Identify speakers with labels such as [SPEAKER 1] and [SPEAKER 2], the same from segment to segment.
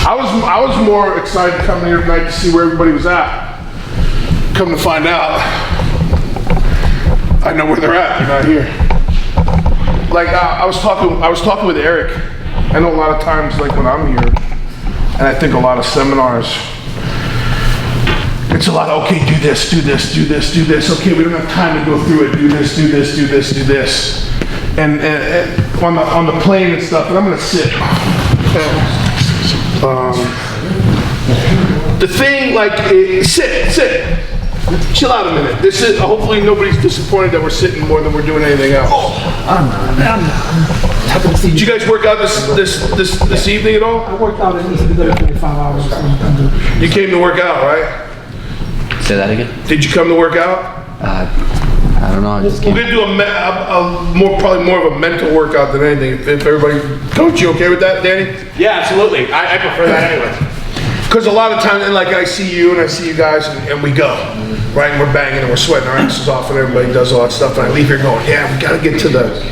[SPEAKER 1] I was more excited coming here tonight to see where everybody was at. Come to find out, I know where they're at. They're not here. Like I was talking with Eric. I know a lot of times, like when I'm here, and I think a lot of seminars, it's a lot of, okay, do this, do this, do this, do this. Okay, we don't have time to go through it. Do this, do this, do this, do this. And on the plane and stuff, and I'm gonna sit. The thing, like, sit. Chill out a minute. This is, hopefully nobody's disappointed that we're sitting more than we're doing anything else.
[SPEAKER 2] I'm not.
[SPEAKER 1] Did you guys work out this evening at all?
[SPEAKER 2] I worked out at least 25 hours or something.
[SPEAKER 1] You came to work out, right?
[SPEAKER 3] Say that again?
[SPEAKER 1] Did you come to work out?
[SPEAKER 3] I don't know. I just
[SPEAKER 1] We're gonna do probably more of a mental workout than anything. If everybody, Coach, you okay with that, Danny?
[SPEAKER 4] Yeah, absolutely. I prefer that anyway.
[SPEAKER 1] Because a lot of times, and like I see you and I see you guys, and we go, right? And we're banging and we're sweating our asses off, and everybody does all that stuff. And I leave here going, yeah, we gotta get to the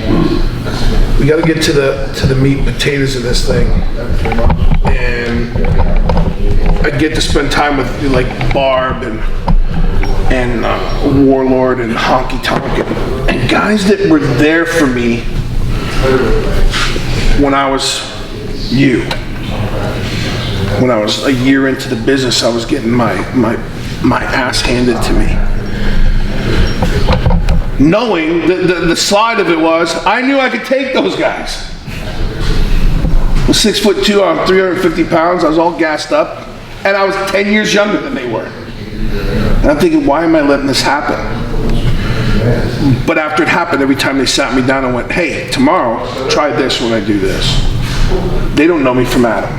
[SPEAKER 1] meat and potatoes of this thing. And I get to spend time with like Barb and Warlord and Honky Tonk and guys that were there for me when I was you. When I was a year into the business, I was getting my ass handed to me. Knowing the slide of it was, I knew I could take those guys. I was 6'2", I'm 350 pounds, I was all gassed up, and I was 10 years younger than they were. And I'm thinking, why am I letting this happen? But after it happened, every time they sat me down and went, hey, tomorrow, try this when I do this. They don't know me from Adam,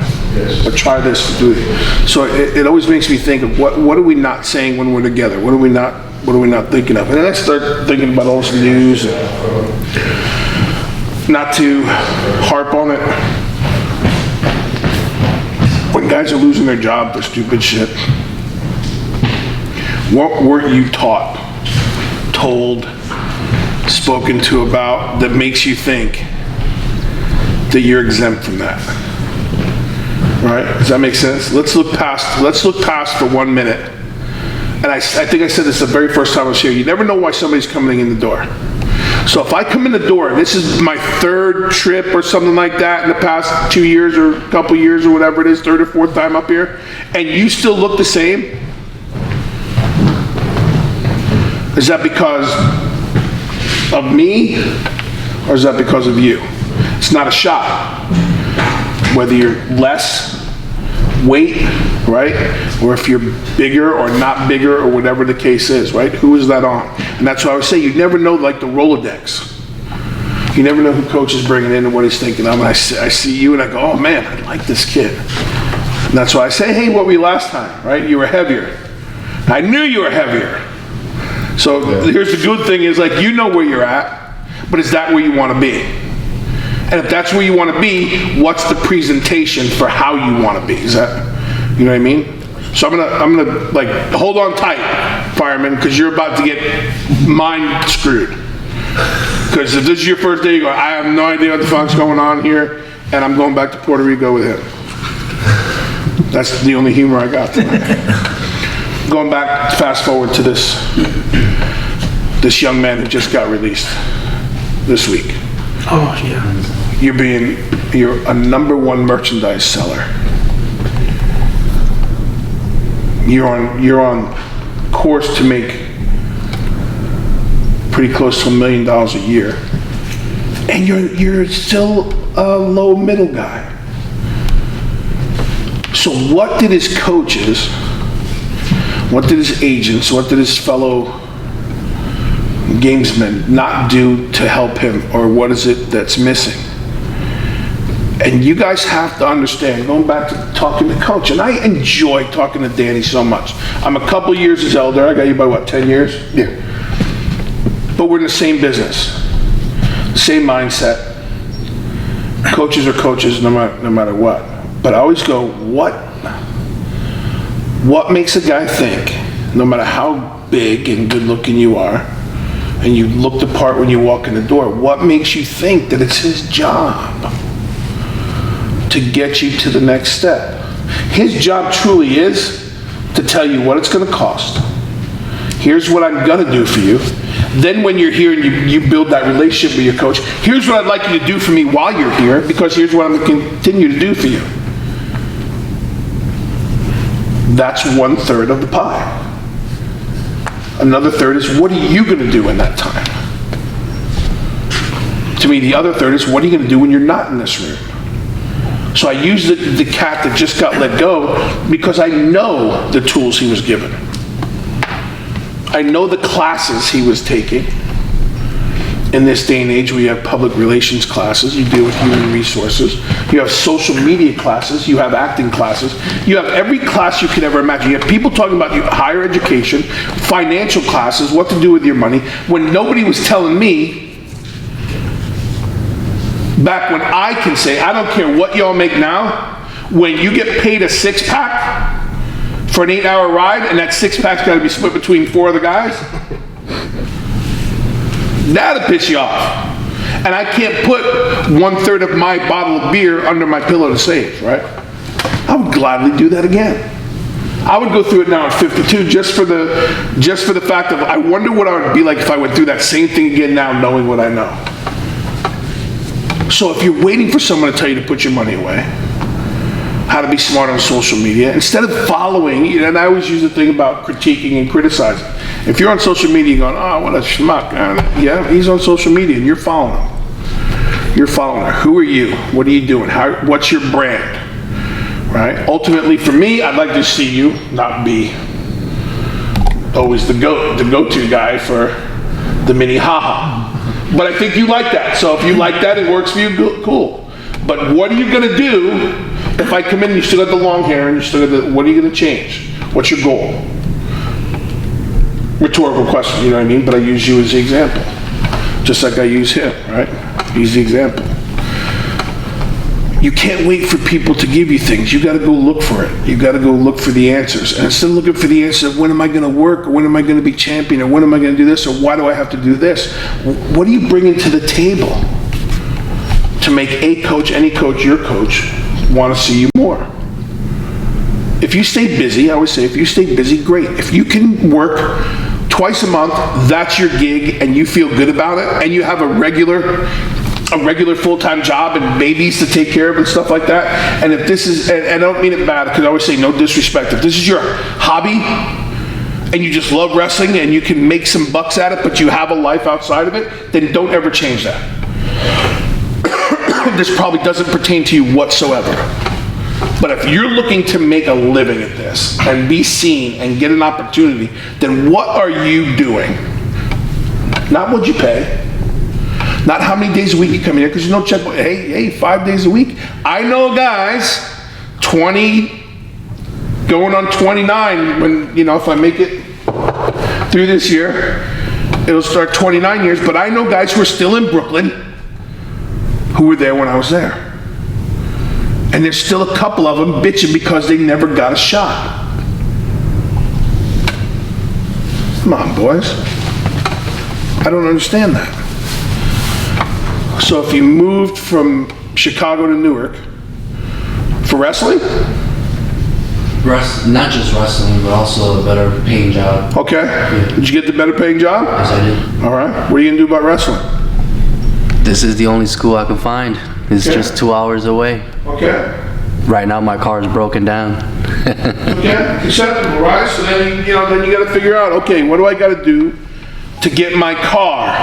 [SPEAKER 1] but try this to do it. So it always makes me think of what are we not saying when we're together? What are we not thinking of? And then I start thinking about all this news, and not to harp on it. When guys are losing their job for stupid shit, what weren't you taught, told, spoken to about that makes you think that you're exempt from that? Right? Does that make sense? Let's look past for 1 minute. And I think I said this the very first time I was here. You never know why somebody's coming in the door. So if I come in the door, this is my third trip or something like that in the past 2 years or a couple years or whatever it is, third or fourth time up here, and you still look the same, is that because of me or is that because of you? It's not a shot. Whether you're less weight, right? Or if you're bigger or not bigger or whatever the case is, right? Who is that on? And that's why I would say you never know, like the Rolodex. You never know who coach is bringing in and what he's thinking of. And I see you and I go, oh man, I like this kid. And that's why I say, hey, what were you last time, right? You were heavier. I knew you were heavier. So here's the good thing is, like, you know where you're at, but is that where you want to be? And if that's where you want to be, what's the presentation for how you want to be? Is that, you know what I mean? So I'm gonna like, hold on tight, fireman, because you're about to get mind screwed. Because if this is your first day, you go, I have no idea what the fuck's going on here, and I'm going back to Puerto Rico with him. That's the only humor I got tonight. Going back, fast forward to this young man who just got released this week.
[SPEAKER 2] Oh, yeah.
[SPEAKER 1] You're a #1 merchandise seller. You're on course to make pretty close to $1 million a year, and you're still a low middle guy. So what did his coaches, what did his agents, what did his fellow gamesmen not do to help him, or what is it that's missing? And you guys have to understand, going back to talking to coach, and I enjoy talking to Danny so much. I'm a couple years his elder. I got you by what, 10 years? Yeah. But we're in the same business, same mindset. Coaches are coaches no matter what. But I always go, what makes a guy think, no matter how big and good looking you are, and you look the part when you walk in the door, what makes you think that it's his job to get you to the next step? His job truly is to tell you what it's gonna cost. Here's what I'm gonna do for you. Then when you're here and you build that relationship with your coach, here's what I'd like you to do for me while you're here, because here's what I'm gonna continue to do for you. That's 1/3 of the pie. Another third is, what are you gonna do in that time? To me, the other third is, what are you gonna do when you're not in this room? So I use the cat that just got let go because I know the tools he was given. I know the classes he was taking. In this day and age, we have public relations classes, you deal with human resources, you have social media classes, you have acting classes, you have every class you could ever imagine. You have people talking about higher education, financial classes, what to do with your money, when nobody was telling me, back when I can say, I don't care what y'all make now, when you get paid a 6-pack for an 8-hour ride, and that 6-pack's gotta be split between 4 other guys, that'll piss you off. And I can't put 1/3 of my bottle of beer under my pillow to save, right? I would gladly do that again. I would go through it now at 52 just for the fact of, I wonder what I would be like if I went through that same thing again now, knowing what I know. So if you're waiting for someone to tell you to put your money away, how to be smart on social media, instead of following, and I always use the thing about critiquing and criticizing. If you're on social media going, oh, what a schmuck. Yeah, he's on social media and you're following him. You're following her. Who are you? What are you doing? What's your brand? Right? Ultimately, for me, I'd like to see you not be always the go-to guy for the mini haha. But I think you like that. So if you like that, it works for you, cool. But what are you gonna do if I come in and you still got the long hair and you still got what are you gonna change? What's your goal? Rhetorical question, you know what I mean? But I use you as the example. Just like I use him, right? He's the example. You can't wait for people to give you things. You gotta go look for it. You gotta go look for the answers. And instead of looking for the answer of when am I gonna work, or when am I gonna be champion, or when am I gonna do this, or why do I have to do this? What are you bringing to the table to make a coach, any coach, your coach, wanna see you more? If you stay busy, I always say, if you stay busy, great. If you can work twice a month, that's your gig, and you feel good about it, and you have a regular full-time job and babies to take care of and stuff like that, and if this is, and I don't mean it bad, because I always say no disrespect, if this is your hobby, and you just love wrestling, and you can make some bucks at it, but you have a life outside of it, then don't ever change that. This probably doesn't pertain to you whatsoever. But if you're looking to make a living at this and be seen and get an opportunity, then what are you doing? Not what you pay. Not how many days a week you come in here, because you don't check, hey, 5 days a week. I know guys, 20, going on 29, when, if I make it through this year, it'll start 29 years, but I know guys who are still in Brooklyn who were there when I was there. And there's still a couple of them bitching because they never got a shot. Come on, boys. I don't understand that. So if you moved from Chicago to Newark for wrestling?
[SPEAKER 5] Not just wrestling, but also a better paying job.
[SPEAKER 1] Okay.
[SPEAKER 5] Yeah.
[SPEAKER 1] Did you get the better paying job?
[SPEAKER 5] Yes, I did.
[SPEAKER 1] All right. What are you gonna do about wrestling?
[SPEAKER 3] This is the only school I can find. It's just 2 hours away.
[SPEAKER 1] Okay.
[SPEAKER 3] Right now my car is broken down.
[SPEAKER 1] Okay. Acceptable, right? So then you gotta figure out, okay, what do I gotta do to get my car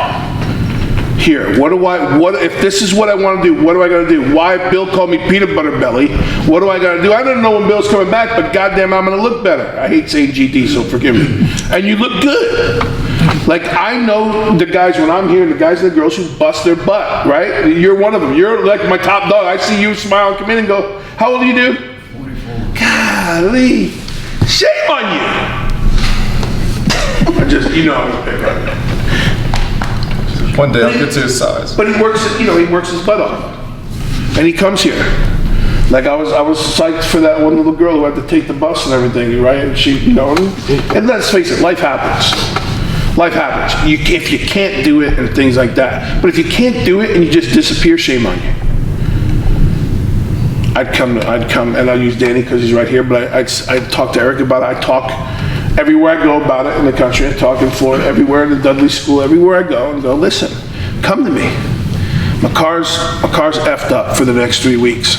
[SPEAKER 1] here? If this is what I want to do, what do I gotta do? Why Bill called me peanut butter belly? What do I gotta do? I don't know when Bill's coming back, but goddamn, I'm gonna look better. I hate saying GD, so forgive me. And you look good. Like, I know the guys when I'm here, the guys and the girls who bust their butt, right? You're one of them. You're like my top dog. I see you smile and come in and go, how old are you, dude? 44. Golly. Shame on you. I just,
[SPEAKER 6] One day I'll get to his size.
[SPEAKER 1] But he works his butt off. And he comes here. Like I was psyched for that one little girl who had to take the bus and everything, right? And she, and let's face it, life happens. Life happens. If you can't do it and things like that. But if you can't do it and you just disappear, shame on you. I'd come, and I'll use Danny because he's right here, but I'd talk to Eric about it. I talk everywhere I go about it in the country. I talk in Florida, everywhere in the Dudley School, everywhere I go, and go, listen, come to me. My car's effed up for the next 3 weeks.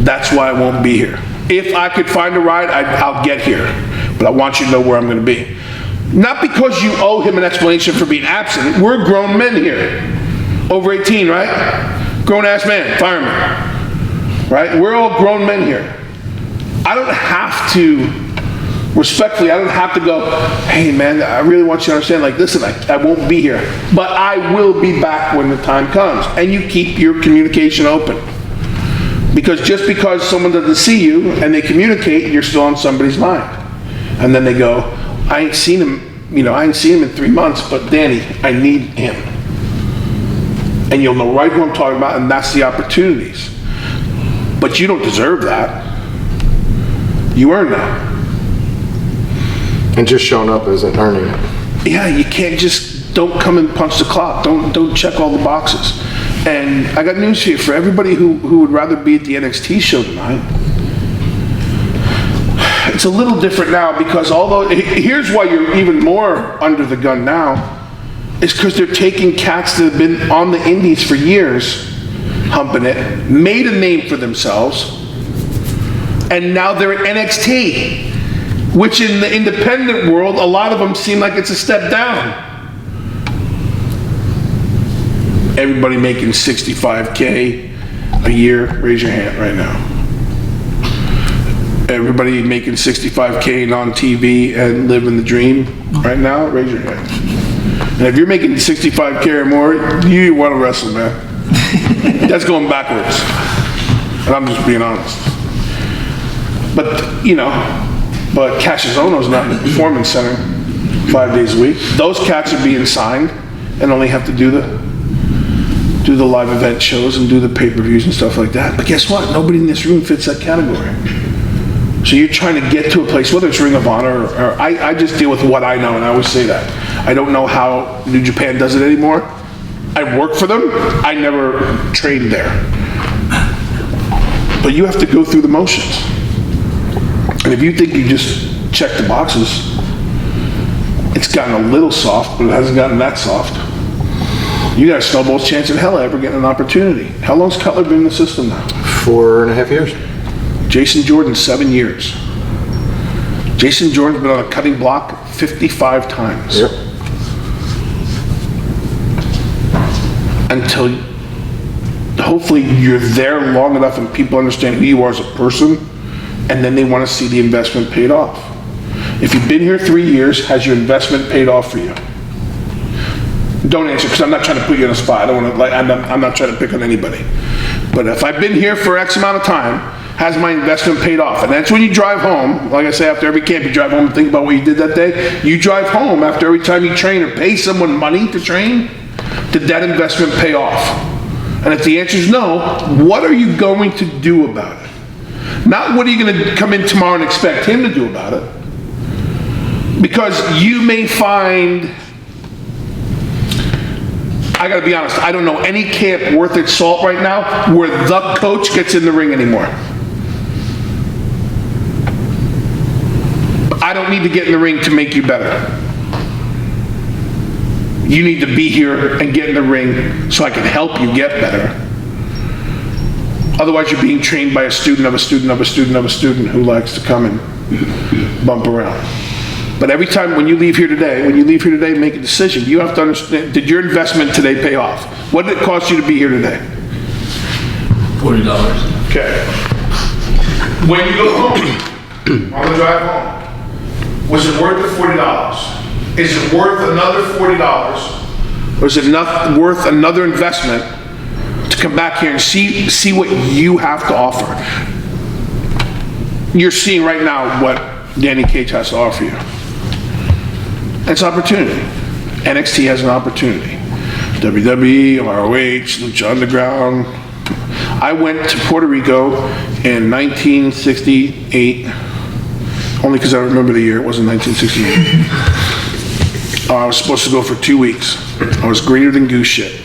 [SPEAKER 1] That's why I won't be here. If I could find a ride, I'll get here, but I want you to know where I'm going to be. Not because you owe him an explanation for being absent. We're grown men here. Over 18, right? Grown-ass man, fireman. Right? We're all grown men here. I don't have to, respectfully, I don't have to go, hey man, I really want you to understand, like, listen, I won't be here, but I will be back when the time comes. And you keep your communication open. Because just because someone doesn't see you and they communicate, you're still on somebody's mind. And then they go, I ain't seen him, I ain't seen him in 3 months, but Danny, I need him. And you'll know right who I'm talking about, and that's the opportunities. But you don't deserve that. You earn that.
[SPEAKER 7] And just showing up isn't earning it.
[SPEAKER 1] Yeah, you can't just, don't come and punch the clock. Don't check all the boxes. And I got news for you, for everybody who would rather be at the NXT show tonight. It's a little different now because although, here's why you're even more under the gun now, is because they're taking cats that have been on the indies for years, humping it, made a name for themselves, and now they're at NXT, which in the independent world, a lot of them seem like it's a step down. Everybody making $65K a year, raise your hand right now. Everybody making $65K on TV and living the dream right now, raise your hand. And if you're making $65K or more, you want to wrestle, man. That's going backwards. And I'm just being honest. But, but Cassius Ohno's not in the performance center 5 days a week. Those cats are being signed and only have to do the live event shows and do the pay-per-views and stuff like that. But guess what? Nobody in this room fits that category. So you're trying to get to a place, whether it's Ring of Honor or I just deal with what I know, and I always say that. I don't know how New Japan does it anymore. I work for them. I never trained there. But you have to go through the motions. And if you think you just check the boxes, it's gotten a little soft, but it hasn't gotten that soft. You got a snowball's chance in hell of ever getting an opportunity. How long's Cutler been in the system now?
[SPEAKER 7] 4.5 years. Jason
[SPEAKER 1] Jordan, 7 years. Jason Jordan's been on a cutting block 55 times.
[SPEAKER 7] Yep.
[SPEAKER 1] Until hopefully you're there long enough and people understand who you are as a person, and then they want to see the investment paid off. If you've been here 3 years, has your investment paid off for you? Don't answer, because I'm not trying to put you in a spot. I don't want to, I'm not trying to pick on anybody. But if I've been here for X amount of time, has my investment paid off? And that's when you drive home. Like I say, after every camp, you drive home and think about what you did that day. You drive home after every time you train or pay someone money to train. Did that investment pay off? And if the answer is no, what are you going to do about it? Not what are you going to come in tomorrow and expect him to do about it. Because you may find, I gotta be honest, I don't know any camp worth its salt right now where the coach gets in the ring anymore. I don't need to get in the ring to make you better. You need to be here and get in the ring so I can help you get better. Otherwise you're being trained by a student of a student of a student of a student who likes to come and bump around. But every time when you leave here today, make a decision. You have to understand, did your investment today pay off? What did it cost you to be here today?
[SPEAKER 3] $40.
[SPEAKER 1] Okay. When you go home, on the drive home, was it worth the $40? Is it worth another $40? Or is it worth another investment to come back here and see what you have to offer? You're seeing right now what Danny Cage has to offer you. It's opportunity. NXT has an opportunity. WWE, ROH, Lucha Underground. I went to Puerto Rico in 1968, only because I remember the year, it wasn't 1968. I was supposed to go for 2 weeks. I was greener than goose shit,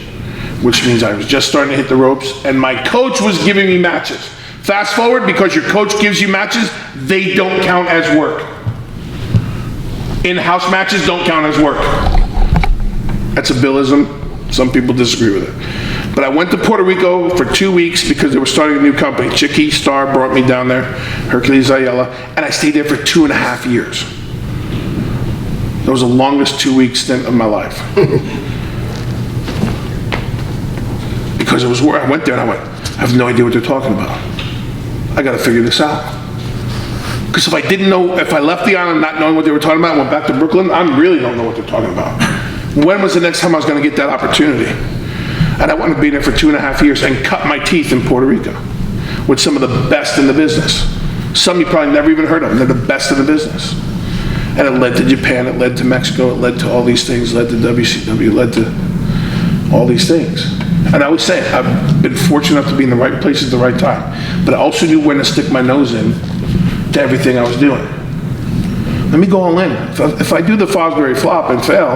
[SPEAKER 1] which means I was just starting to hit the ropes, and my coach was giving me matches. Fast forward, because your coach gives you matches, they don't count as work. In-house matches don't count as work. That's a Billism. Some people disagree with it. But I went to Puerto Rico for 2 weeks because they were starting a new company. Chicky Star brought me down there, Hercules Ayala, and I stayed there for 2.5 years. That was the longest 2-week stint of my life. Because it was where I went there and I went, I have no idea what they're talking about. I got to figure this out. Because if I didn't know, if I left the island not knowing what they were talking about and went back to Brooklyn, I really don't know what they're talking about. When was the next time I was going to get that opportunity? And I wanted to be there for 2.5 years and cut my teeth in Puerto Rico with some of the best in the business. Some you probably never even heard of. They're the best in the business. And it led to Japan, it led to Mexico, it led to all these things, led to WCW, led to all these things. And I always say, I've been fortunate enough to be in the right place at the right time. But I also knew when to stick my nose in to everything I was doing. Let me go all in. If I do the Fosbury flop and fail,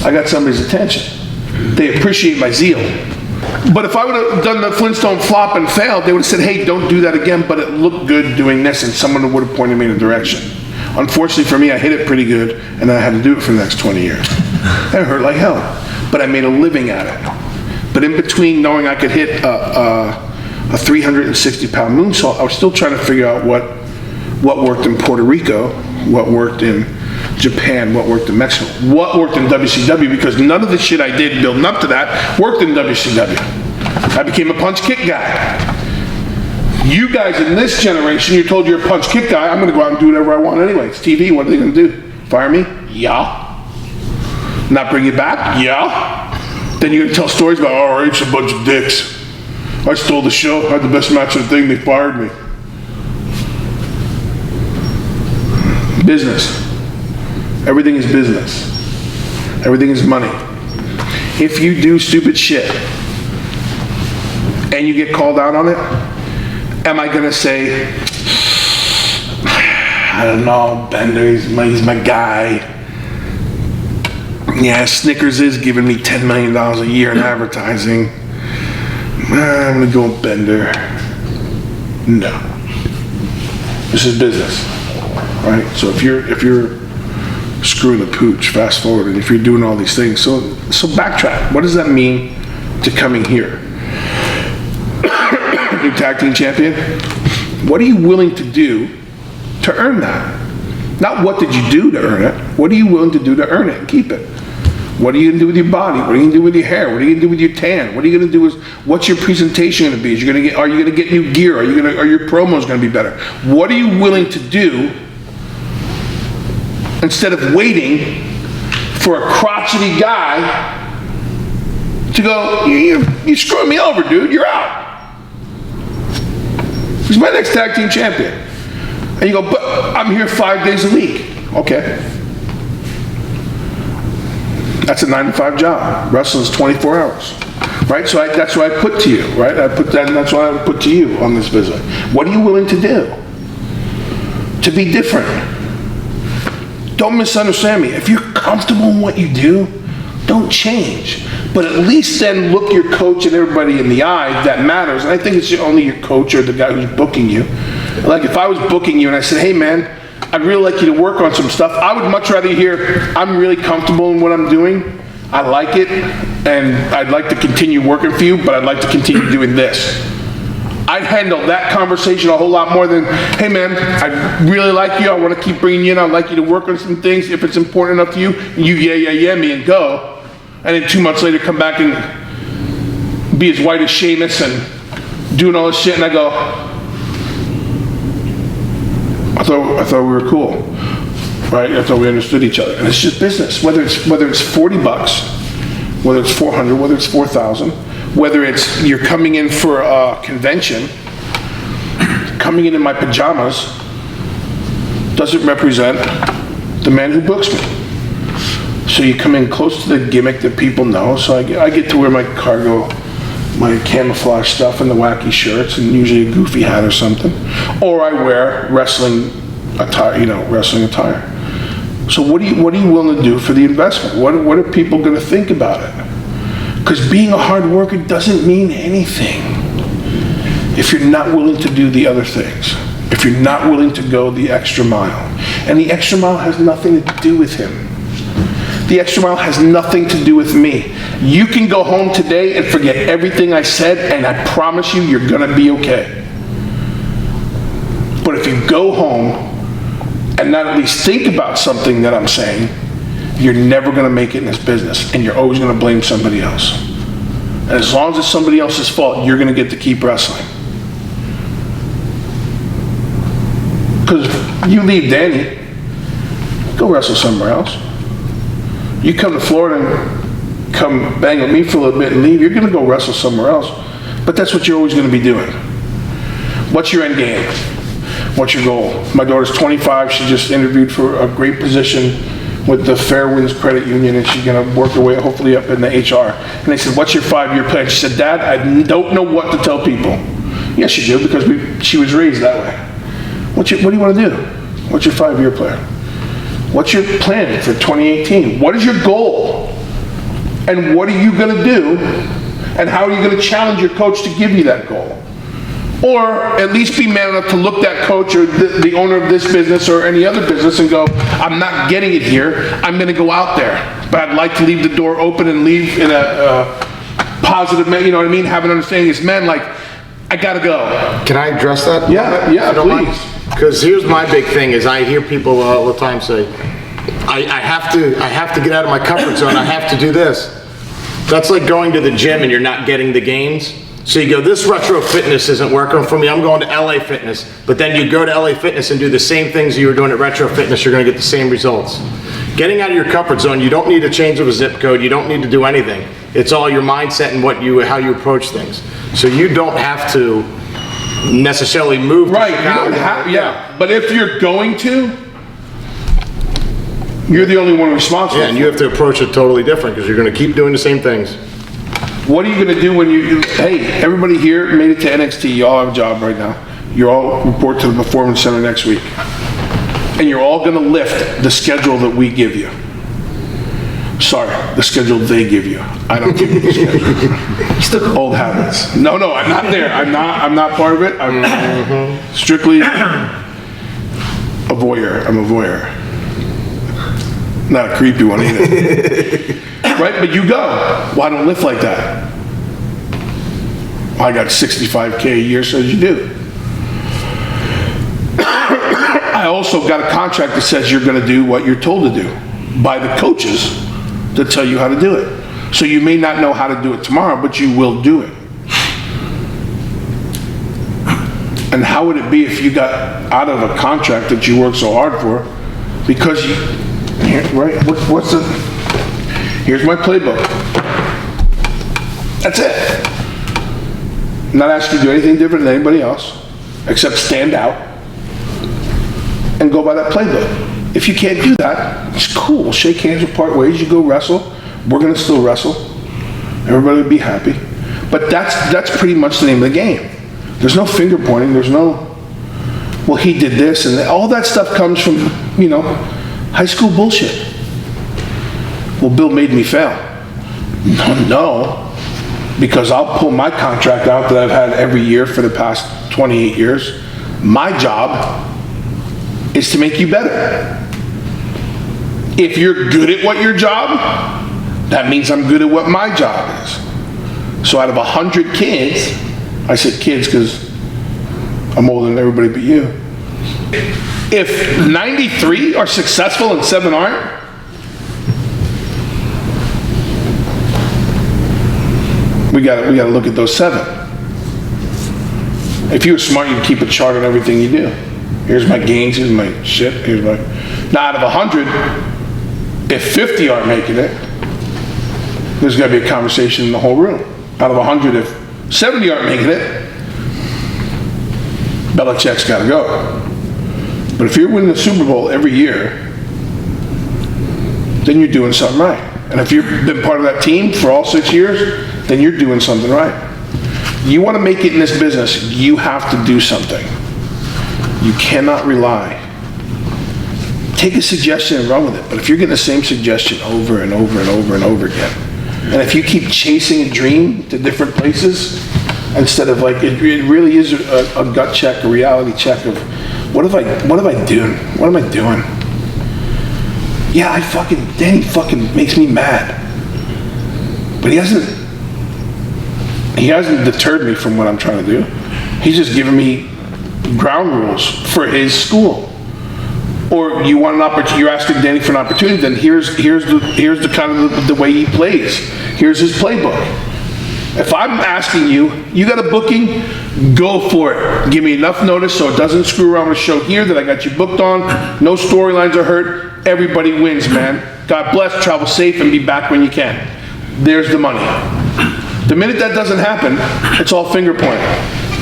[SPEAKER 1] I got somebody's attention. They appreciate my zeal. But if I would have done the Flintstone flop and failed, they would have said, hey, don't do that again, but it looked good doing this, and someone would have pointed me in a direction. Unfortunately for me, I hit it pretty good, and then I had to do it for the next 20 years. It hurt like hell, but I made a living at it. But in between knowing I could hit a 360-pound moonsault, I was still trying to figure out what worked in Puerto Rico, what worked in Japan, what worked in Mexico, what worked in WCW, because none of the shit I did building up to that worked in WCW. I became a punch kick guy. You guys in this generation, you're told you're a punch kick guy, I'm gonna go out and do whatever I want anyway. It's TV, what are they gonna do? Fire me? Yeah. Not bring you back? Yeah. Then you're gonna tell stories about, oh, it's a bunch of dicks. I stole the show, I had the best match of the thing, they fired me. Business. Everything is business. Everything is money. If you do stupid shit and you get called out on it, am I gonna say, I don't know, Bender, he's my guy. Yeah, Snickers is giving me $10 million a year in advertising. I'm gonna go with Bender. No. This is business, right? So if you're screwing the pooch, fast forward, and if you're doing all these things, so backtrack. What does that mean to coming here? New tag team champion? What are you willing to do to earn that? Not what did you do to earn it, what are you willing to do to earn it and keep it? What are you gonna do with your body? What are you gonna do with your hair? What are you gonna do with your tan? What are you gonna do what's your presentation gonna be? Are you gonna get new gear? Are your promos gonna be better? What are you willing to do instead of waiting for a crotchety guy to go, you screwing me over, dude, you're out. He's my next tag team champion. And you go, but I'm here 5 days a week. Okay. That's a 9-to-5 job. Wrestling's 24 hours. Right? So that's what I put to you, right? I put that, and that's what I put to you on this visit. What are you willing to do to be different? Don't misunderstand me. If you're comfortable in what you do, don't change. But at least then look your coach and everybody in the eye that matters. And I think it's only your coach or the guy who's booking you. Like if I was booking you and I said, hey man, I'd really like you to work on some stuff, I would much rather hear, I'm really comfortable in what I'm doing, I like it, and I'd like to continue working for you, but I'd like to continue doing this. I'd handle that conversation a whole lot more than, hey man, I really like you, I want to keep bringing you in, I'd like you to work on some things, if it's important enough to you, you yeah me and go, and then 2 months later come back and be as white as Sheamus and doing all this shit, and I go, I thought we were cool, right? I thought we understood each other, and it's just business. Whether it's $40, whether it's 400, whether it's 4,000, whether it's you're coming in for a convention, coming in my pajamas doesn't represent the man who books me. So you come in close to the gimmick that people know. So I get to wear my cargo, my camouflage stuff and the wacky shirts and usually a goofy hat or something. Or I wear wrestling attire, wrestling attire. So what are you willing to do for the investment? What are people going to think about it? Because being a hard worker doesn't mean anything. if you're not willing to do the other things, if you're not willing to go the extra mile, and the extra mile has nothing to do with him. The extra mile has nothing to do with me. You can go home today and forget everything I said, and I promise you, you're gonna be okay. But if you go home and not at least think about something that I'm saying, you're never gonna make it in this business, and you're always gonna blame somebody else. And as long as it's somebody else's fault, you're gonna get to keep wrestling. Because you leave Danny, go wrestle somewhere else. You come to Florida and come bang with me for a little bit and leave, you're gonna go wrestle somewhere else. But that's what you're always gonna be doing. What's your end game? What's your goal? My daughter's 25, she just interviewed for a great position with the Fairwinds Credit Union, and she's gonna work her way hopefully up in the HR. And they said, what's your 5-year plan? She said, Dad, I don't know what to tell people. Yes, you do, because she was raised that way. What do you want to do? What's your 5-year plan? What's your plan for 2018? What is your goal? And what are you going to do? And how are you going to challenge your coach to give you that goal? Or at least be man enough to look that coach or the owner of this business or any other business and go, I'm not getting it here. I'm going to go out there. But I'd like to leave the door open and leave in a positive, you know what I mean? Have an understanding as men, like, I got to go.
[SPEAKER 7] Can I address that?
[SPEAKER 1] Yeah, please.
[SPEAKER 7] Because here's my big thing is I hear people all the time say, I have to get out of my comfort zone. I have to do this. That's like going to the gym and you're not getting the gains. So you go, this retro fitness isn't working for me. I'm going to LA Fitness. But then you go to LA Fitness and do the same things you were doing at retro fitness. You're going to get the same results. Getting out of your comfort zone, you don't need to change of a zip code. You don't need to do anything. It's all your mindset and how you approach things. So you don't have to necessarily move.
[SPEAKER 1] Right, you don't have, yeah. But if you're going to, you're the only one responsible.
[SPEAKER 7] Yeah, and you have to approach it totally different because you're going to keep doing the same things.
[SPEAKER 1] What are you going to do when hey, everybody here made it to NXT, you all have a job right now. You all report to the Performance Center next week. And you're all going to lift the schedule that we give you. Sorry, the schedule they give you. I don't give you the schedule. Old habits. No, I'm not there. I'm not part of it. I'm strictly a voyeur. I'm a voyeur. Not a creepy one either. Right, but you go. Well, I don't lift like that. Well, I got 65K a year, so you do. I also got a contract that says you're gonna do what you're told to do by the coaches to tell you how to do it. So you may not know how to do it tomorrow, but you will do it. And how would it be if you got out of a contract that you worked so hard for because you, right, what's the, here's my playbook. That's it. I'm not asking you to do anything different than anybody else, except stand out and go by that playbook. If you can't do that, it's cool. Shake hands or part ways. You go wrestle. We're gonna still wrestle. Everybody will be happy. But that's pretty much the name of the game. There's no finger pointing. There's no, well, he did this, and all that stuff comes from, you know, high school bullshit. Well, Bill made me fail. No, because I'll pull my contract out that I've had every year for the past 28 years. My job is to make you better. If you're good at what your job, that means I'm good at what my job is. So out of 100 kids, I said kids because I'm older than everybody but you. If 93 are successful and 7 aren't, we gotta look at those 7. If you were smart, you'd keep a chart on everything you do. Here's my gains, here's my shit, here's my... Now out of 100, if 50 aren't making it, there's gotta be a conversation in the whole room. Out of 100, if 70 aren't making it, Belichick's gotta go. But if you're winning the Super Bowl every year, then you're doing something right. And if you've been part of that team for all 6 years, then you're doing something right. You wanna make it in this business, you have to do something. You cannot rely. Take a suggestion and run with it, but if you're getting the same suggestion over and over and over and over again, and if you keep chasing a dream to different places, Instead of like, it really is a gut check, a reality check of, what am I doing? What am I doing? Yeah, Danny fucking makes me mad. But he hasn't deterred me from what I'm trying to do. He's just giving me ground rules for his school. Or you want an opportunity, you're asking Danny for an opportunity, then here's the kind of the way he plays. Here's his playbook. If I'm asking you, you got a booking, go for it. Give me enough notice so it doesn't screw around with a show here that I got you booked on. No storylines are hurt. Everybody wins, man. God bless, travel safe, and be back when you can. There's the money. The minute that doesn't happen, it's all finger pointing.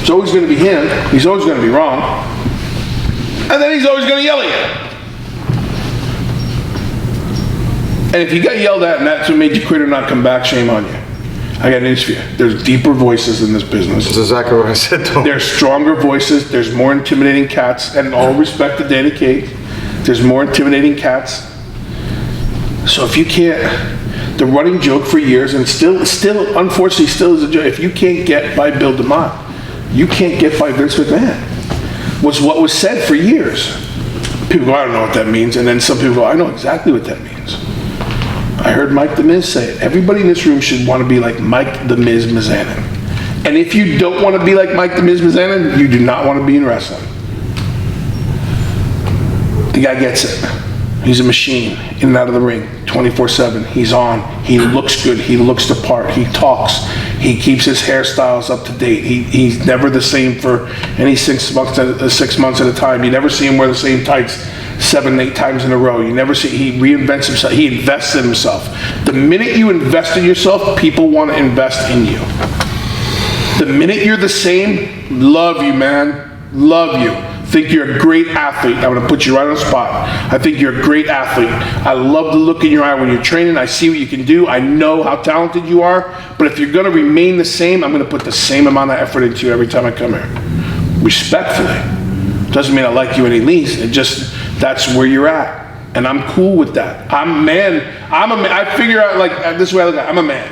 [SPEAKER 1] It's always going to be him. He's always going to be wrong. And then he's always going to yell at you. And if you got yelled at and that's what made you quit or not come back, shame on you. I got news for you. There's deeper voices in this business.
[SPEAKER 7] That's exactly what I said to him.
[SPEAKER 1] There's stronger voices. There's more intimidating cats. And all respect to Danny Cage, there's more intimidating cats. So if you can't, the running joke for years, and still, unfortunately, still is a joke. If you can't get by Bill Demott, you can't get by Vince McMahon. Was what was said for years. People go, I don't know what that means. And then some people go, I know exactly what that means. I heard Mike the Miz say it. Everybody in this room should want to be like Mike the Miz Mizanin. And if you don't want to be like Mike the Miz Mizanin, you do not want to be in wrestling. The guy gets it. He's a machine, in and out of the ring, 24/7. He's on. He looks good. He looks the part. He talks. He keeps his hairstyles up to date. He's never the same for any 6 months at a time. You never see him wear the same tights 7, 8 times in a row. You never see, he reinvents himself. He invests in himself. The minute you invest in yourself, people want to invest in you. The minute you're the same, love you, man. Love you. Think you're a great athlete. I'm going to put you right on the spot. I think you're a great athlete. I love the look in your eye when you're training. I see what you can do. I know how talented you are. But if you're going to remain the same, I'm going to put the same amount of effort into you every time I come here. Respectfully. Doesn't mean I like you any least. It just, that's where you're at. And I'm cool with that. I'm a man. I figure out, like, this way I look at it. I'm a man.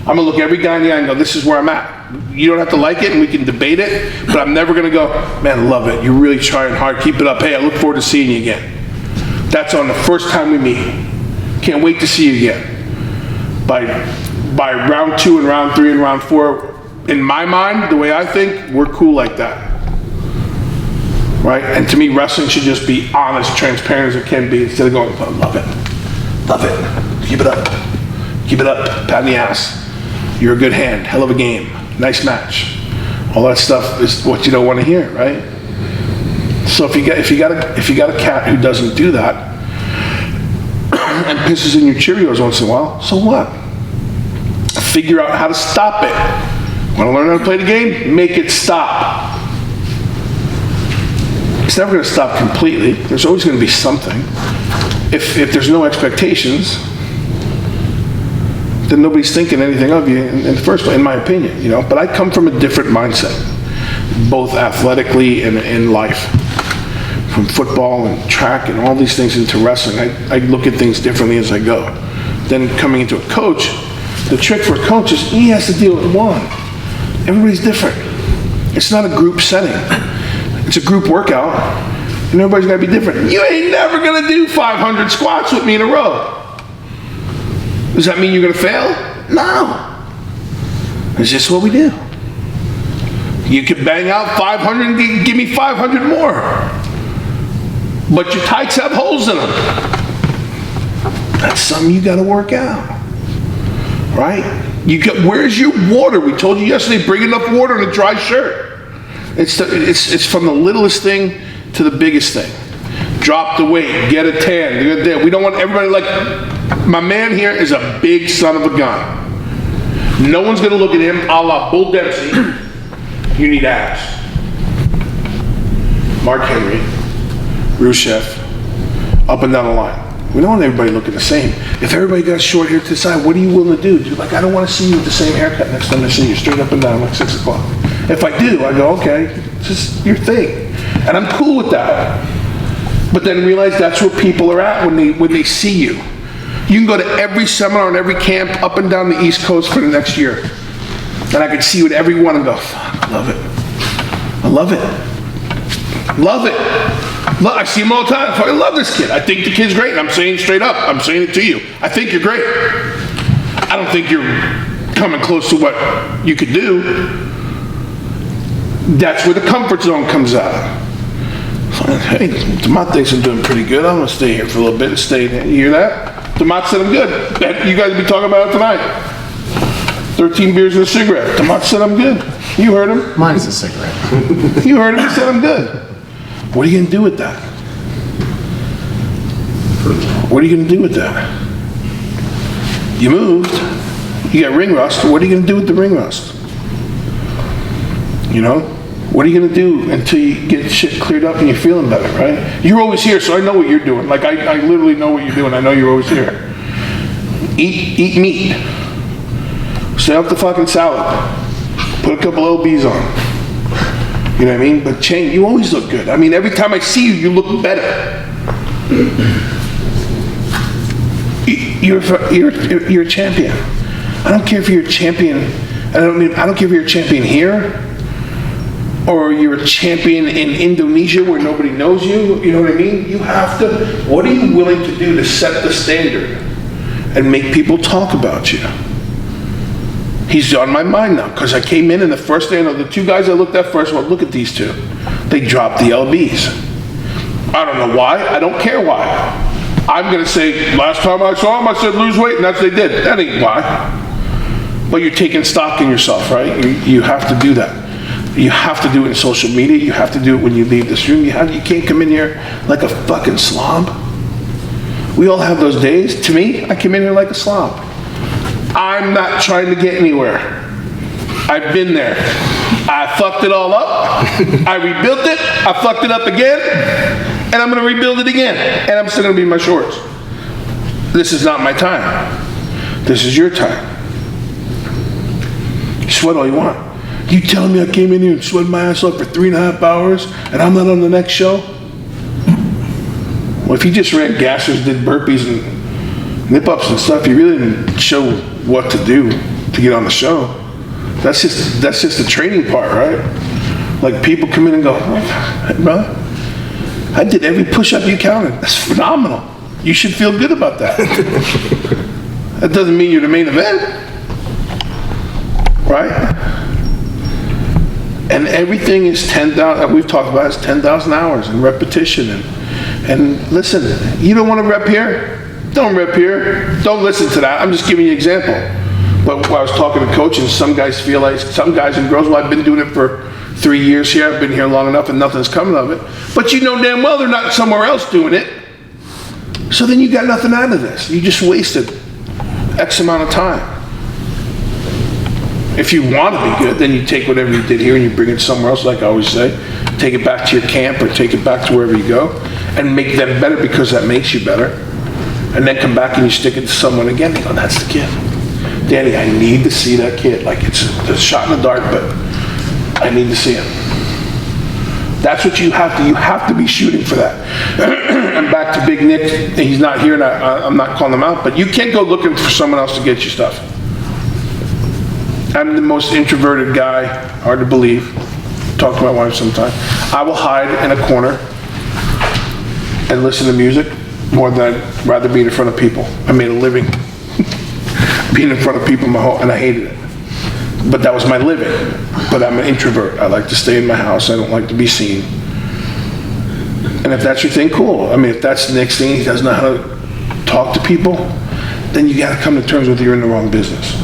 [SPEAKER 1] I'm going to look every guy in the eye and go, this is where I'm at. You don't have to like it and we can debate it, but I'm never going to go, man, love it. You're really trying hard. Keep it up. Hey, I look forward to seeing you again. That's on the first time we meet. Can't wait to see you again. By round 2 and round 3 and round 4, in my mind, the way I think, we're cool like that. Right? And to me, wrestling should just be honest, transparent as it can be, instead of going, oh, love it. Love it. Keep it up. Keep it up. Pat in the ass. You're a good hand. Hell of a game. Nice match. All that stuff is what you don't want to hear, right? So if you got a cat who doesn't do that and pisses in your Cheerios once in a while, so what? Figure out how to stop it. Want to learn how to play the game? Make it stop. It's never going to stop completely. There's always going to be something. If there's no expectations, then nobody's thinking anything of you in the first place, in my opinion, you know. But I come from a different mindset, both athletically and in life. From football and track and all these things into wrestling, I look at things differently as I go. Then coming into a coach, the trick for a coach is he has to deal with one. Everybody's different. It's not a group setting. It's a group workout, and everybody's got to be different. You ain't never going to do 500 squats with me in a row. Does that mean you're going to fail? No. It's just what we do. You could bang out 500 and give me 500 more. But your tights have holes in them. That's something you got to work out. Right? Where's your water? We told you yesterday, bring enough water in a dry shirt. It's from the littlest thing to the biggest thing. Drop the weight, get a tan. We don't want everybody like, my man here is a big son of a gun. No one's going to look at him a la Bull Dempsey. You need abs. Mark Henry, Rusev, up and down the line. We don't want everybody looking the same. If everybody got short hair to the side, what are you willing to do? You're like, I don't want to see you with the same haircut next time I see you, straight up and down like 6 o'clock. If I do, I go, okay, it's just your thing. And I'm cool with that. But then realize that's where people are at when they see you. You can go to every seminar and every camp up and down the East Coast for the next year. And I could see with every one and go, fuck, I love it. I love it. Love it. I see him all the time. I love this kid. I think the kid's great. And I'm saying straight up, I'm saying it to you. I think you're great. I don't think you're coming close to what you could do. That's where the comfort zone comes out. Hey, Demott thinks I'm doing pretty good. I'm gonna stay here for a little bit and stay there. You hear that? Demott said I'm good. You guys will be talking about it tonight. 13 beers and a cigarette. Demott said I'm good. You heard him.
[SPEAKER 5] Mine's a cigarette.
[SPEAKER 1] You heard him. He said I'm good. What are you gonna do with that? What are you gonna do with that? You moved. You got ring rust. What are you gonna do with the ring rust? You know? What are you gonna do until you get shit cleared up and you're feeling better, right? You're always here, so I know what you're doing. Like, I literally know what you're doing. I know you're always here. Eat meat. Stay off the fucking salad. Put a couple LBs on. You know what I mean? But change, you always look good. I mean, every time I see you, you look better. You're a champion. I don't care if you're a champion. I don't care if you're a champion here, or you're a champion in Indonesia where nobody knows you. You know what I mean? You have to. What are you willing to do to set the standard and make people talk about you? He's on my mind now because I came in and the first day, the two guys I looked at first, well, look at these two. They dropped the LBs. I don't know why. I don't care why. I'm going to say, last time I saw them, I said lose weight, and that's what they did. That ain't why. But you're taking stock in yourself, right? You have to do that. You have to do it in social media. You have to do it when you leave this room. You can't come in here like a fucking slob. We all have those days. To me, I come in here like a slob. I'm not trying to get anywhere. I've been there. I fucked it all up. I rebuilt it. I fucked it up again. And I'm going to rebuild it again. And I'm still going to be in my shorts. This is not my time. This is your time. You sweat all you want. You telling me I came in here and sweated my ass off for 3.5 hours and I'm not on the next show? Well, if you just ran gassers, did burpees and nip-ups and stuff, you really didn't show what to do to get on the show. That's just the training part, right? Like, people come in and go, hey, brother, I did every push-up you counted. That's phenomenal. You should feel good about that. That doesn't mean you're the main event, right? And everything is 10,000, we've talked about, it's 10,000 hours and repetition. And listen, you don't want to rep here? Don't rep here. Don't listen to that. I'm just giving you an example. But when I was talking to coaches, some guys feel like, some guys and girls, well, I've been doing it for 3 years here. I've been here long enough and nothing's coming of it. But you know damn well they're not somewhere else doing it. So then you got nothing out of this. You just wasted X amount of time. If you want to be good, then you take whatever you did here and you bring it somewhere else, like I always say. Take it back to your camp or take it back to wherever you go and make them better because that makes you better. And then come back and you stick it to someone again. They go, that's the kid. Danny, I need to see that kid. Like, it's a shot in the dark, but I need to see him. That's what you have to be shooting for that. And back to Big Nick, he's not here and I'm not calling him out, but you can't go looking for someone else to get you stuff. I'm the most introverted guy, hard to believe. Talk to my wife sometime. I will hide in a corner and listen to music more than I'd rather be in front of people. I made a living being in front of people and I hated it. But that was my living. But I'm an introvert. I like to stay in my house. I don't like to be seen. And if that's your thing, cool. I mean, if that's the next thing, he doesn't know how to talk to people, then you got to come to terms with you're in the wrong business.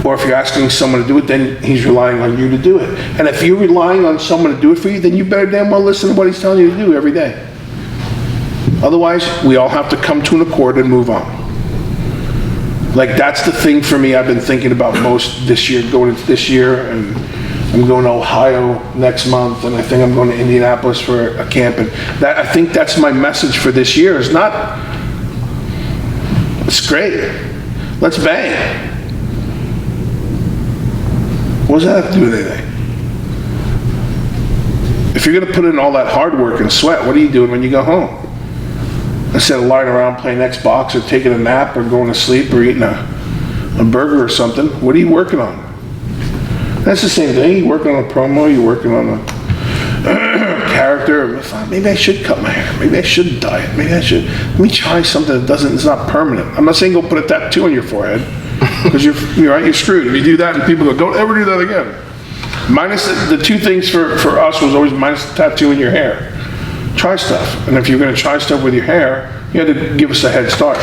[SPEAKER 1] Or if you're asking someone to do it, then he's relying on you to do it. And if you're relying on someone to do it for you, then you better damn well listen to what he's telling you to do every day. Otherwise, we all have to come to an accord and move on. Like, that's the thing for me I've been thinking about most this year, going into this year, and I'm going to Ohio next month, and I think I'm going to Indianapolis for a camp, and that, I think that's my message for this year. It's not, it's great. Let's bang. What does that have to do with anything? If you're going to put in all that hard work and sweat, what are you doing when you go home? Instead of lying around playing Xbox or taking a nap or going to sleep or eating a a burger or something. What are you working on? That's the same thing. You're working on a promo, you're working on a character. Maybe I should cut my hair. Maybe I should diet. Maybe I should, let me try something that it's not permanent. I'm not saying go put a tattoo on your forehead, because you're right, you're screwed. If you do that and people go, don't ever do that again. Minus the two things for us was always minus the tattoo in your hair. Try stuff. And if you're going to try stuff with your hair, you had to give us a head start.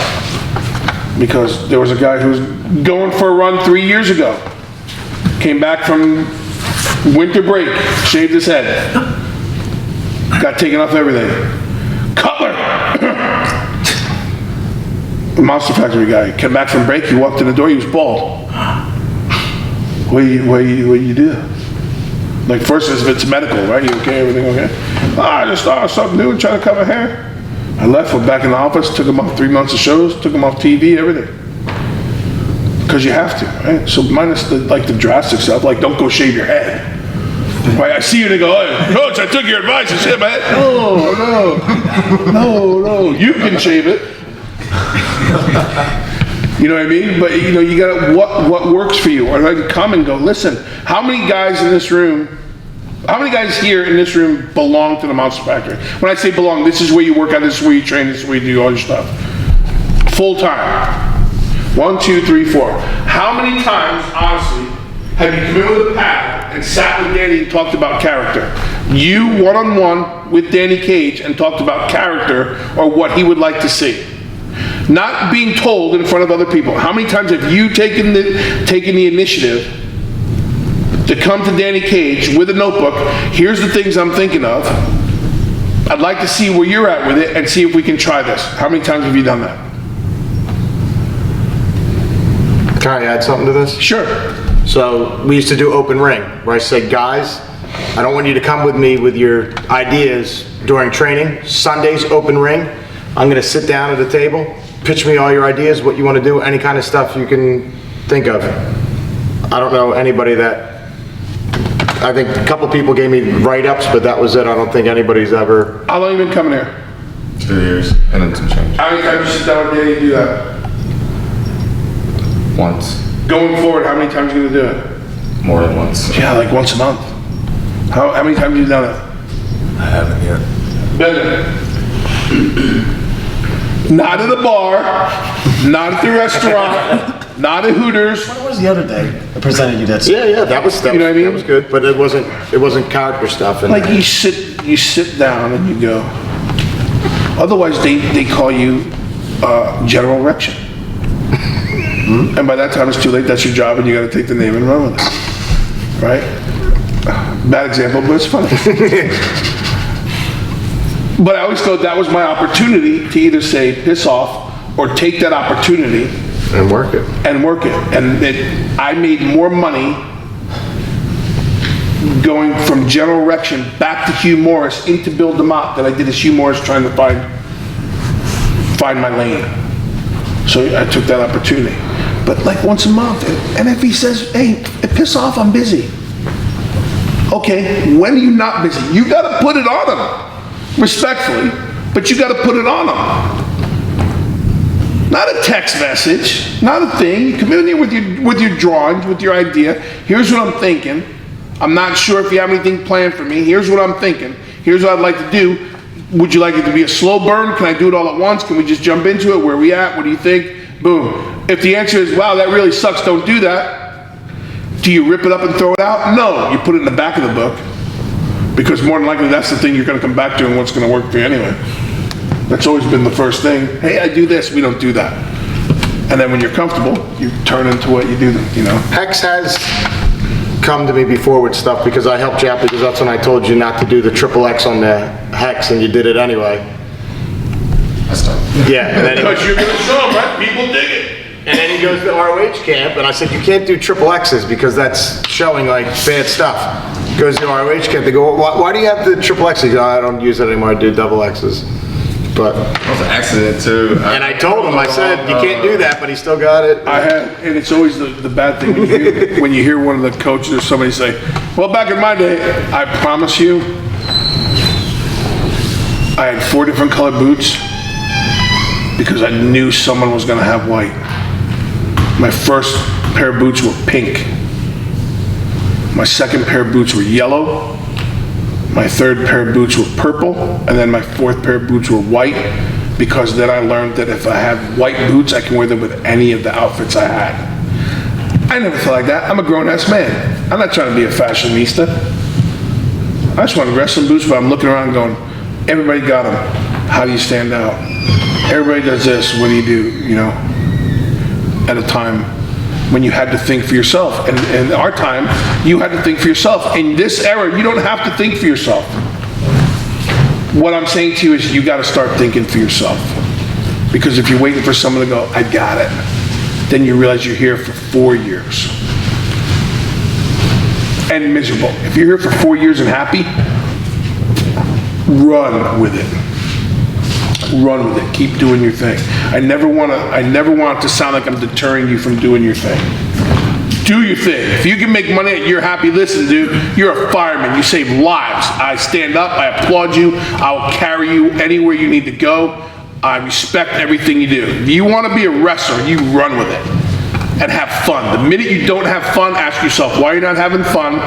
[SPEAKER 1] Because there was a guy who was going for a run 3 years ago. Came back from winter break, shaved his head. Got taken off everything. Cutler! The Monster Factory guy. Came back from break, he walked in the door, he was bald. What do you do? Like first if it's medical, right? You okay, everything okay? I just started something new and trying to cut my hair. I left, went back in the office, took him off 3 months of shows, took him off TV, everything. Because you have to, right? So minus the drastic stuff, like don't go shave your head. Right? I see you and they go, hey, Coach, I took your advice and shaved my head. No, you can shave it. You know what I mean? But you gotta, what works for you? Or like come and go, listen, how many guys here in this room belong to the Monster Factory? When I say belong, this is where you work out, this is where you train, this is where you do all your stuff. Full time. 1, 2, 3, 4. How many times, honestly, have you come in with a pad and sat with Danny and talked about character? You one-on-one with Danny Cage and talked about character or what he would like to see. Not being told in front of other people. How many times have you taken the initiative to come to Danny Cage with a notebook? Here's the things I'm thinking of. I'd like to see where you're at with it and see if we can try this. How many times have you done that?
[SPEAKER 7] Can I add something to this?
[SPEAKER 1] Sure.
[SPEAKER 7] So we used to do open ring, where I said, guys, I don't want you to come with me with your ideas during training. Sundays, open ring. I'm gonna sit down at a table, pitch me all your ideas, what you wanna do, any kind of stuff you can think of. I don't know anybody that, I think a couple people gave me write-ups, but that was it. I don't think anybody's ever.
[SPEAKER 1] How long have you been coming here?
[SPEAKER 6] 2 years, and then some change.
[SPEAKER 1] How many times you sit down with Danny and do that?
[SPEAKER 6] Once.
[SPEAKER 1] Going forward, how many times are you gonna do it?
[SPEAKER 6] More than once.
[SPEAKER 1] Yeah, like once a month. How many times have you done it?
[SPEAKER 6] I haven't yet.
[SPEAKER 1] Been not at a bar, not at the restaurant, not at Hooters.
[SPEAKER 8] What was the other day? I presented you that.
[SPEAKER 7] Yeah, that was
[SPEAKER 1] You know what I mean?
[SPEAKER 7] That was good, but it wasn't character stuff. And
[SPEAKER 1] Like you sit down and you go. Otherwise, they call you general erection. And by that time it's too late, that's your job and you gotta take the name and run with it. Right? Bad example, but it's funny. But I always thought that was my opportunity to either say piss off or take that opportunity
[SPEAKER 7] and work it.
[SPEAKER 1] And I made more money going from general erection back to Hugh Morris into Bill Demott than I did as Hugh Morris trying to find my lane. So I took that opportunity. But like once a month, and if he says, hey, piss off, I'm busy. Okay, when are you not busy? You gotta put it on him, respectfully, but you gotta put it on him. Not a text message, not a thing. You come in here with your drawings, with your idea. Here's what I'm thinking. I'm not sure if you have anything planned for me. Here's what I'm thinking. Here's what I'd like to do. Would you like it to be a slow burn? Can I do it all at once? Can we just jump into it? Where are we at? What do you think? Boom. If the answer is, wow, that really sucks, don't do that. Do you rip it up and throw it out? No, you put it in the back of the book. Because more than likely that's the thing you're gonna come back to and what's gonna work for you anyway. That's always been the first thing. Hey, I do this, we don't do that. And then when you're comfortable, you turn into what you do, you know?
[SPEAKER 7] Hex has come to me before with stuff because I helped you out because that's when I told you not to do the XXX on the Hex and you did it anyway.
[SPEAKER 6] That's tough.
[SPEAKER 7] Yeah, and then
[SPEAKER 1] Because you're gonna show them, right? People dig it.
[SPEAKER 7] and then he goes to ROH camp and I said, you can't do XXXs because that's showing like bad stuff. Goes to ROH camp, they go, why do you have the XXX? He goes, I don't use it anymore, I do XXs. But
[SPEAKER 6] That was an accident too.
[SPEAKER 7] and I told him, I said, you can't do that, but he still got it.
[SPEAKER 1] And it's always the bad thing when you hear one of the coaches or somebody say, well, back in my day, I promise you, I had 4 different colored boots because I knew someone was gonna have white. My first pair of boots were pink. My second pair of boots were yellow. My third pair of boots were purple. And then my fourth pair of boots were white, because then I learned that if I have white boots, I can wear them with any of the outfits I had. I never felt like that. I'm a grown-ass man. I'm not trying to be a fashionista. I just want wrestling boots, but I'm looking around going, everybody got them. How do you stand out? Everybody does this. What do you do? You know, at a time when you had to think for yourself. And in our time, you had to think for yourself. In this era, you don't have to think for yourself. What I'm saying to you is you got to start thinking for yourself. Because if you're waiting for someone to go, I got it, then you realize you're here for 4 years. And miserable. If you're here for 4 years and happy, run with it. Run with it. Keep doing your thing. I never want it to sound like I'm deterring you from doing your thing. Do your thing. If you can make money and you're happy, listen, dude, you're a fireman. You save lives. I stand up. I applaud you. I will carry you anywhere you need to go. I respect everything you do. If you want to be a wrestler, you run with it and have fun. The minute you don't have fun, ask yourself why you're not having fun,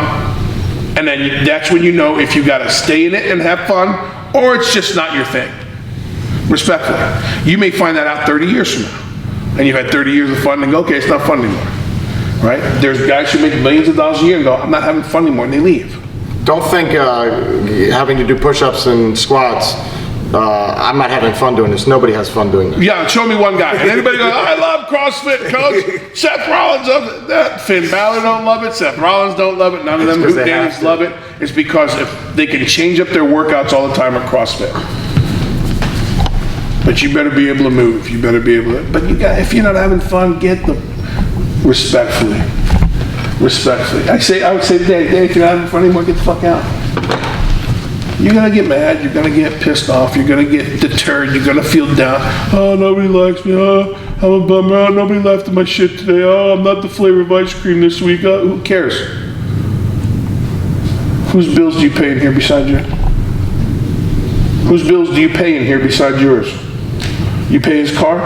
[SPEAKER 1] and then that's when you know if you got to stay in it and have fun, or it's just not your thing. Respectfully. You may find that out 30 years from now, and you've had 30 years of fun and go, okay, it's not fun anymore. Right? There's guys who make millions of dollars a year and go, I'm not having fun anymore, and they leave.
[SPEAKER 7] Don't think having to do push-ups and squats, I'm not having fun doing this. Nobody has fun doing this.
[SPEAKER 1] Yeah, show me one guy. And anybody goes, I love CrossFit, coach. Seth Rollins loves it. Finn Balor don't love it. Seth Rollins don't love it. None of them who Danny's love it. It's because if they can change up their workouts all the time at CrossFit. But you better be able to move. You better be able to. But you got, if you're not having fun, get the respectfully. I would say today, if you're not having fun anymore, get the fuck out. You're gonna get mad, you're gonna get pissed off, you're gonna get deterred, you're gonna feel down. Oh, nobody likes me, oh, I'm a bummer, oh, nobody laughed at my shit today, oh, I'm not the flavor of ice cream this week, oh, who cares? Whose bills do you pay in here besides yours? Whose bills do you pay in here besides yours? You pay his car?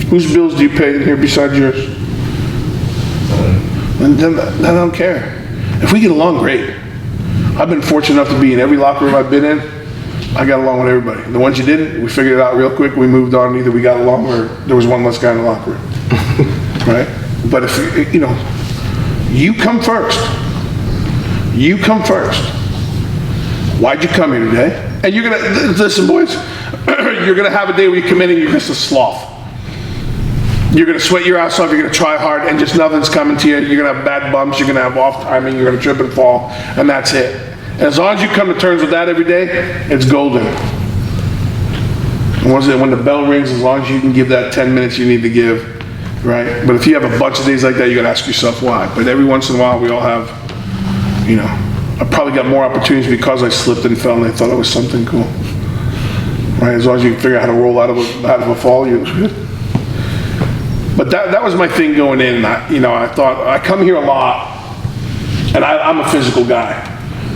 [SPEAKER 1] Whose bills do you pay in here besides yours? And then I don't care. If we get along, great. I've been fortunate enough to be in every locker room I've been in. I got along with everybody. The ones you didn't, we figured it out real quick. We moved on. Either we got along or there was one less guy in the locker room. Right? But if, you know, you come first. You come first. Why'd you come here today? And you're gonna, listen boys, you're gonna have a day where you come in and you're just a sloth. You're gonna sweat your ass off, you're gonna try hard, and just nothing's coming to you. You're gonna have bad bumps, you're gonna have off timing, you're gonna trip and fall, and that's it. And as long as you come to terms with that every day, it's golden. And when the bell rings, as long as you can give that 10 minutes you need to give, right? But if you have a bunch of days like that, you gotta ask yourself why. But every once in a while, we all have, you know, I probably got more opportunities because I slipped and fell and they thought it was something cool. Right? As long as you can figure out how to roll out of a fall, you're good. But that was my thing going in. I thought, I come here a lot, and I'm a physical guy.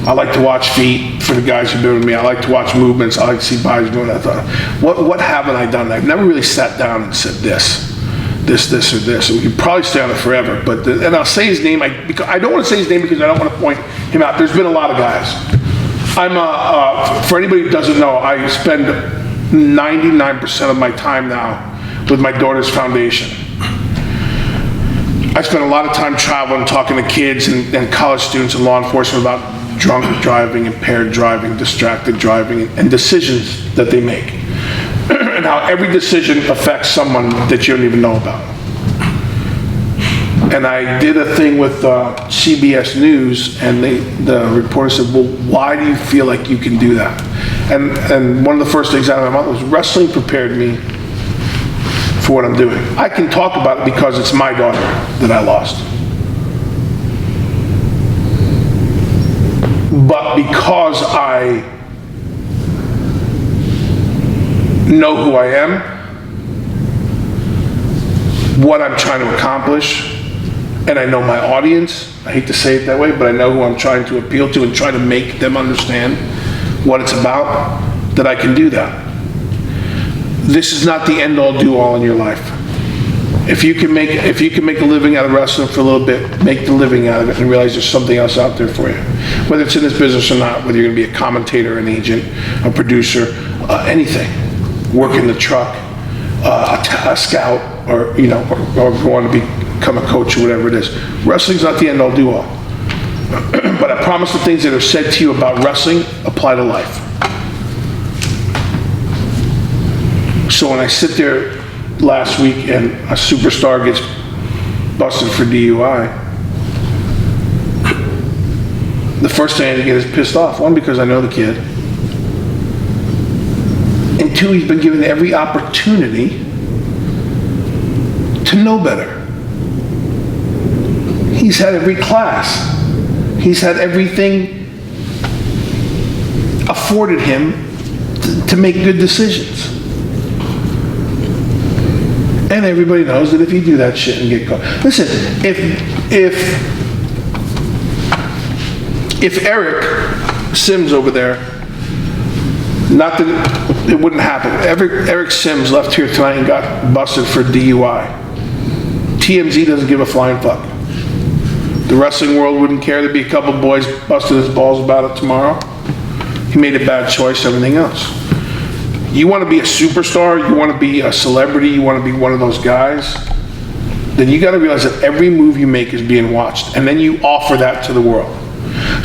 [SPEAKER 1] I like to watch feet for the guys who've been with me. I like to watch movements. I like to see bodies moving. I thought, what haven't I done? I've never really sat down and said this, or this. We could probably stay on it forever. And I'll say his name. I don't want to say his name because I don't want to point him out. There's been a lot of guys. For anybody who doesn't know, I spend 99% of my time now with my daughter's foundation. I spent a lot of time traveling, talking to kids and college students and law enforcement about drunk driving, impaired driving, distracted driving, and decisions that they make. And how every decision affects someone that you don't even know about. And I did a thing with CBS News, and the reporter said, well, why do you feel like you can do that? And one of the first things out of my mouth was, wrestling prepared me for what I'm doing. I can talk about it because it's my daughter that I lost. But because I know who I am, what I'm trying to accomplish, and I know my audience, I hate to say it that way, but I know who I'm trying to appeal to and try to make them understand what it's about, that I can do that. This is not the end-all, do-all in your life. If you can make a living out of wrestling for a little bit, make the living out of it and realize there's something else out there for you. Whether it's in this business or not, whether you're gonna be a commentator, an agent, a producer, anything. Work in the truck, a scout, or go on to become a coach or whatever it is. Wrestling's not the end all do all. But I promise the things that are said to you about wrestling apply to life. So when I sit there last week and a superstar gets busted for DUI, the first thing I get is pissed off. One, because I know the kid. And two, he's been given every opportunity to know better. He's had every class. He's had everything afforded him to make good decisions. And everybody knows that if you do that shit and get caught. Listen, if Eric Sims over there, not that it wouldn't happen, Eric Sims left here tonight and got busted for DUI. TMZ doesn't give a flying fuck. The wrestling world wouldn't care. There'd be a couple boys busting his balls about it tomorrow. He made a bad choice, everything else. You want to be a superstar, you want to be a celebrity, you want to be one of those guys, then you got to realize that every move you make is being watched, and then you offer that to the world.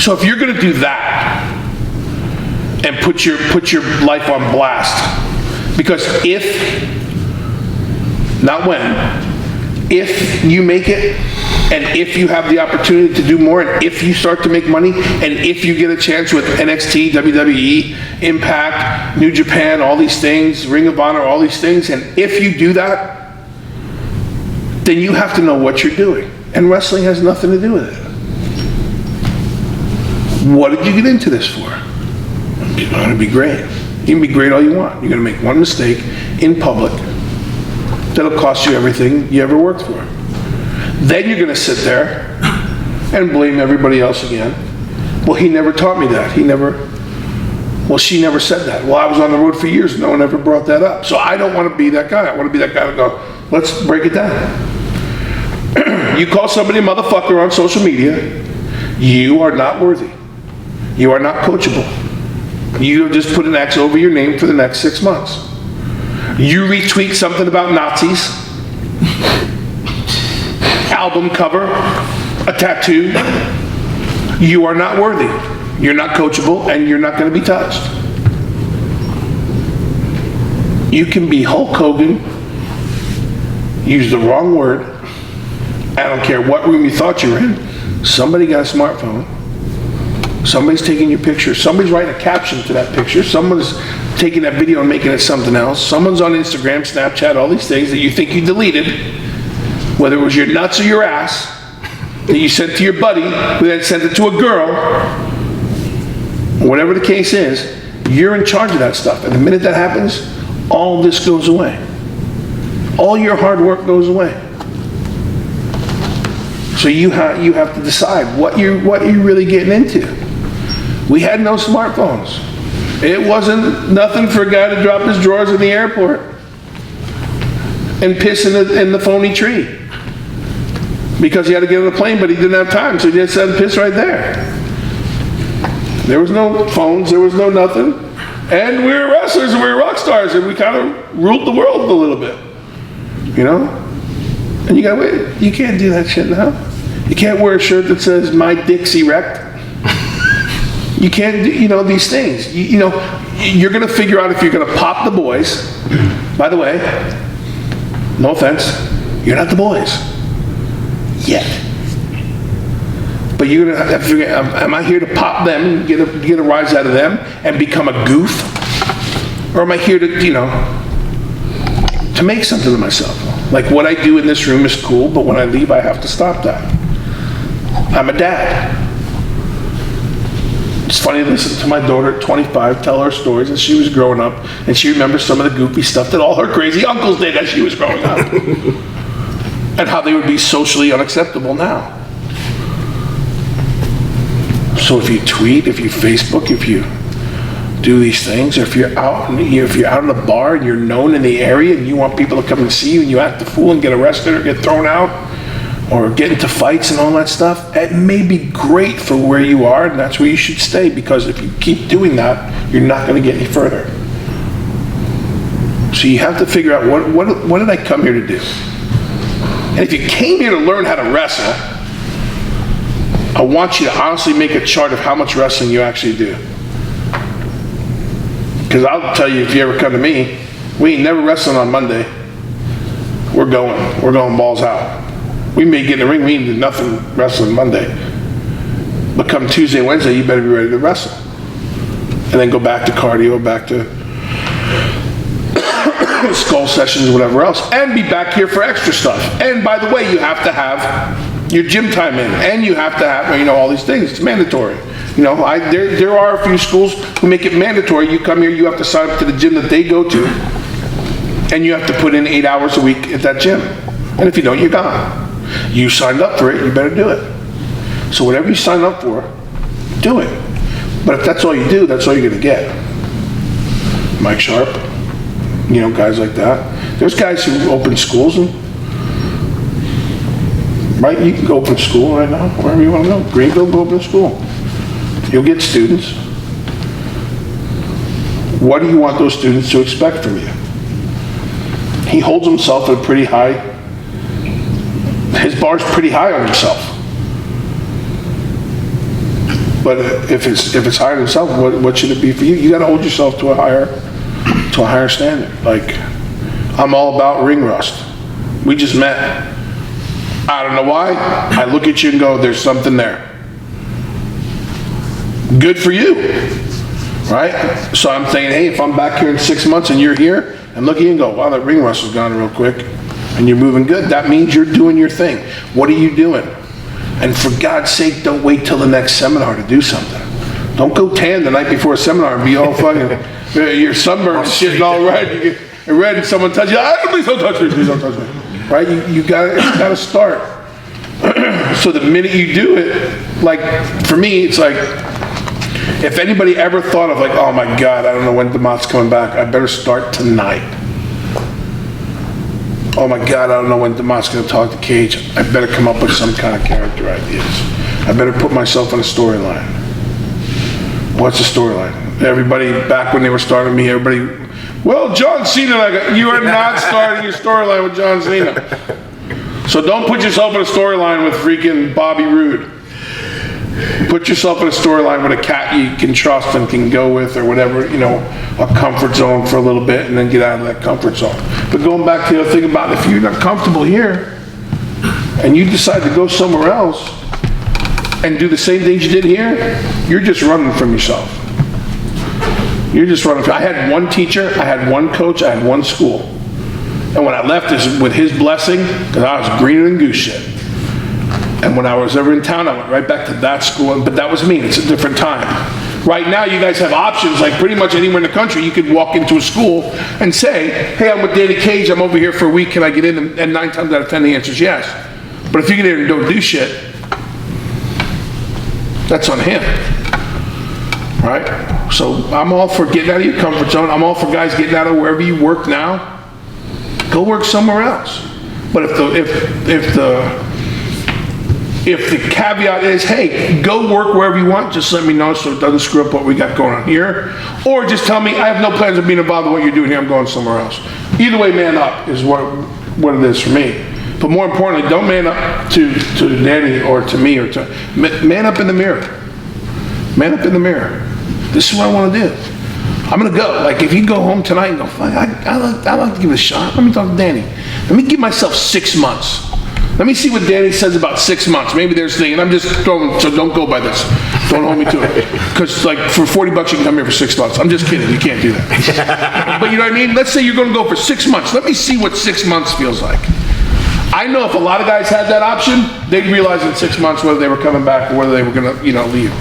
[SPEAKER 1] So if you're going to do that and put your life on blast, because if you make it, and if you have the opportunity to do more, and if you start to make money, and if you get a chance with NXT, WWE, Impact, New Japan, all these things, Ring of Honor, all these things, and if you do that, then you have to know what you're doing. And wrestling has nothing to do with it. What did you get into this for? You're going to be great. You can be great all you want. You're going to make one mistake in public that'll cost you everything you ever worked for. Then you're going to sit there and blame everybody else again. Well, he never taught me that. She never said that. Well, I was on the road for years. No one ever brought that up. So I don't want to be that guy. I want to be that guy to go, let's break it down. You call somebody a motherfucker on social media, you are not worthy. You are not coachable. You have just put an X over your name for the next 6 months. You retweet something about Nazis, album cover, a tattoo, you are not worthy. You're not coachable, and you're not going to be touched. You can be Hulk Hogan, use the wrong word, I don't care what room you thought you were in, somebody got a smartphone, somebody's taking your picture, somebody's writing a caption to that picture, someone's taking that video and making it something else, someone's on Instagram, Snapchat, all these things that you think you deleted, whether it was your nuts or your ass, that you sent to your buddy, who then sent it to a girl, whatever the case is, you're in charge of that stuff. And the minute that happens, all this goes away. All your hard work goes away. So you have to decide what you're really getting into. We had no smartphones. It wasn't nothing for a guy to drop his drawers in the airport and piss in the phony tree because he had to get on a plane, but he didn't have time, so he just had to piss right there. There was no phones, there was no nothing, and we were wrestlers and we were rock stars, and we kind of ruled the world a little bit, you know? And you gotta wait, you can't do that shit now. You can't wear a shirt that says, "My dick's erect." You can't do, these things. You're gonna figure out if you're gonna pop the boys. By the way, no offense, you're not the boys. Yet. But you're gonna have to figure out, am I here to pop them and get a rise out of them and become a goof? Or am I here to, to make something of myself? Like what I do in this room is cool, but when I leave, I have to stop that. I'm a dad. It's funny to listen to my daughter at 25 tell her stories as she was growing up, and she remembers some of the goofy stuff that all her crazy uncles did as she was growing up. And how they would be socially unacceptable now. So if you tweet, if you Facebook, if you do these things, or if you're out in a bar and you're known in the area and you want people to come and see you and you act a fool and get arrested or get thrown out or get into fights and all that stuff, it may be great for where you are, and that's where you should stay, because if you keep doing that, you're not going to get any further. So you have to figure out what did I come here to do? And if you came here to learn how to wrestle, I want you to honestly make a chart of how much wrestling you actually do. Because I'll tell you, if you ever come to me, we ain't never wrestling on Monday. We're going balls out. We may get in the ring, we ain't do nothing wrestling Monday. But come Tuesday, Wednesday, you better be ready to wrestle. And then go back to cardio, back to skull sessions, whatever else, and be back here for extra stuff. And by the way, you have to have your gym time in, and you have to have, all these things. It's mandatory. There are a few schools who make it mandatory. You come here, you have to sign up to the gym that they go to, and you have to put in 8 hours a week at that gym. And if you don't, you're gone. You signed up for it, you better do it. So whatever you sign up for, do it. But if that's all you do, that's all you're gonna get. Mike Sharp, guys like that. There's guys who open schools, and right, you can go open school right now, wherever you want to go. Greenville, go open a school. You'll get students. What do you want those students to expect from you? He holds himself at a pretty high, his bar's pretty high on himself. But if it's higher than himself, what should it be for you? You got to hold yourself to a higher standard. Like, I'm all about ring rust. We just met. I don't know why. I look at you and go, there's something there. Good for you, right? So I'm saying, hey, if I'm back here in 6 months and you're here, and look at you and go, wow, that ring rust is gone real quick, and you're moving good, that means you're doing your thing. What are you doing? And for God's sake, don't wait till the next seminar to do something. Don't go tan the night before a seminar and be all fucking, your sunburn shit and all red. You get red and someone touches you, please don't touch me, please don't touch me. Right? It's gotta start. So the minute you do it, like for me, it's like, if anybody ever thought of like, oh my God, I don't know when Demott's coming back, I better start tonight. Oh my God, I don't know when Demott's going to talk to Cage. I better come up with some kind of character ideas. I better put myself in a storyline. What's the storyline? Everybody, back when they were starting me, everybody, well, John Cena, you are not starting your storyline with John Cena. So don't put yourself in a storyline with freaking Bobby Roode. Put yourself in a storyline with a cat you can trust and can go with, or whatever, a comfort zone for a little bit, and then get out of that comfort zone. But going back to the other thing about, if you're not comfortable here and you decide to go somewhere else and do the same things you did here, you're just running from yourself. You're just running from, I had one teacher, I had one coach, I had one school. And when I left, is with his blessing, because I was greener than goose shit. And when I was ever in town, I went right back to that school, but that was me. It's a different time. Right now, you guys have options, like pretty much anywhere in the country, you could walk into a school and say, hey, I'm with Danny Cage, I'm over here for a week, can I get in? And 9 times out of 10, the answer is yes. But if you get in and don't do shit, that's on him, right? So I'm all for getting out of your comfort zone. I'm all for guys getting out of wherever you work now. Go work somewhere else. But if the caveat is, hey, go work wherever you want, just let me know so it doesn't screw up what we got going on here. Or just tell me, I have no plans of being involved in what you're doing here, I'm going somewhere else. Either way, man up is what it is for me. But more importantly, don't man up to Danny or to me, or to, man up in the mirror. Man up in the mirror. This is what I want to do. I'm going to go. Like, if you go home tonight and go, fuck, I'd like to give it a shot. Let me talk to Danny. Let me give myself 6 months. Let me see what Danny says about 6 months. Maybe there's thing, and I'm just throwing, so don't go by this. Don't hold me to it. Because like for $40 you can come here for 6 months. I'm just kidding, you can't do that. But you know what I mean? Let's say you're gonna go for 6 months. Let me see what 6 months feels like. I know if a lot of guys had that option, they'd realize in 6 months whether they were coming back or whether they were gonna, leave.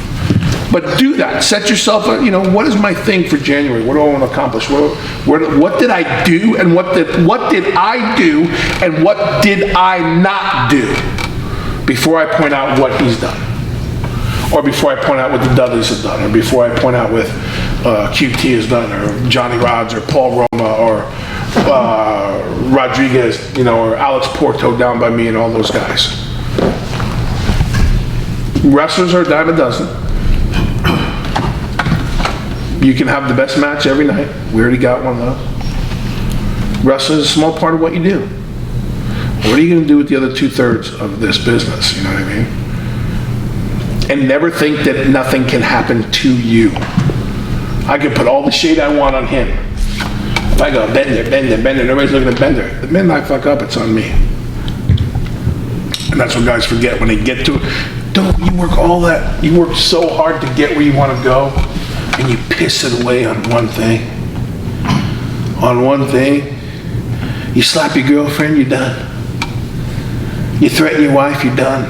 [SPEAKER 1] But do that. Set yourself, what is my thing for January? What do I want to accomplish? What did I do, and what did I do, and what did I not do before I point out what he's done, or before I point out what the Dudleys have done, or before I point out with QT has done, or Johnny Rods, or Paul Roma, or Rodriguez, or Alex Porto down by me, and all those guys. Wrestlers are a dime a dozen. You can have the best match every night. We already got one of those. Wrestling is a small part of what you do. What are you going to do with the other 2/3 of this business? You know what I mean? And never think that nothing can happen to you. I can put all the shade I want on him. If I go, Bender, everybody's looking at Bender. The minute I fuck up, it's on me. And that's what guys forget when they get to it. You work so hard to get where you want to go, and you piss it away on one thing. On one thing. You slap your girlfriend, you're done. You threaten your wife, you're done.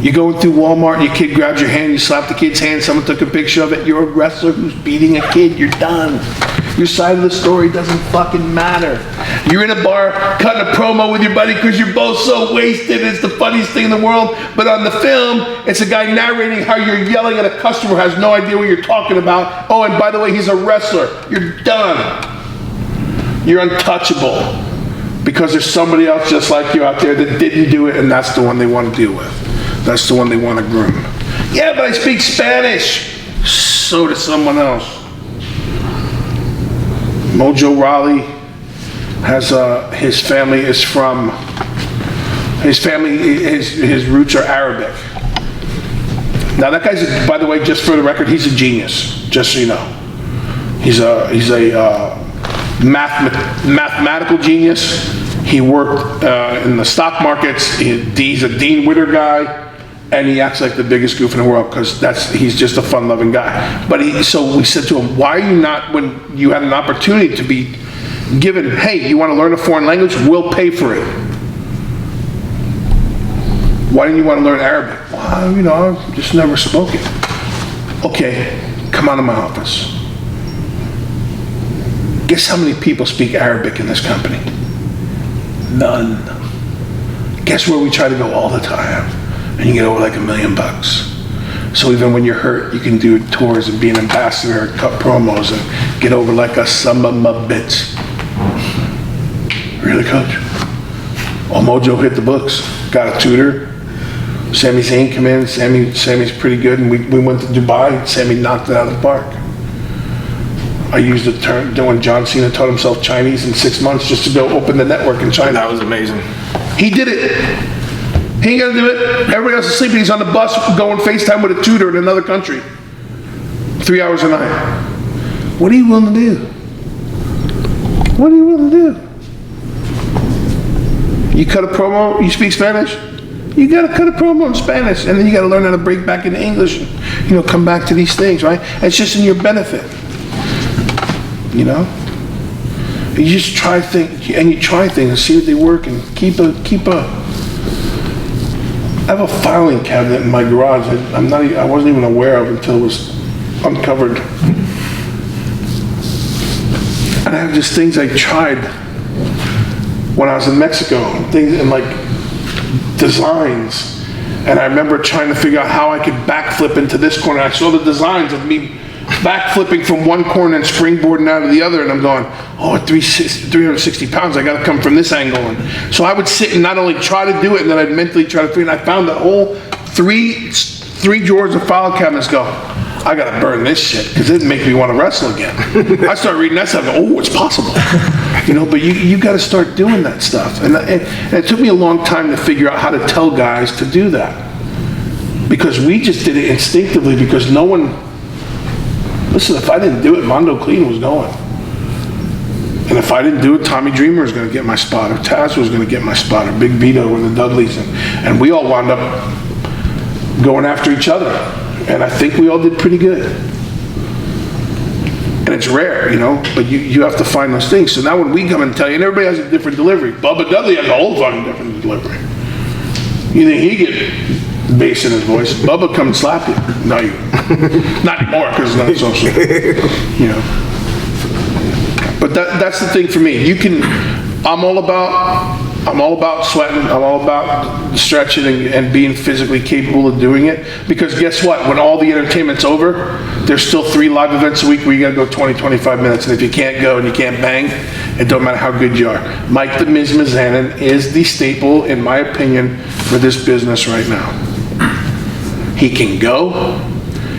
[SPEAKER 1] You're going through Walmart and your kid grabs your hand, you slap the kid's hand, someone took a picture of it, you're a wrestler who's beating a kid, you're done. Your side of the story doesn't fucking matter. You're in a bar cutting a promo with your buddy because you're both so wasted, it's the funniest thing in the world, but on the film, it's a guy narrating how you're yelling at a customer who has no idea what you're talking about. Oh, and by the way, he's a wrestler. You're done. You're untouchable because there's somebody else just like you out there that didn't do it, and that's the one they want to deal with. That's the one they want to groom. Yeah, but I speak Spanish. So does someone else. Mojo Raleigh has his family is from. His roots are Arabic. Now that guy's, by the way, just for the record, he's a genius. Just so you know, he's a mathematical genius. He worked in the stock markets. He's a Dean Witter guy. And he acts like the biggest goof in the world because he's just a fun-loving guy. But so we said to him, why are you not, when you had an opportunity to be given, hey, you want to learn a foreign language? We'll pay for it. Why didn't you want to learn Arabic? Well, I've just never spoken. Okay, come out of my office. Guess how many people speak Arabic in this company? None. Guess where we try to go all the time? And you get over like $1 million. So even when you're hurt, you can do tours and be an ambassador, cut promos, and get over like a some of my bitch. Really, Coach? Mojo hit the books. Got a tutor. Sami Zayn came in. Sammy's pretty good, and we went to Dubai. Sammy knocked it out of the park. I used the term when John Cena taught himself Chinese in 6 months just to go open the network in China.
[SPEAKER 6] That was amazing.
[SPEAKER 1] He did it. He ain't gonna do it. Everybody else is sleeping. He's on the bus going FaceTime with a tutor in another country. 3 hours a night. What are you willing to do? What are you willing to do? You cut a promo, you speak Spanish? You gotta cut a promo in Spanish, and then you gotta learn how to break back into English and, come back to these things, right? It's just in your benefit. You just try things, and you try things and see if they work, and keep a I have a filing cabinet in my garage that I wasn't even aware of until it was uncovered. And I have just things I tried when I was in Mexico, things and like designs. And I remember trying to figure out how I could backflip into this corner. I saw the designs of me backflipping from one corner and springboarding out of the other, and I'm going, at 360 pounds, I gotta come from this angle. And so I would sit and not only try to do it, and then I'd mentally try to figure it. I found the whole three drawers of file cabinets go, I gotta burn this shit, because it didn't make me want to wrestle again. I started reading that stuff, it's possible. But you gotta start doing that stuff. And it took me a long time to figure out how to tell guys to do that. Because we just did it instinctively, because no one, listen, if I didn't do it, Mondo Clean was going. And if I didn't do it, Tommy Dreamer was going to get my spot, or Taz was going to get my spot, or Big Vito, or the Dudleys. And we all wound up going after each other. And I think we all did pretty good. And it's rare, but you have to find those things. So now when we come and tell you, and everybody has a different delivery. Bubba Dudley has a whole fucking different delivery. You think he get bass in his voice? Bubba come and slap you. No, you not anymore, because it's not social. But that's the thing for me. I'm all about I'm all about sweating. I'm all about stretching and being physically capable of doing it. Because guess what? When all the entertainment's over, there's still 3 live events a week where you gotta go 20, 25 minutes. And if you can't go and you can't bang, it don't matter how good you are. Mike the Miz Mizanin is the staple, in my opinion, for this business right now. He can go.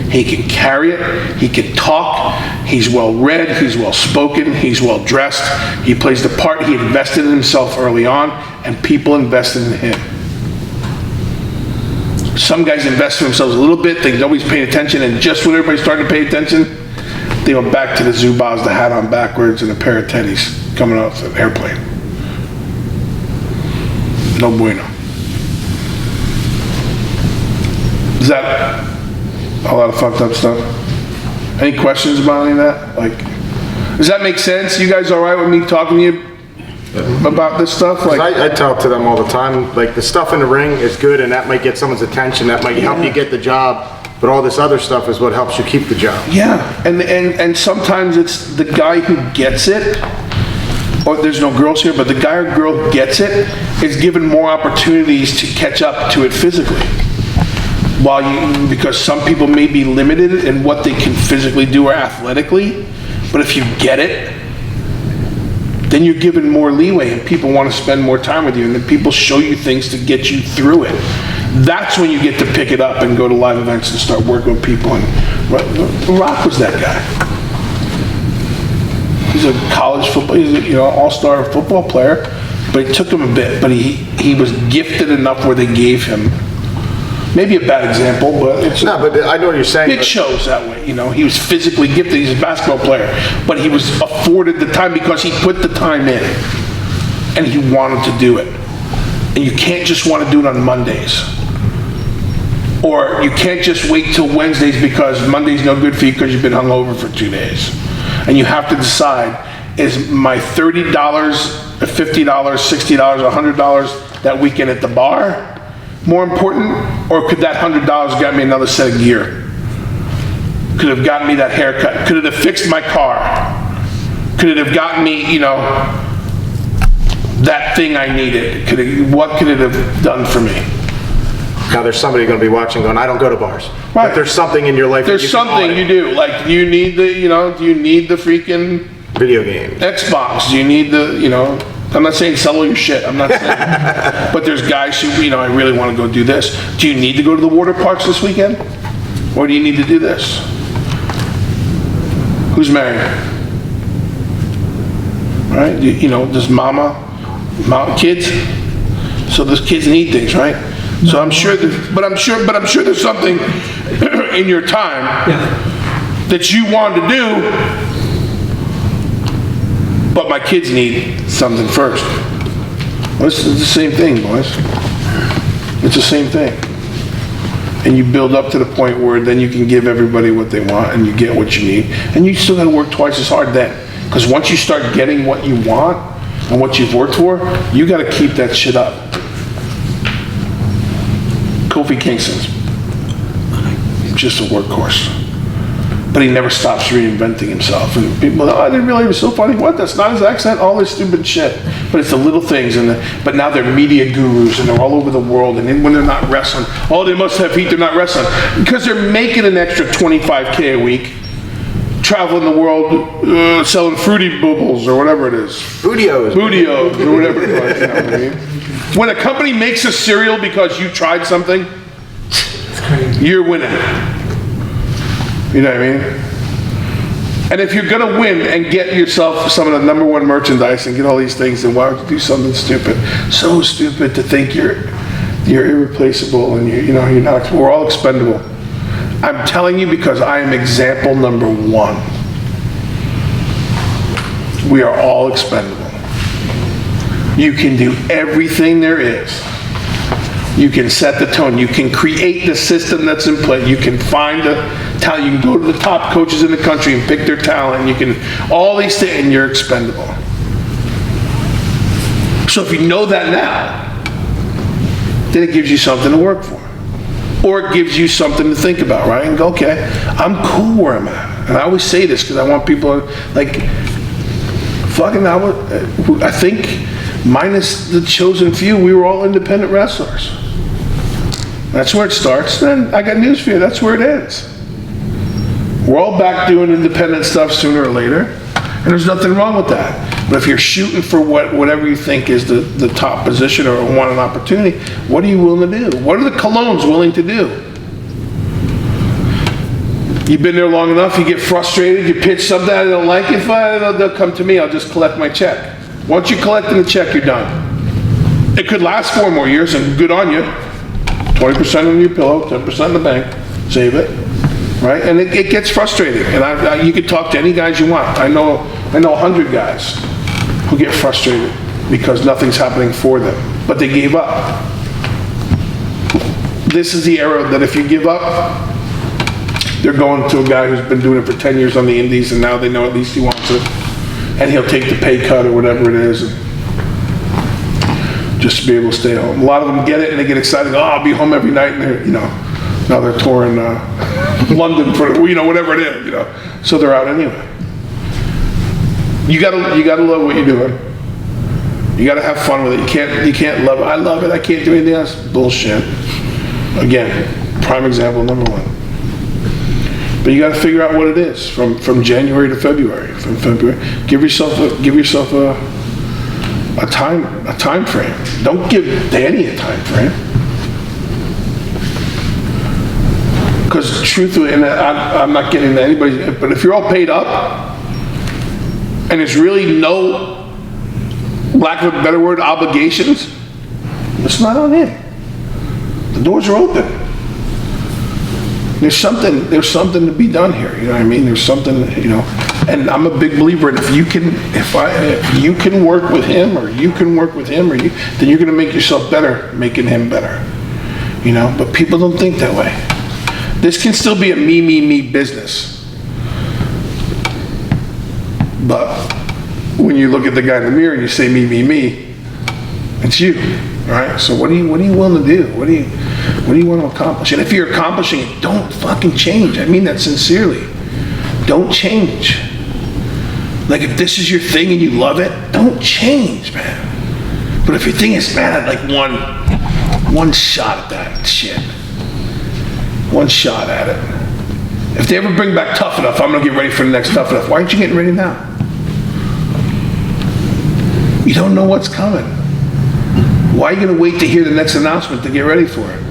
[SPEAKER 1] He can carry it, he can talk, he's well read, he's well spoken, he's well dressed, he plays the part, he invested in himself early on, and people invested in him. Some guys invest in themselves a little bit, they nobody's paying attention, and just when everybody's starting to pay attention, they went back to the Zubaz, the hat on backwards, and a pair of tennies coming off an airplane. No bueno. Is that a lot of fucked up stuff? Any questions about any of that? Like, does that make sense? You guys all right with me talking to you about this stuff? Like,
[SPEAKER 7] I tell it to them all the time, like the stuff in the ring is good and that might get someone's attention, that might help you get the job, but all this other stuff is what helps you keep the job.
[SPEAKER 1] yeah, and sometimes it's the guy who gets it, or there's no girls here, but the guy or girl gets it is given more opportunities to catch up to it physically. Because some people may be limited in what they can physically do or athletically, but if you get it, then you're given more leeway and people want to spend more time with you, and then people show you things to get you through it. That's when you get to pick it up and go to live events and start working with people. And Rock was that guy. He's a college football, he's a all-star football player, but it took him a bit, but he was gifted enough where they gave him. Maybe a bad example, but it's...
[SPEAKER 7] No, but I know what you're saying.
[SPEAKER 1] It shows that way, He was physically gifted, he's a basketball player, but he was afforded the time because he put the time in, and he wanted to do it. And you can't just want to do it on Mondays. Or you can't just wait till Wednesdays because Monday's no good for you because you've been hungover for 2 days. And you have to decide, is my $30, $50, $60, $100 that weekend at the bar more important, or could that $100 got me another set of gear? Could have gotten me that haircut? Could it have fixed my car? Could it have gotten me, that thing I needed? What could it have done for me?
[SPEAKER 7] Now there's somebody going to be watching going, I don't go to bars.
[SPEAKER 1] Right.
[SPEAKER 7] But there's something in your life
[SPEAKER 1] There's something you do. Like, do you need the freaking
[SPEAKER 7] video game.
[SPEAKER 1] Xbox? Do you need the, I'm not saying sell all your shit, I'm not saying, but there's guys who, I really want to go do this. Do you need to go to the water parks this weekend? Or do you need to do this? Who's married? Right? Does mama, kids? So those kids need things, right? So I'm sure I'm sure there's something in your time that you wanted to do, but my kids need something first. Well, it's the same thing, boys. It's the same thing. And you build up to the point where then you can give everybody what they want and you get what you need. And you still gotta work twice as hard then. Because once you start getting what you want and what you've worked for, you gotta keep that shit up. Kofi Kingston's just a workhorse. But he never stops reinventing himself. And people, I didn't realize he was so funny. What? That's not his accent? All this stupid shit. But it's the little things. But now they're media gurus and they're all over the world. And then when they're not wrestling, they must have heat, they're not wrestling. Because they're making an extra $25K a week, traveling the world, selling Fruity Bubbles or whatever it is.
[SPEAKER 7] Bootios
[SPEAKER 1] or whatever it was. You know what I mean? When a company makes a cereal because you tried something, you're winning. You know what I mean? And if you're gonna win and get yourself some of the #1 merchandise and get all these things, then why don't you do something stupid? So stupid to think you're irreplaceable and you're not. We're all expendable. I'm telling you because I am example #1. We are all expendable. You can do everything there is. You can set the tone. You can create the system that's in place. You can find the talent. You can go to the top coaches in the country and pick their talent. You can, all these things, and you're expendable. So if you know that now, then it gives you something to work for. Or it gives you something to think about, right? And go, okay, I'm cool where I'm at. And I always say this because I want people, like, fucking, I think Minus the chosen few, we were all independent wrestlers. That's where it starts. Then I got news for you, that's where it ends. We're all back doing independent stuff sooner or later, and there's nothing wrong with that. But if you're shooting for whatever you think is the top position or want an opportunity, what are you willing to do? What are the Colognes willing to do? You've been there long enough, you get frustrated, you pitch something I don't like, they'll come to me, I'll just collect my check. Once you collect the check, you're done. It could last 4 more years, and good on you. 20% on your pillow, 10% in the bank, save it, right? And it gets frustrating, and you could talk to any guys you want. I know 100 guys who get frustrated because nothing's happening for them, but they gave up. This is the era that if you give up, they're going to a guy who's been doing it for 10 years on the indies, and now they know at least he wants it, and he'll take the pay cut or whatever it is, and just to be able to stay home. A lot of them get it and they get excited. Oh, I'll be home every night, and they're, now they're touring London for whatever it is, so they're out anyway. You gotta love what you're doing. You gotta have fun with it. You can't love it. I love it. I can't do anything else. Bullshit. Again, prime example number 1. But you got to figure out what it is from January to February. From February, give yourself a time frame. Don't give Danny a time frame. Because truthfully, and I'm not getting to anybody, but if you're all paid up and there's really no, lack of a better word, obligations, it's not on him. The doors are open. There's something to be done here, you know what I mean? There's something, and I'm a big believer in if you can work with him, or you can work with him, then you're gonna make yourself better, making him better, but people don't think that way. This can still be a me business. But when you look at the guy in the mirror and you say me, it's you, all right? So what are you willing to do? What do you want to accomplish? And if you're accomplishing it, don't fucking change. I mean that sincerely. Don't change. Like if this is your thing and you love it, don't change, man. But if your thing is, man, I'd like one shot at that shit. One shot at it. If they ever bring back Tough Enough, I'm gonna get ready for the next Tough Enough. Why aren't you getting ready now? You don't know what's coming. Why are you gonna wait to hear the next announcement to get ready for it?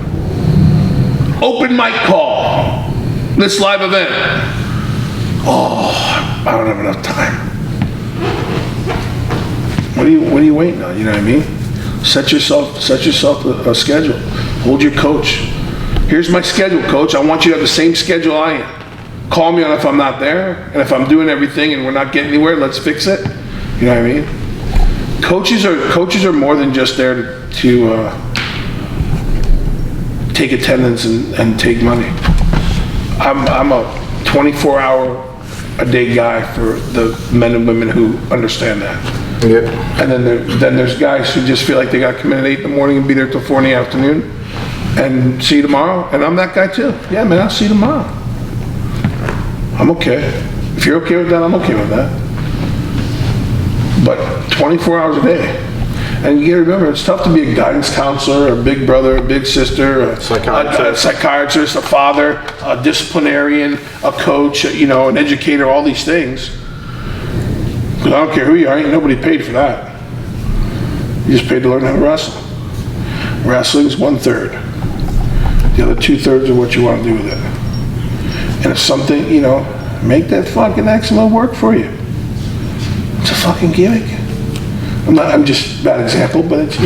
[SPEAKER 1] Open mic call. This live event. Oh, I don't have enough time. What are you waiting on? You know what I mean? Set yourself a schedule. Hold your coach. Here's my schedule, coach. I want you to have the same schedule I am. Call me on if I'm not there, and if I'm doing everything and we're not getting anywhere, let's fix it. You know what I mean? Coaches are more than just there to take attendance and take money. I'm a 24-hour-a-day guy for the men and women who understand that.
[SPEAKER 7] Yep.
[SPEAKER 1] And then there's guys who just feel like they got to come in at 8 in the morning and be there till 4 in the afternoon and see you tomorrow. And I'm that guy too. Yeah, man, I'll see you tomorrow. I'm okay. If you're okay with that, I'm okay with that. But 24 hours a day. And you gotta remember, it's tough to be a guidance counselor, a big brother, a big sister, a psychiatrist, a father, a disciplinarian, a coach, an educator, all these things. Because I don't care who you are, ain't nobody paid for that. You just paid to learn how to wrestle. Wrestling's 1/3. The other 2/3 are what you want to do with it. And if something, make that fucking excellent work for you. It's a fucking gimmick. I'm just a bad example, but it's,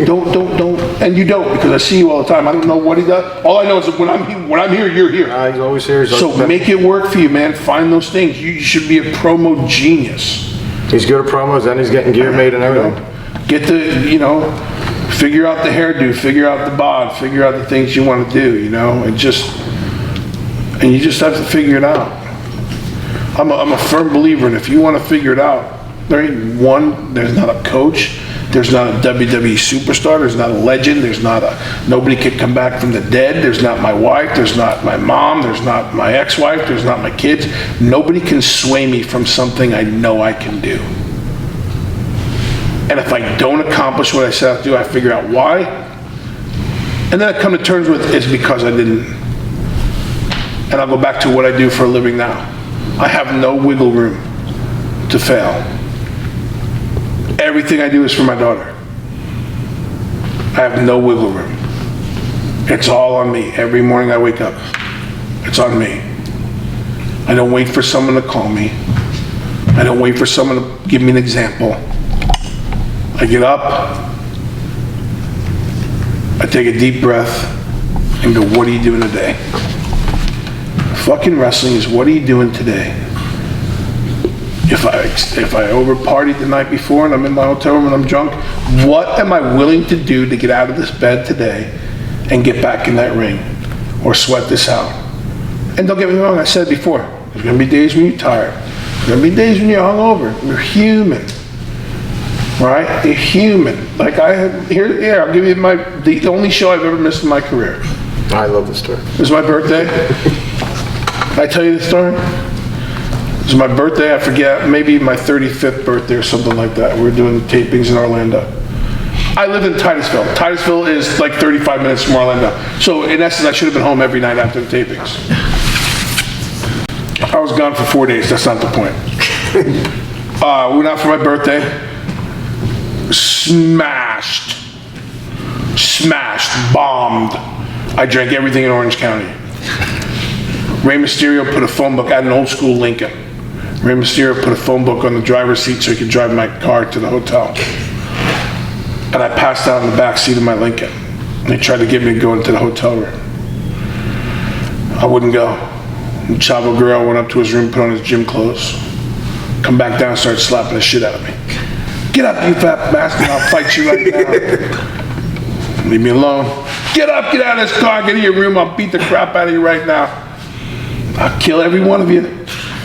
[SPEAKER 1] don't, and you don't, because I see you all the time. I don't know what he does. All I know is that when I'm here, you're here.
[SPEAKER 7] He's always here.
[SPEAKER 1] So make it work for you, man. Find those things. You should be a promo genius.
[SPEAKER 7] He's good at promos, and he's getting gear made and everything.
[SPEAKER 1] Get figure out the hairdo, figure out the bod, figure out the things you want to do, and you just have to figure it out. I'm a firm believer in if you want to figure it out, there's not a coach, there's not a WWE superstar, there's not a legend, nobody can come back from the dead, there's not my wife, there's not my mom, there's not my ex-wife, there's not my kids. Nobody can sway me from something I know I can do. And if I don't accomplish what I set out to do, I figure out why. And then I come to terms with it's because I didn't. And I'll go back to what I do for a living now. I have no wiggle room to fail. Everything I do is for my daughter. I have no wiggle room. It's all on me. Every morning I wake up, it's on me. I don't wait for someone to call me. I don't wait for someone to give me an example. I get up, I take a deep breath, and go, what are you doing today? Fucking wrestling is what are you doing today? If I over partied the night before and I'm in my hotel room and I'm drunk, what am I willing to do to get out of this bed today and get back in that ring or sweat this out? And don't get me wrong, I said before, there's gonna be days when you're tired. There's gonna be days when you're hungover. You're human, right? You're human. Like here, I'll give you the only show I've ever missed in my career.
[SPEAKER 7] I love the story.
[SPEAKER 1] It was my birthday. Can I tell you the story? It was my birthday, I forget, maybe my 35th birthday or something like that. We were doing tapings in Orlando. I live in Titusville. Titusville is like 35 minutes from Orlando. So in essence, I should have been home every night after the tapings. I was gone for 4 days, that's not the point. We went out for my birthday. Smashed, bombed. I drank everything in Orange County. Rey Mysterio put a phone book, I had an old school Lincoln. Rey Mysterio put a phone book on the driver's seat so he could drive my car to the hotel. And I passed out in the back seat of my Lincoln. They tried to get me to go into the hotel room. I wouldn't go. And Chavo Guerrero went up to his room, put on his gym clothes, come back down and started slapping the shit out of me. Get up, you fat bastard, I'll fight you right now. Leave me alone. Get up, get out of this car, get in your room, I'll beat the crap out of you right now. I'll kill every one of you.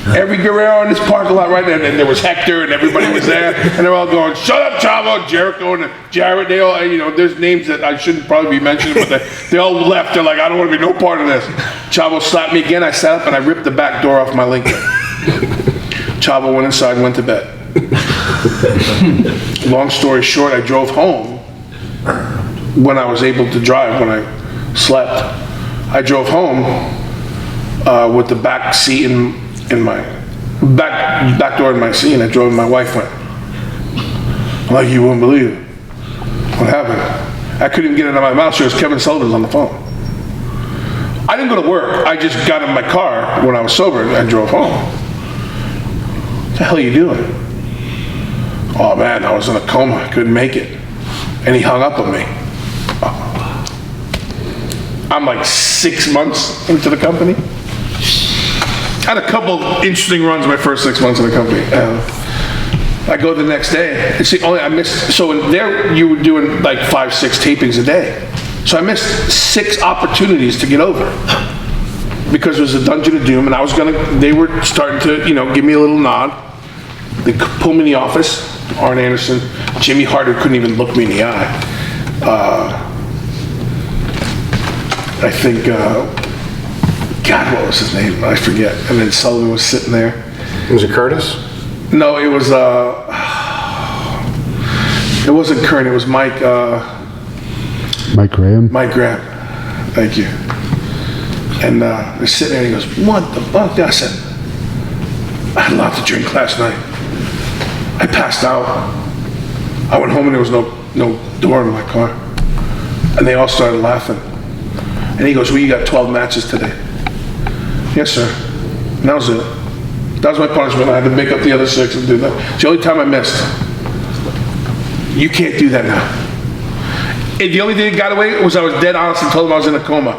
[SPEAKER 1] Every Guerrero in this parking lot right there. And there was Hector and everybody was there. And they're all going, shut up, Chavo, Jericho, and Jarrett. They all, there's names that I shouldn't probably be mentioning, but they all left. They're like, I don't want to be no part of this. Chavo slapped me again. I sat up and I ripped the back door off my Lincoln. Chavo went inside and went to bed. Long story short, I drove home when I was able to drive, when I slept. I drove home with the back seat in my back door in my seat, and I drove and my wife went, like you wouldn't believe it. What happened? I couldn't even get it out of my mouth. She was Kevin Sullivan's on the phone. I didn't go to work. I just got in my car when I was sober and I drove home. What the hell are you doing? Oh man, I was in a coma. I couldn't make it. And he hung up on me. I'm like 6 months into the company. I had a couple interesting runs my first 6 months in the company. I go the next day. It's the only I missed. So in there, you were doing like 5, 6 tapings a day. So I missed 6 opportunities to get over because it was a Dungeon of Doom, and they were starting to, give me a little nod. They pulled me in the office. Arn Anderson, Jimmy Harder couldn't even look me in the eye. I think. God, what was his name? I forget. And then Sullivan was sitting there.
[SPEAKER 7] Was it Curtis?
[SPEAKER 1] No, it was, it wasn't Kern, it was Mike,
[SPEAKER 9] Mike Graham?
[SPEAKER 1] Mike Graham. Thank you. And they're sitting there and he goes, what the fuck? I said, I had a lot to drink last night. I passed out. I went home and there was no door in my car. And they all started laughing. And he goes, well, you got 12 matches today. Yes, sir. And that was it. That was my punishment. I had to make up the other 6 and do that. It's the only time I missed. You can't do that now. And the only thing that got away was I was dead honest and told them I was in a coma.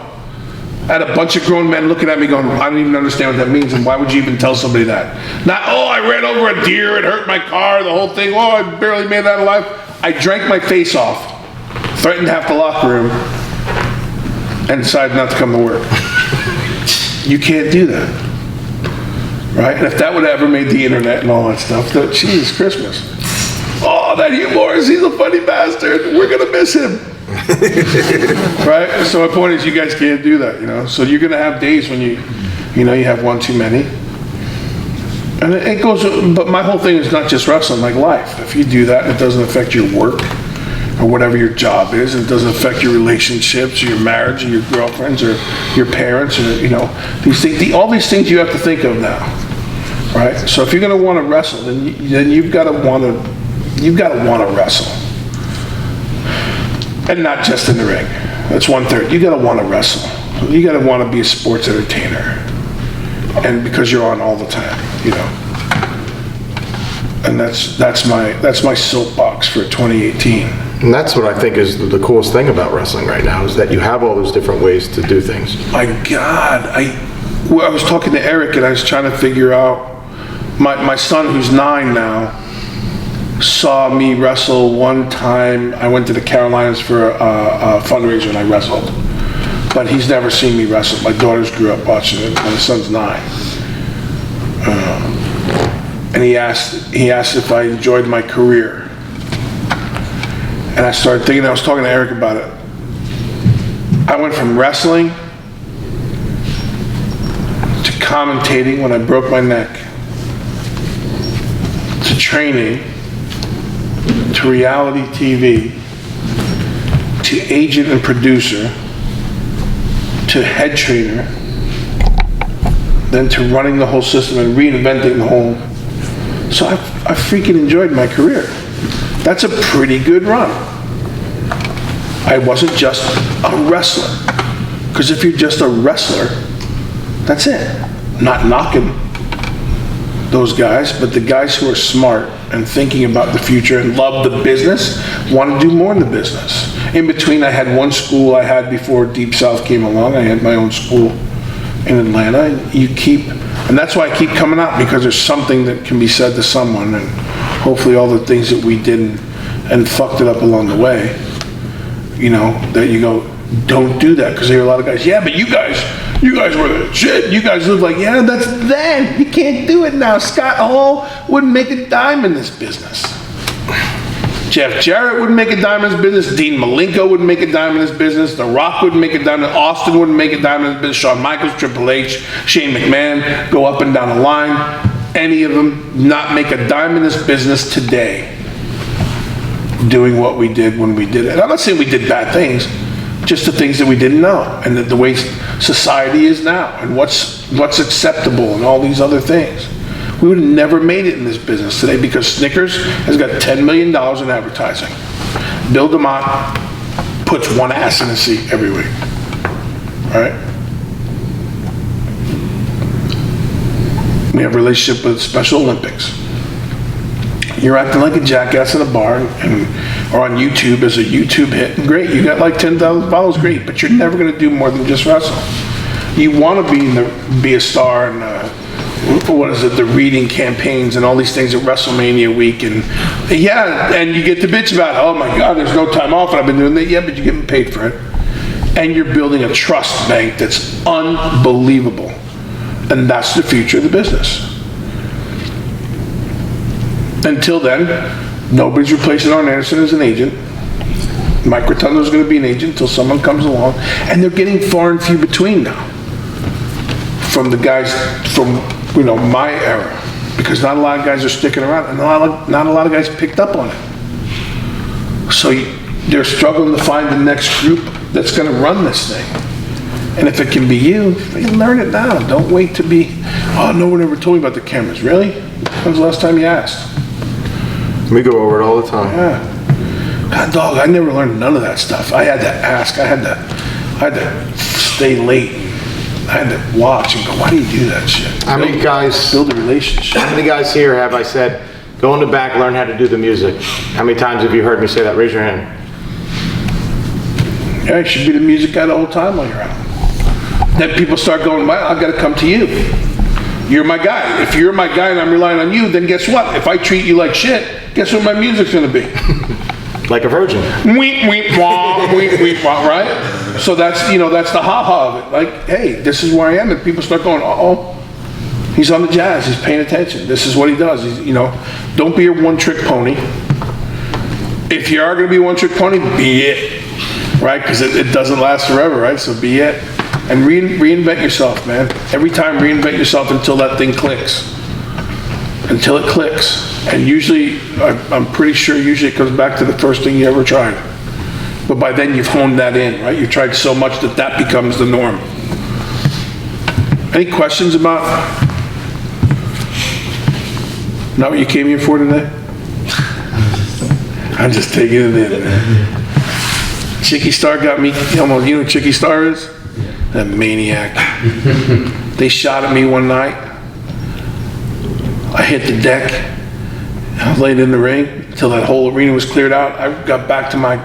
[SPEAKER 1] I had a bunch of grown men looking at me going, I don't even understand what that means, and why would you even tell somebody that? Not, oh, I ran over a deer, it hurt my car, the whole thing, oh, I barely made that alive. I drank my face off, threatened half the locker room, and decided not to come to work. You can't do that, right? And if that would have ever made the internet and all that stuff, Jesus Christmas. Oh, that Hugh Morris, he's a funny bastard. We're gonna miss him, right? So my point is, you guys can't do that, So you're gonna have days when you have one too many. And it goes, but my whole thing is not just wrestling, like life. If you do that and it doesn't affect your work or whatever your job is, and it doesn't affect your relationships or your marriage or your girlfriends or your parents or, these things, all these things you have to think of now, right? So if you're going to want to wrestle, then you've got to want to wrestle. And not just in the ring. That's 1/3. You got to want to wrestle. You got to want to be a sports entertainer. And because you're on all the time, and that's my soapbox for 2018.
[SPEAKER 7] And that's what I think is the coolest thing about wrestling right now, is that you have all those different ways to do things.
[SPEAKER 1] My God, I was talking to Eric and I was trying to figure out, my son who's 9 now, saw me wrestle one time. I went to the Carolinas for a fundraiser and I wrestled. But he's never seen me wrestle. My daughters grew up watching it. My son's 9. And he asked if I enjoyed my career. And I started thinking, I was talking to Eric about it. I went from wrestling to commentating when I broke my neck, to training, to reality TV, to agent and producer, to head trainer, then to running the whole system and reinventing the whole. So I freaking enjoyed my career. That's a pretty good run. I wasn't just a wrestler. Because if you're just a wrestler, that's it. Not knocking those guys, but the guys who are smart and thinking about the future and love the business want to do more in the business. In between, I had one school I had before Deep South came along. I had my own school in Atlanta. And that's why I keep coming out, because there's something that can be said to someone, and hopefully all the things that we did and fucked it up along the way, that you go, don't do that. Because there are a lot of guys, yeah, but you guys were the shit. You guys live like, yeah, that's then. You can't do it now. Scott Hall wouldn't make a dime in this business. Jeff Jarrett wouldn't make a dime in his business. Dean Malenko wouldn't make a dime in his business. The Rock wouldn't make a dime. Austin wouldn't make a dime in his business. Shawn Michaels, Triple H, Shane McMahon, go up and down the line. Any of them not make a dime in this business today doing what we did when we did it. And I'm not saying we did bad things, just the things that we didn't know, and the way society is now, and what's acceptable, and all these other things. We would have never made it in this business today, because Snickers has got $10 million in advertising. Bill Demott puts one ass in a seat every week. All right? We have a relationship with Special Olympics. You're acting like a jackass in a bar or on YouTube as a YouTube hit, and great, you got like 10,000 followers, great, but you're never going to do more than just wrestle. You want to be a star and the reading campaigns and all these things at WrestleMania week, and you get to bitch about it. Oh my God, there's no time off and I've been doing that. Yeah, but you're getting paid for it. And you're building a trust bank that's unbelievable. And that's the future of the business. Until then, nobody's replacing Arn Anderson as an agent. Mike Rotundo's going to be an agent until someone comes along. And they're getting far and few between now. From the guys from, my era. Because not a lot of guys are sticking around, and not a lot of guys picked up on it. So they're struggling to find the next group that's going to run this thing. And if it can be you learn it now. Don't wait to be, oh, no one ever told me about the cameras. Really? When was the last time you asked?
[SPEAKER 7] We go over it all the time.
[SPEAKER 1] Yeah. God, dog, I never learned none of that stuff. I had to ask. I had to stay late. I had to watch and go, why do you do that shit?
[SPEAKER 7] How many guys,
[SPEAKER 1] build a relationship.
[SPEAKER 7] how many guys here have I said, go in the back, learn how to do the music? How many times have you heard me say that? Raise your hand.
[SPEAKER 1] Yeah, you should be the music guy the whole time while you're out. Then people start going, well, I've got to come to you. You're my guy. If you're my guy and I'm relying on you, then guess what? If I treat you like shit, guess what my music's going to be?
[SPEAKER 7] Like a virgin.
[SPEAKER 1] Weep, weep, wah, weep, weep, wah, right? So that's, that's the ha-ha of it. Like, hey, this is where I am. And people start going, uh-oh, he's on the jazz. He's paying attention. This is what he does. He's, don't be a one-trick pony. If you are going to be a one-trick pony, be it, right? Because it doesn't last forever, right? So be it. And reinvent yourself, man. Every time, reinvent yourself until that thing clicks. until it clicks. And usually, I'm pretty sure usually it comes back to the first thing you ever tried. But by then you've honed that in, right? You've tried so much that that becomes the norm. Any questions about not what you came here for today? I'm just taking it in, man. Chicky Star got me almost, you know who Chicky Star is? That maniac. They shot at me one night. I hit the deck. I laid in the ring until that whole arena was cleared out. I got back to my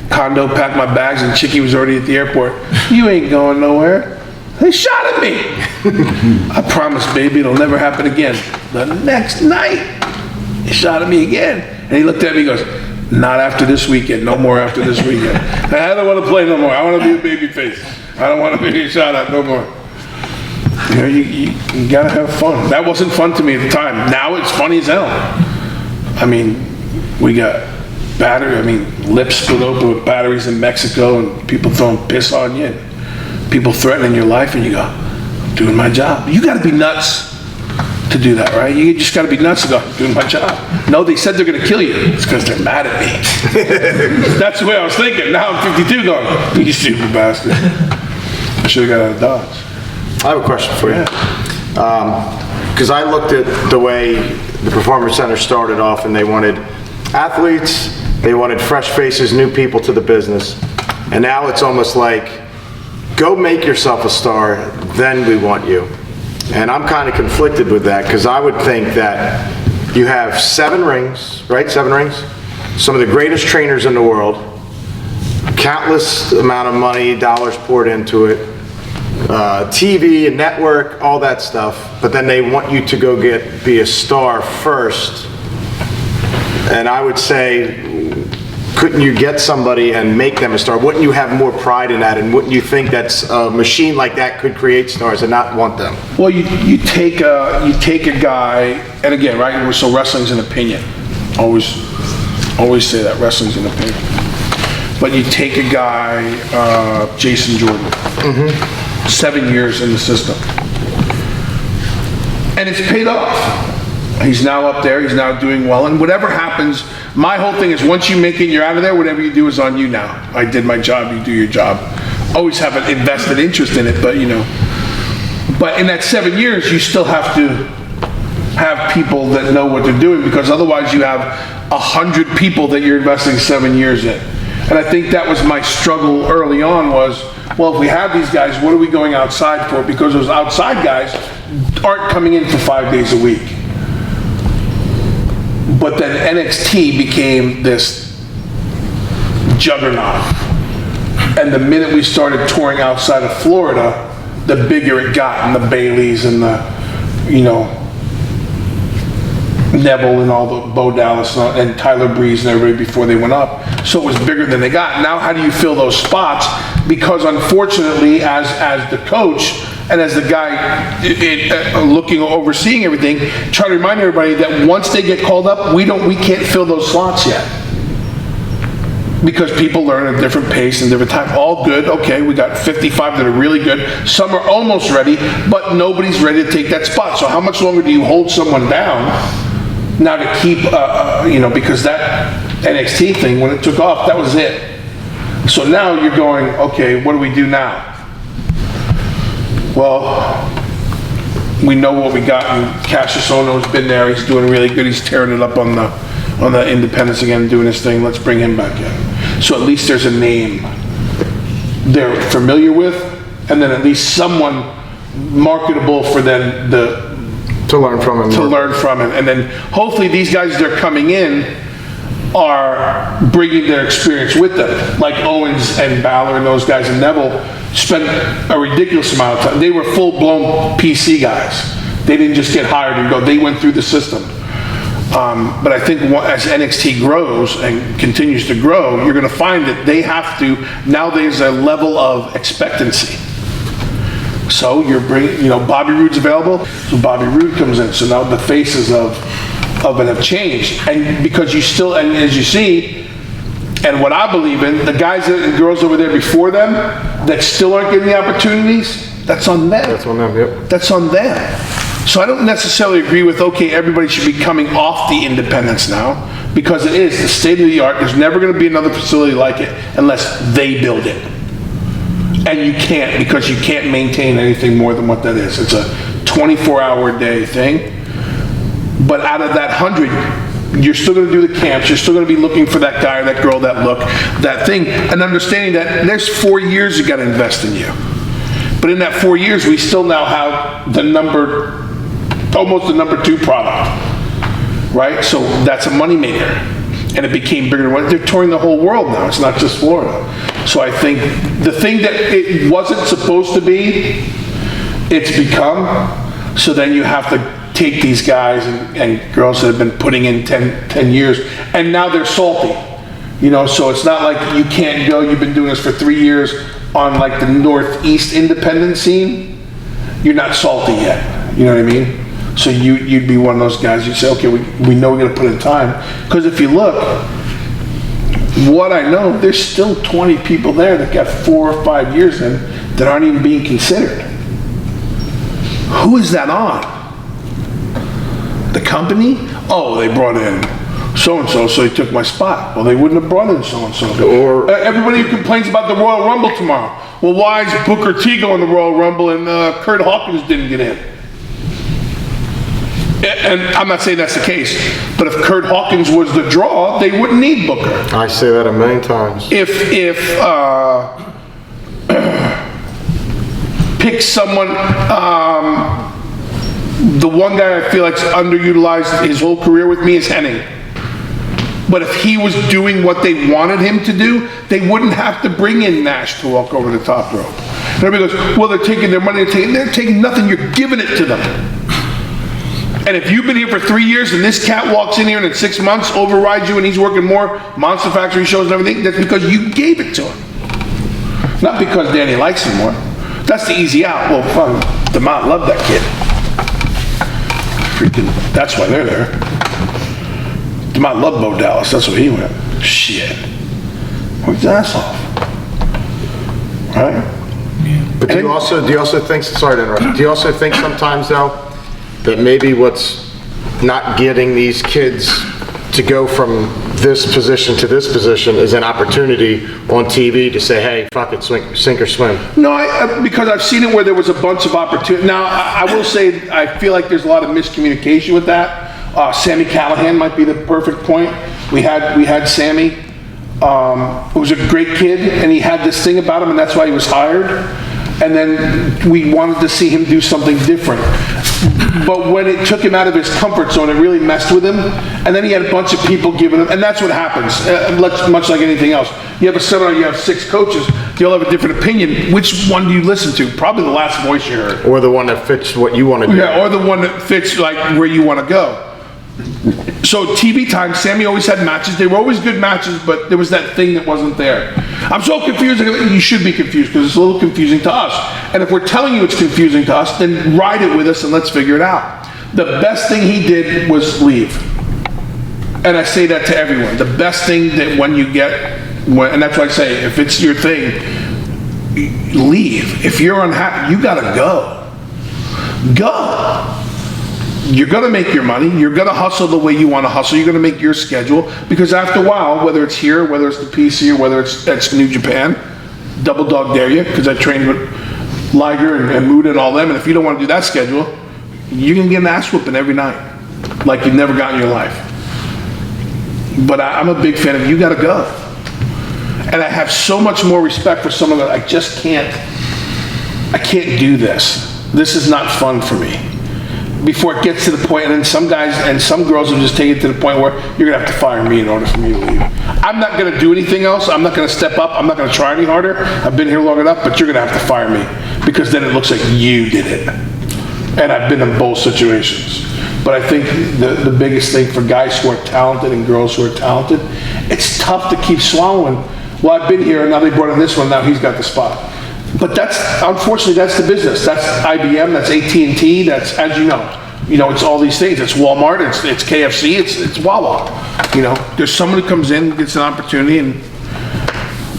[SPEAKER 1] condo, packed my bags, and Chicky was already at the airport. You ain't going nowhere. They shot at me. I promise, baby, it'll never happen again. The next night, they shot at me again. And he looked at me and goes, not after this weekend, no more after this weekend. I don't want to play no more. I want to be a baby face. I don't want to be shot at no more. You know, you gotta have fun. That wasn't fun to me at the time. Now it's funny as hell. I mean, we got lips split open with batteries in Mexico and people throwing piss on you and people threatening your life, and you go, I'm doing my job. You gotta be nuts to do that, right? You just gotta be nuts to go, I'm doing my job. No, they said they're gonna kill you. It's because they're mad at me. That's the way I was thinking. Now I'm 52 going, you stupid bastard. I should've got out of Dodge.
[SPEAKER 7] I have a question for you. Because I looked at the way the Performance Center started off, and they wanted athletes, they wanted fresh faces, new people to the business. And now it's almost like, go make yourself a star, then we want you. And I'm kind of conflicted with that, because I would think that you have 7 rings, right? 7 rings? Some of the greatest trainers in the world, countless amount of money, dollars poured into it, TV and network, all that stuff, but then they want you to go be a star first. And I would say, couldn't you get somebody and make them a star? Wouldn't you have more pride in that? And wouldn't you think that a machine like that could create stars and not want them?
[SPEAKER 1] Well, you take a guy, and again, right? So wrestling's an opinion. Always say that wrestling's an opinion. But you take a guy, Jason Jordan. Mm-hmm. 7 years in the system. And it's paid off. He's now up there, he's now doing well, and whatever happens, my whole thing is once you make it, you're out of there, whatever you do is on you now. I did my job, you do your job. Always have an invested interest in it, but you know. But in that 7 years, you still have to have people that know what they're doing, because otherwise you have 100 people that you're investing 7 years in. And I think that was my struggle early on was, well, if we have these guys, what are we going outside for? Because those outside guys aren't coming in for 5 days a week. But then NXT became this juggernaut. And the minute we started touring outside of Florida, the bigger it got, and the Baileys and the, you know, Neville and all the Bo Dallas and Tyler Breeze and everybody before they went up. So it was bigger than they got. Now how do you fill those spots? Because unfortunately, as the coach and as the guy looking, overseeing everything, try to remind everybody that once they get called up, we can't fill those slots yet. Because people learn at a different pace and different time. All good, okay, we got 55 that are really good. Some are almost ready, but nobody's ready to take that spot. So how much longer do you hold someone down now to keep, you know, because that NXT thing, when it took off, that was it. So now you're going, okay, what do we do now? Well, we know what we got, and Cassius Ohno's been there, he's doing really good, he's tearing it up on the independents again, doing his thing, let's bring him back in. So at least there's a name they're familiar with, and then at least someone marketable for them
[SPEAKER 7] to learn from him.
[SPEAKER 1] And then hopefully these guys that are coming in are bringing their experience with them. Like Owens and Balor and those guys and Neville spent a ridiculous amount of time. They were full-blown PC guys. They didn't just get hired and go, they went through the system. But I think as NXT grows and continues to grow, you're going to find that they have to, now there's a level of expectancy. So you're bringing, you know, Bobby Roode's available, so Bobby Roode comes in. So now the faces of it have changed. And because you still, and as you see, and what I believe in, the guys and girls over there before them that still aren't getting the opportunities, that's on them.
[SPEAKER 7] That's on them, yep.
[SPEAKER 1] That's on them. So I don't necessarily agree with, okay, everybody should be coming off the independence now, because it is the state of the art. There's never going to be another facility like it unless they build it. And you can't, because you can't maintain anything more than what that is. It's a 24-hour-a-day thing. But out of that 100, you're still going to do the camps. You're still going to be looking for that guy or that girl, that look, that thing, and understanding that there's 4 years you got to invest in you. But in that 4 years, we still now have almost the number 2 product, right? So that's a moneymaker, and it became bigger. They're touring the whole world now. It's not just Florida. So I think the thing that it wasn't supposed to be, it's become. So then you have to take these guys and girls that have been putting in 10 years, and now they're salty. You know, so it's not like you can't go, you've been doing this for 3 years on like the Northeast independent scene. You're not salty yet. You know what I mean? So you'd be one of those guys, you'd say, okay, we know we're gonna put in time. Because if you look, what I know, there's still 20 people there that got 4 or 5 years in that aren't even being considered. Who is that on? The company? Oh, they brought in so-and-so, so they took my spot. Well, they wouldn't have brought in so-and-so. Or everybody who complains about the Royal Rumble tomorrow. Well, why is Booker T going to the Royal Rumble and Kurt Hawkins didn't get in? And I'm not saying that's the case, but if Kurt Hawkins was the draw, they wouldn't need Booker.
[SPEAKER 7] I say that a million times.
[SPEAKER 1] Pick someone, the one guy I feel like's underutilized his whole career with me is Henning. But if he was doing what they wanted him to do, they wouldn't have to bring in Nash to walk over the top rope. And everybody goes, well, they're taking their money, they're taking nothing, you're giving it to them. And if you've been here for 3 years and this cat walks in here and in 6 months overrides you and he's working more Monster Factory shows and everything, that's because you gave it to him. Not because Danny likes him more. That's the easy out. Well, fuck, Demott loved that kid. Freaking, that's why they're there. Demott loved Bo Dallas, that's why he went. Shit. Worked his ass off. Right?
[SPEAKER 7] But do you also think, sorry to interrupt, do you also think sometimes though, that maybe what's not getting these kids to go from this position to this position is an opportunity on TV to say, hey, fuck it, sink or swim?
[SPEAKER 1] No, because I've seen it where there was a bunch of opportunity. Now, I will say, I feel like there's a lot of miscommunication with that. Sammy Callahan might be the perfect point. We had Sammy, who was a great kid, and he had this thing about him, and that's why he was hired. And then we wanted to see him do something different. But when it took him out of his comfort zone, it really messed with him. And then he had a bunch of people giving him, and that's what happens, much like anything else. You have a seminar, you have 6 coaches, they all have a different opinion. Which one do you listen to? Probably the last voice you heard.
[SPEAKER 7] Or the one that fits what you want to do.
[SPEAKER 1] Yeah, or the one that fits like where you want to go. So TV time, Sammy always had matches. They were always good matches, but there was that thing that wasn't there. I'm so confused. You should be confused because it's a little confusing to us. And if we're telling you it's confusing to us, then ride it with us and let's figure it out. The best thing he did was leave. And I say that to everyone. The best thing that when you get, and that's why I say, if it's your thing, leave. If you're unhappy, you gotta go. Go. You're gonna make your money, you're gonna hustle the way you wanna hustle, you're gonna make your schedule, because after a while, whether it's here, whether it's the PC, or whether it's New Japan, double dog dare you, because I trained with Liger and Muda and all them, and if you don't wanna do that schedule, you're gonna get an ass whooping every night, like you've never gotten in your life. But I'm a big fan of you gotta go. And I have so much more respect for someone that I can't do this. This is not fun for me. Before it gets to the point, and then some guys and some girls will just take it to the point where you're gonna have to fire me in order for me to leave. I'm not gonna do anything else. I'm not gonna step up. I'm not gonna try any harder. I've been here long enough, but you're gonna have to fire me because then it looks like you did it. And I've been in both situations. But I think the biggest thing for guys who are talented and girls who are talented, it's tough to keep swallowing. Well, I've been here and now they brought in this one, now he's got the spot. But unfortunately, that's the business. That's IBM, that's AT&T, that's, as you know, it's all these things. It's Walmart, it's KFC, it's Wawa. There's someone who comes in, gets an opportunity, and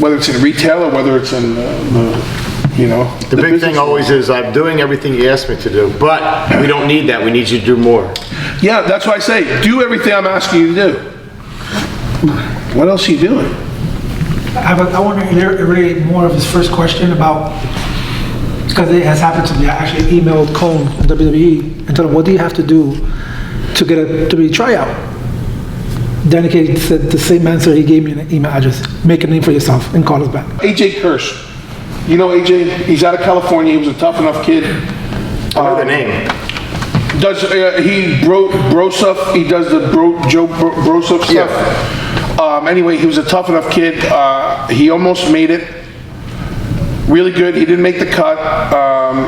[SPEAKER 1] whether it's in retail or whether it's in the you know.
[SPEAKER 7] The big thing always is, I'm doing everything you asked me to do, but we don't need that. We need you to do more.
[SPEAKER 1] Yeah, that's why I say, do everything I'm asking you to do. What else are you doing?
[SPEAKER 2] I want to reiterate more of his first question about, because it has happened to me. I actually emailed Cone in WWE and told him, what do you have to do to get a WWE tryout? Then he said the same answer he gave me in an email address. Make a name for yourself and call us back.
[SPEAKER 1] AJ Kirsch. You know AJ? He's out of California. He was a tough enough kid.
[SPEAKER 7] I know the name.
[SPEAKER 1] Does he bro stuff? He does the bro stuff.
[SPEAKER 7] Yeah.
[SPEAKER 1] Anyway, he was a tough enough kid. He almost made it. Really good. He didn't make the cut.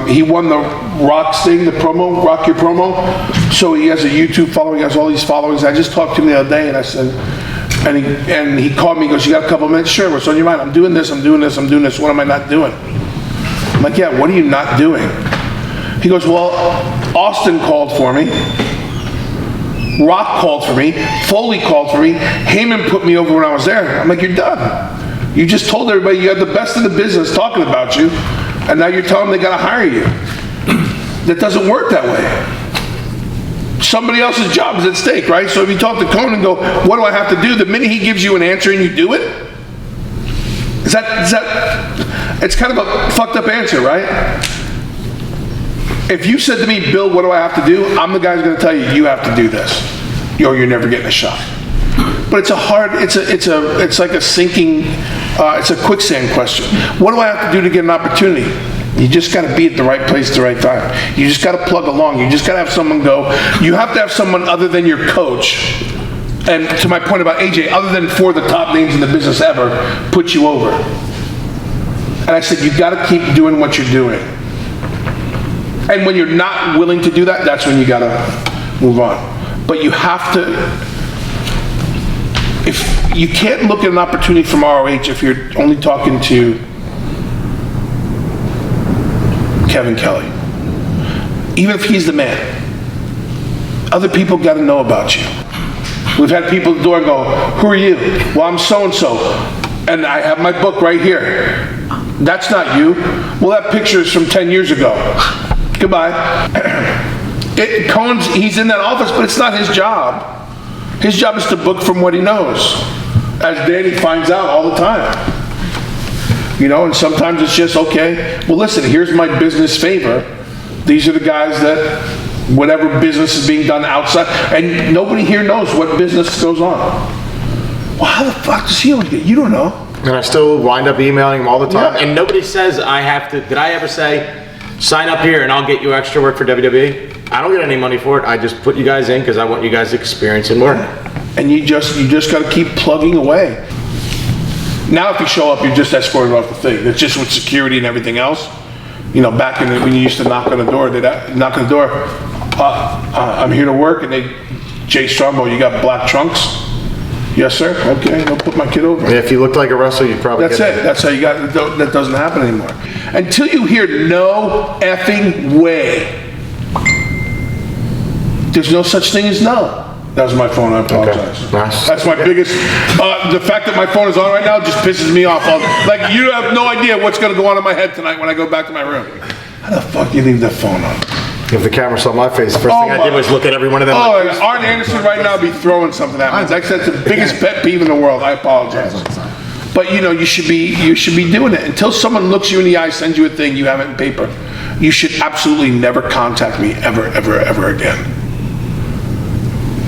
[SPEAKER 1] He won the Rock thing, the promo, Rock Your Promo. So he has a YouTube following. He has all these followings. I just talked to him the other day, and I said, and he called me. He goes, "You got a couple minutes? Sure. What's on your mind?" "I'm doing this. I'm doing this. I'm doing this. What am I not doing?" I'm like, "Yeah. What are you not doing?" He goes, "Well, Austin called for me. Rock called for me. Foley called for me. Heyman put me over when I was there." I'm like, "You're done. You just told everybody you had the best in the business talking about you, and now you're telling them they gotta hire you." That doesn't work that way. Somebody else's job is at stake, right? So if you talk to Conan and go, "What do I have to do?" The minute he gives you an answer and you do it, is that it's kind of a fucked up answer, right? If you said to me, "Bill, what do I have to do?" I'm the guy who's gonna tell you, you have to do this, or you're never getting a shot. But it's a hard, it's like a sinking, it's a quicksand question. What do I have to do to get an opportunity? You just got to be at the right place at the right time. You just got to plug along. You just got to have someone go. You have to have someone other than your coach. And to my point about AJ, other than 4 of the top names in the business ever, put you over. And I said, you got to keep doing what you're doing. And when you're not willing to do that, that's when you got to move on. But you have to, if you can't look at an opportunity from ROH if you're only talking to Kevin Kelly. Even if he's the man. Other people got to know about you. We've had people at the door and go, "Who are you?" "Well, I'm so-and-so. And I have my book right here." "That's not you." "Well, that picture is from 10 years ago." Goodbye. Cohen's, he's in that office, but it's not his job. His job is to book from what he knows. As Danny finds out all the time. You know, and sometimes it's just, okay, well listen, here's my business favor. These are the guys that, whatever business is being done outside, and nobody here knows what business goes on. Well, how the fuck does he get? You don't know.
[SPEAKER 7] And I still wind up emailing him all the time.
[SPEAKER 1] Yeah.
[SPEAKER 7] And nobody says I have to, did I ever say, sign up here and I'll get you extra work for WWE? I don't get any money for it. I just put you guys in because I want you guys to experience and work.
[SPEAKER 1] And you just got to keep plugging away. Now if you show up, you're just escorted off the thing. It's just with security and everything else. You know, back in when you used to knock on the door, they'd knock on the door, "I'm here to work," and Jay Strongbow, "You got black trunks?" "Yes, sir." "Okay, I'll put my kid over."
[SPEAKER 7] And if you looked like a wrestler, you'd probably
[SPEAKER 1] That's
[SPEAKER 7] get
[SPEAKER 1] it. That's how you got, that doesn't happen anymore. Until you hear no effing way, there's no such thing as no. That was my phone, I apologize.
[SPEAKER 7] Okay. Nice.
[SPEAKER 1] That's my biggest, the fact that my phone is on right now just pisses me off. Like, you have no idea what's gonna go on in my head tonight when I go back to my room. How the fuck do you leave that phone on?
[SPEAKER 7] If the camera saw my face, the first thing I did was look at every one of them.
[SPEAKER 1] Oh, Arn Anderson right now be throwing something at me. That's the biggest pet peeve in the world. I apologize. But you know, you should be doing it. Until someone looks you in the eye, sends you a thing, you have it in paper. You should absolutely never contact me ever, ever, ever again.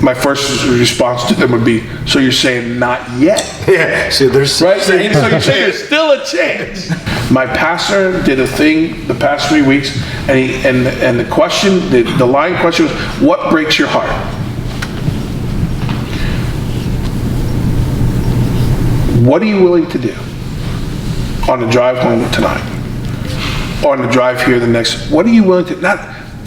[SPEAKER 1] My first response to them would be, "So you're saying not yet?"
[SPEAKER 7] Yeah, see, there's...
[SPEAKER 1] Right? So you're saying there's still a chance. My pastor did a thing the past 3 weeks, and the question, the line question was, "What breaks your heart?" What are you willing to do on the drive home tonight? Or on the drive here the next, what are you willing to, not,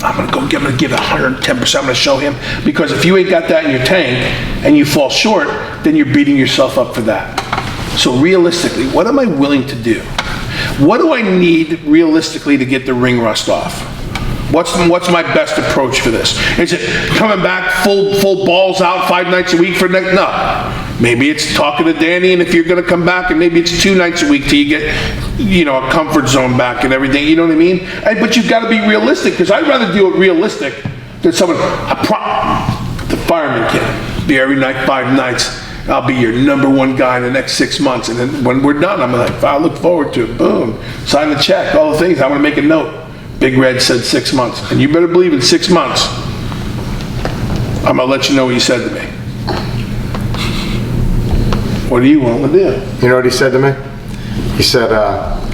[SPEAKER 1] I'm gonna give it 110%, I'm gonna show him, because if you ain't got that in your tank and you fall short, then you're beating yourself up for that. So realistically, what am I willing to do? What do I need realistically to get the ring rust off? What's my best approach for this? Is it coming back full balls out 5 nights a week for next? No. Maybe it's talking to Danny, and if you're gonna come back, and maybe it's 2 nights a week till you get, you know, a comfort zone back and everything, you know what I mean? But you've gotta be realistic, because I'd rather deal with realistic than someone, the fireman kid, be every night, 5 nights, I'll be your #1 guy in the next 6 months, and then when we're done, I'm like, I look forward to it, boom, sign the check, all the things, I wanna make a note. Big Red said 6 months, and you better believe in 6 months, I'm gonna let you know what he said to me. What do you want to do?
[SPEAKER 7] You know what he said to me? He said,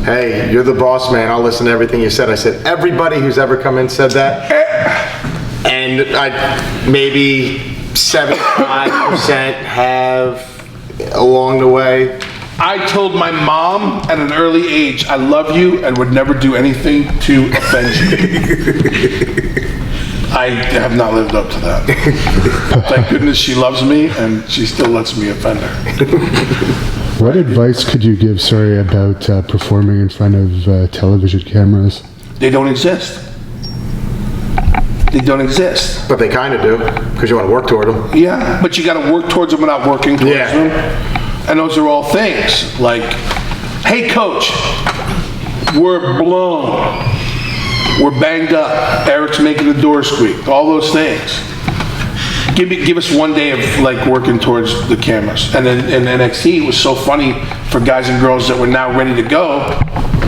[SPEAKER 7] hey, you're the boss man, I'll listen to everything you said. I said, everybody who's ever come in said that. And maybe 75% have along the way.
[SPEAKER 1] I told my mom at an early age, I love you and would never do anything to offend you. I have not lived up to that. Thank goodness she loves me and she still lets me offend her.
[SPEAKER 9] What advice could you give, about performing in front of television cameras?
[SPEAKER 1] They don't exist. They don't exist.
[SPEAKER 7] But they kind of do, because you want to work toward them.
[SPEAKER 1] Yeah, but you got to work towards them without working towards them. And those are all things like, hey coach, we're blown. We're banged up. Eric's making the door squeak. All those things. Give us one day of like working towards the cameras. And then in NXT, it was so funny for guys and girls that were now ready to go.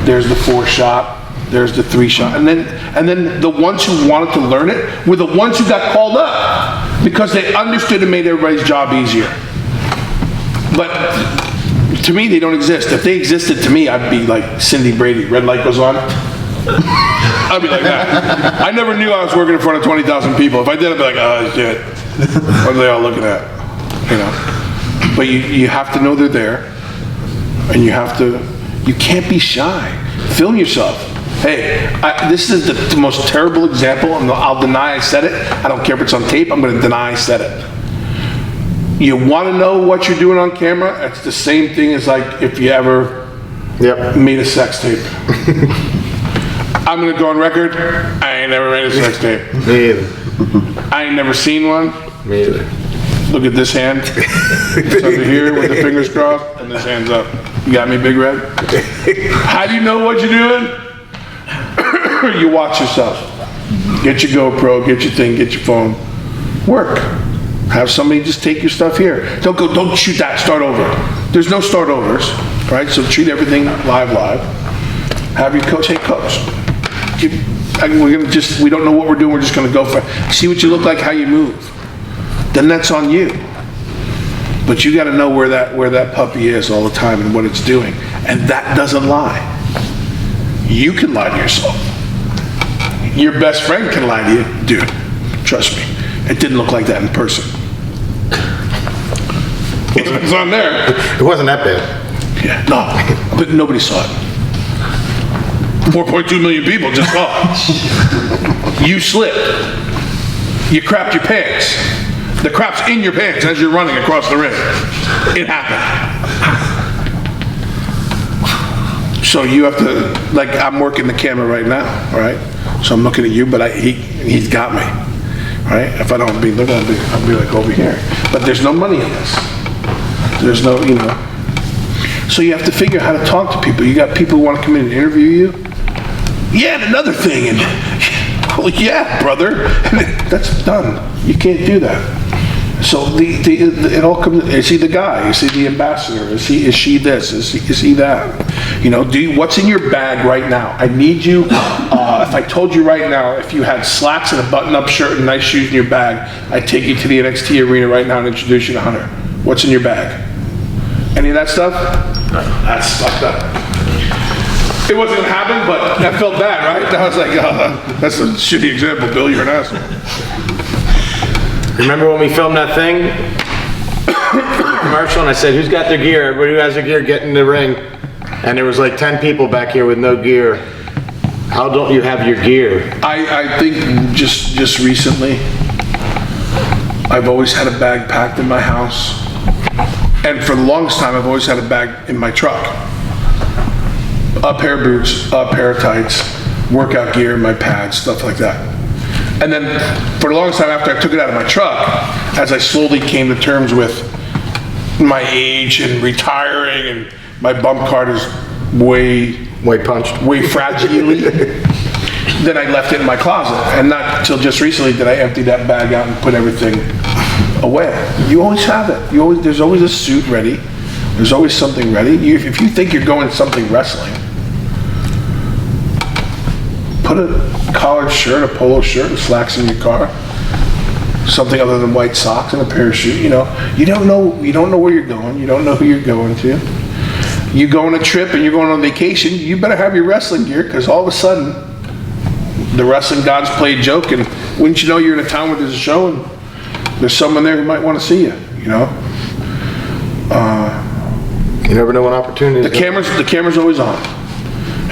[SPEAKER 1] There's the 4-shot. There's the 3-shot. And then the ones who wanted to learn it were the ones who got called up because they understood and made everybody's job easier. But to me, they don't exist. If they existed to me, I'd be like Cindy Brady. Red light goes on. I'd be like that. I never knew I was working in front of 20,000 people. If I did, I'd be like, oh shit. What are they all looking at? You know. But you have to know they're there, and you can't be shy. Film yourself. Hey, this is the most terrible example, and I'll deny I said it. I don't care if it's on tape. I'm going to deny I said it. You want to know what you're doing on camera? It's the same thing as like if you ever made a sex tape. I'm gonna go on record, I ain't never made a sex tape.
[SPEAKER 7] Me either.
[SPEAKER 1] I ain't never seen one.
[SPEAKER 7] Me either.
[SPEAKER 1] Look at this hand. It's over here with the fingers crossed, and this hand's up. You got me, Big Red? How do you know what you're doing? You watch yourself. Get your GoPro, get your thing, get your phone. Work. Have somebody just take your stuff here. Don't shoot that, start over. There's no start overs, right? So treat everything live. Have your coach, hey coach, we don't know what we're doing, we're just gonna go for it. See what you look like, how you move. Then that's on you. But you gotta know where that puppy is all the time and what it's doing. And that doesn't lie. You can lie to yourself. Your best friend can lie to you. Dude, trust me, it didn't look like that in person. It's on there.
[SPEAKER 7] It wasn't that bad.
[SPEAKER 1] Yeah, no, but nobody saw it. 4.2 million people just saw it. You slipped. You crapped your pants. The crap's in your pants as you're running across the ring. It happened. So you have to, like, I'm working the camera right now, all right? So I'm looking at you, but he's got me, right? If I don't be looking, I'll be like over here. But there's no money in this. There's no, you know. So you have to figure out how to talk to people. You got people who want to come in and interview you. Yeah, and another thing, and well, yeah, brother, that's done. You can't do that. So it all comes. Is he the guy? Is he the ambassador? Is she this? Is he that? You know, what's in your bag right now? I need you. If I told you right now, if you had slacks and a button-up shirt and nice shoes in your bag, I'd take you to the NXT arena right now and introduce you to Hunter. What's in your bag? Any of that stuff? That's fucked up. It wasn't gonna happen, but that felt bad, right? I was like, that's a shitty example, Bill. You're an asshole.
[SPEAKER 7] Remember when we filmed that thing? Commercial, and I said, who's got their gear? Everybody who has their gear, get in the ring. And there was like 10 people back here with no gear. How don't you have your gear?
[SPEAKER 1] I think just recently, I've always had a bag packed in my house. And for the longest time, I've always had a bag in my truck. A pair of boots, a pair of tights, workout gear, my pads, stuff like that. And then for the longest time after I took it out of my truck, as I slowly came to terms with my age and retiring, and my bump card is way
[SPEAKER 7] punched.
[SPEAKER 1] way fragilely, then I left it in my closet. And not until just recently did I empty that bag out and put everything away. You always have it. There's always a suit ready. There's always something ready. If you think you're going something wrestling, put a collared shirt, a polo shirt, and slacks in your car. Something other than white socks and a pair of shoes. You don't know where you're going. You don't know who you're going to. You go on a trip and you're going on vacation, you better have your wrestling gear, because all of a sudden, the wrestling gods play a joke, and wouldn't you know, you're in a town where there's a show and there's someone there who might want to see you,
[SPEAKER 7] You never know when opportunity.
[SPEAKER 1] The camera's always on.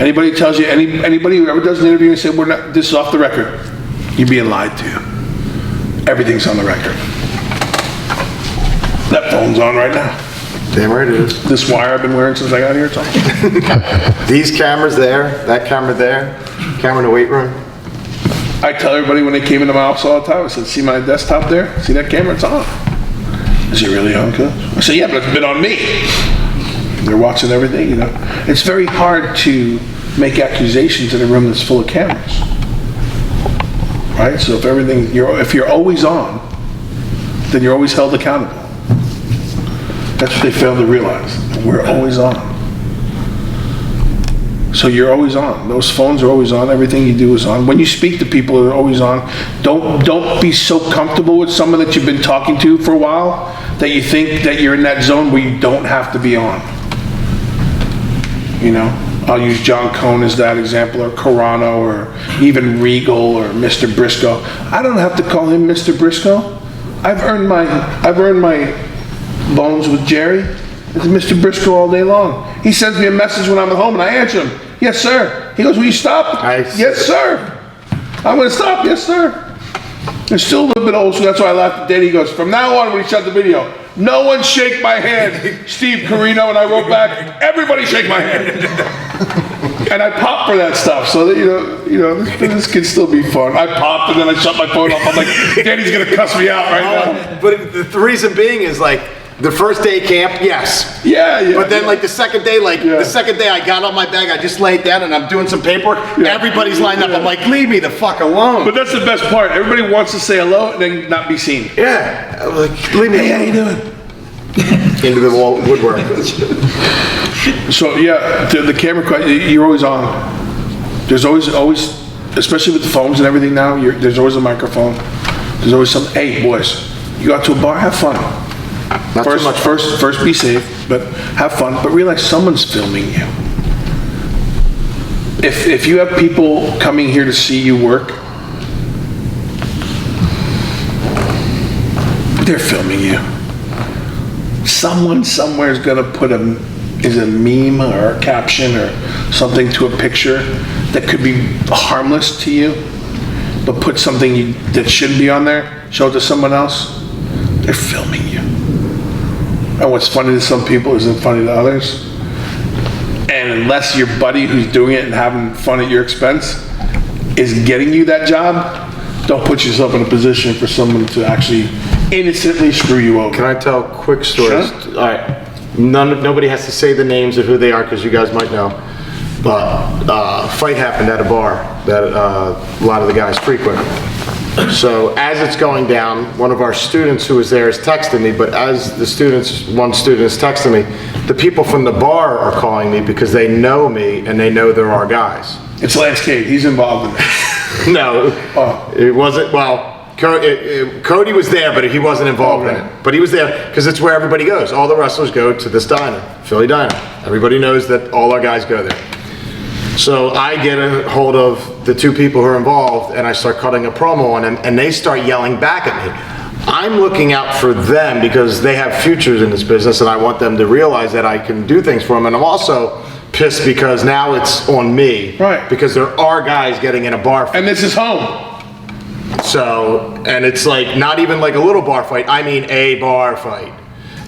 [SPEAKER 1] Anybody tells you, anybody who ever does an interview and say, this is off the record, you're being lied to. Everything's on the record. That phone's on right now.
[SPEAKER 7] Damn right it is.
[SPEAKER 1] This wire I've been wearing since I got here, it's on.
[SPEAKER 7] These cameras there, that camera there, camera in the weight room.
[SPEAKER 1] I tell everybody when they came into my office all the time, I said, see my desktop there? See that camera? It's on. Is it really on, Coach? I said, yeah, but it's been on me. They're watching everything, It's very hard to make accusations in a room that's full of cameras. Right? So if you're always on, then you're always held accountable. That's what they fail to realize. We're always on. So you're always on. Those phones are always on. Everything you do is on. When you speak to people, they're always on. Don't be so comfortable with someone that you've been talking to for a while that you think that you're in that zone where you don't have to be on. I'll use John Cohn as that example, or Carano, or even Regal, or Mr. Briscoe. I don't have to call him Mr. Briscoe. I've earned my bones with Jerry. It's Mr. Briscoe all day long. He sends me a message when I'm at home and I answer him. Yes, sir. He goes, will you stop? Yes, sir. I'm going to stop. Yes, sir. They're still a little bit old, so that's why I laughed at Danny. He goes, from now on, when he shot the video, no one shake my hand, Steve Carino. And I wrote back, everybody shake my hand. And I popped for that stuff, so that, this can still be fun. I popped and then I shut my phone off. I'm like, Danny's going to cuss me out right now.
[SPEAKER 7] But the reason being is the first day camp, yes.
[SPEAKER 1] Yeah.
[SPEAKER 7] But then the second day, the second day I got on my bag, I just laid down and I'm doing some paperwork. Yeah. Everybody's lined up. I'm like, leave me the fuck alone.
[SPEAKER 1] But that's the best part. Everybody wants to say hello and then not be seen.
[SPEAKER 7] Yeah. I'm like, leave me.
[SPEAKER 1] Hey, how you doing?
[SPEAKER 7] Into the wall woodwork.
[SPEAKER 1] So yeah, the camera, you're always on. There's always, especially with the phones and everything now, there's always a microphone. There's always something. Hey boys, you go out to a bar, have fun.
[SPEAKER 7] Not too much.
[SPEAKER 1] First be safe, but have fun, but realize someone's filming you. If you have people coming here to see you work, they're filming you. Someone somewhere is gonna put a meme or a caption or something to a picture that could be harmless to you, but put something that shouldn't be on there, show it to someone else. They're filming you. And what's funny to some people isn't funny to others. And unless your buddy who's doing it and having fun at your expense is getting you that job, don't put yourself in a position for someone to actually innocently screw you over.
[SPEAKER 7] Can I tell quick stories?
[SPEAKER 1] Sure.
[SPEAKER 7] All right. Nobody has to say the names of who they are because you guys might know. But a fight happened at a bar that a lot of the guys frequent. So as it's going down, one of our students who was there is texting me, but as one student is texting me, the people from the bar are calling me because they know me and they know there are guys.
[SPEAKER 1] It's Lance Cade. He's involved in it.
[SPEAKER 7] No, it wasn't. Well, Cody was there, but he wasn't involved in it. But he was there because it's where everybody goes. All the wrestlers go to this diner, Philly Diner. Everybody knows that all our guys go there. So I get a hold of the two people who are involved and I start cutting a promo on them and they start yelling back at me. I'm looking out for them because they have futures in this business and I want them to realize that I can do things for them. And I'm also pissed because now it's on me.
[SPEAKER 1] Right.
[SPEAKER 7] Because there are guys getting in a bar fight.
[SPEAKER 1] And this is home.
[SPEAKER 7] So, and it's not even like a little bar fight, I mean a bar fight.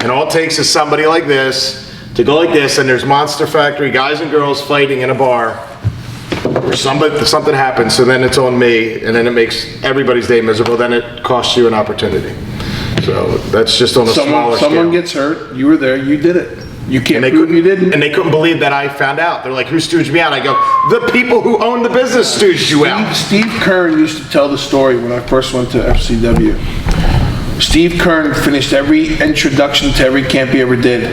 [SPEAKER 7] And all it takes is somebody like this to go like this and there's Monster Factory guys and girls fighting in a bar or something happens, so then it's on me and then it makes everybody's day miserable, then it costs you an opportunity. So that's just on a smaller
[SPEAKER 1] Someone
[SPEAKER 7] scale.
[SPEAKER 1] gets hurt, you were there, you did it. You can't
[SPEAKER 7] And they
[SPEAKER 1] prove you didn't.
[SPEAKER 7] And they couldn't believe that I found out. They're like, who stooged me out? I go, the people who own the business stooged you out.
[SPEAKER 1] Steve Kern used to tell the story when I first went to FCW. Steve Kern finished every introduction to every camp he ever did.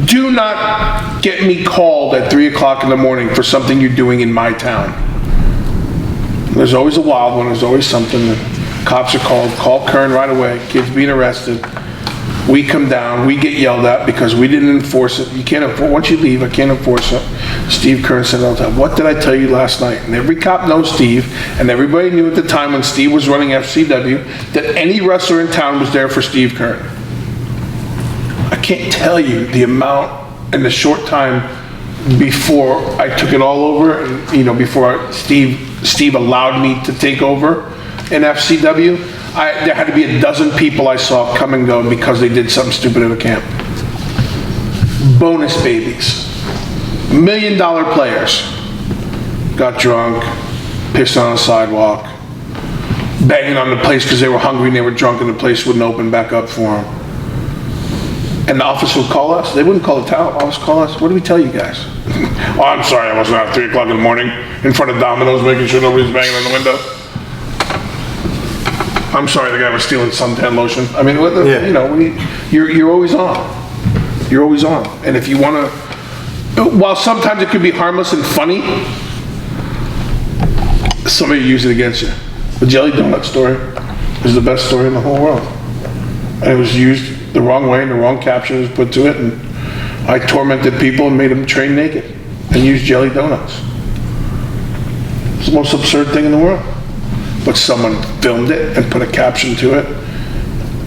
[SPEAKER 1] Do not get me called at 3 o'clock in the morning for something you're doing in my town. There's always a wild one, there's always something. The cops are called, call Kern right away, kids being arrested. We come down, we get yelled at because we didn't enforce it. You can't enforce, once you leave, I can't enforce it. Steve Kern said all the time, what did I tell you last night? And every cop knows Steve, and everybody knew at the time when Steve was running FCW that any wrestler in town was there for Steve Kern. I can't tell you the amount in the short time before I took it all over, and before Steve allowed me to take over in FCW, there had to be a dozen people I saw come and go because they did something stupid at a camp. Bonus babies. $1 million players. Got drunk, pissed on a sidewalk, banging on the place because they were hungry and they were drunk and the place wouldn't open back up for them. And the officer would call us. They wouldn't call the town. Officer call us. What did we tell you guys? Oh, I'm sorry. I wasn't out at 3 o'clock in the morning in front of Domino's making sure nobody's banging on the window. I'm sorry the guy was stealing suntan lotion. I mean, you're always on. You're always on. And if you want to, while sometimes it could be harmless and funny, somebody use it against you. The jelly donut story is the best story in the whole world. And it was used the wrong way and the wrong caption was put to it, and I tormented people and made them train naked and use jelly donuts. It's the most absurd thing in the world. But someone filmed it and put a caption to it,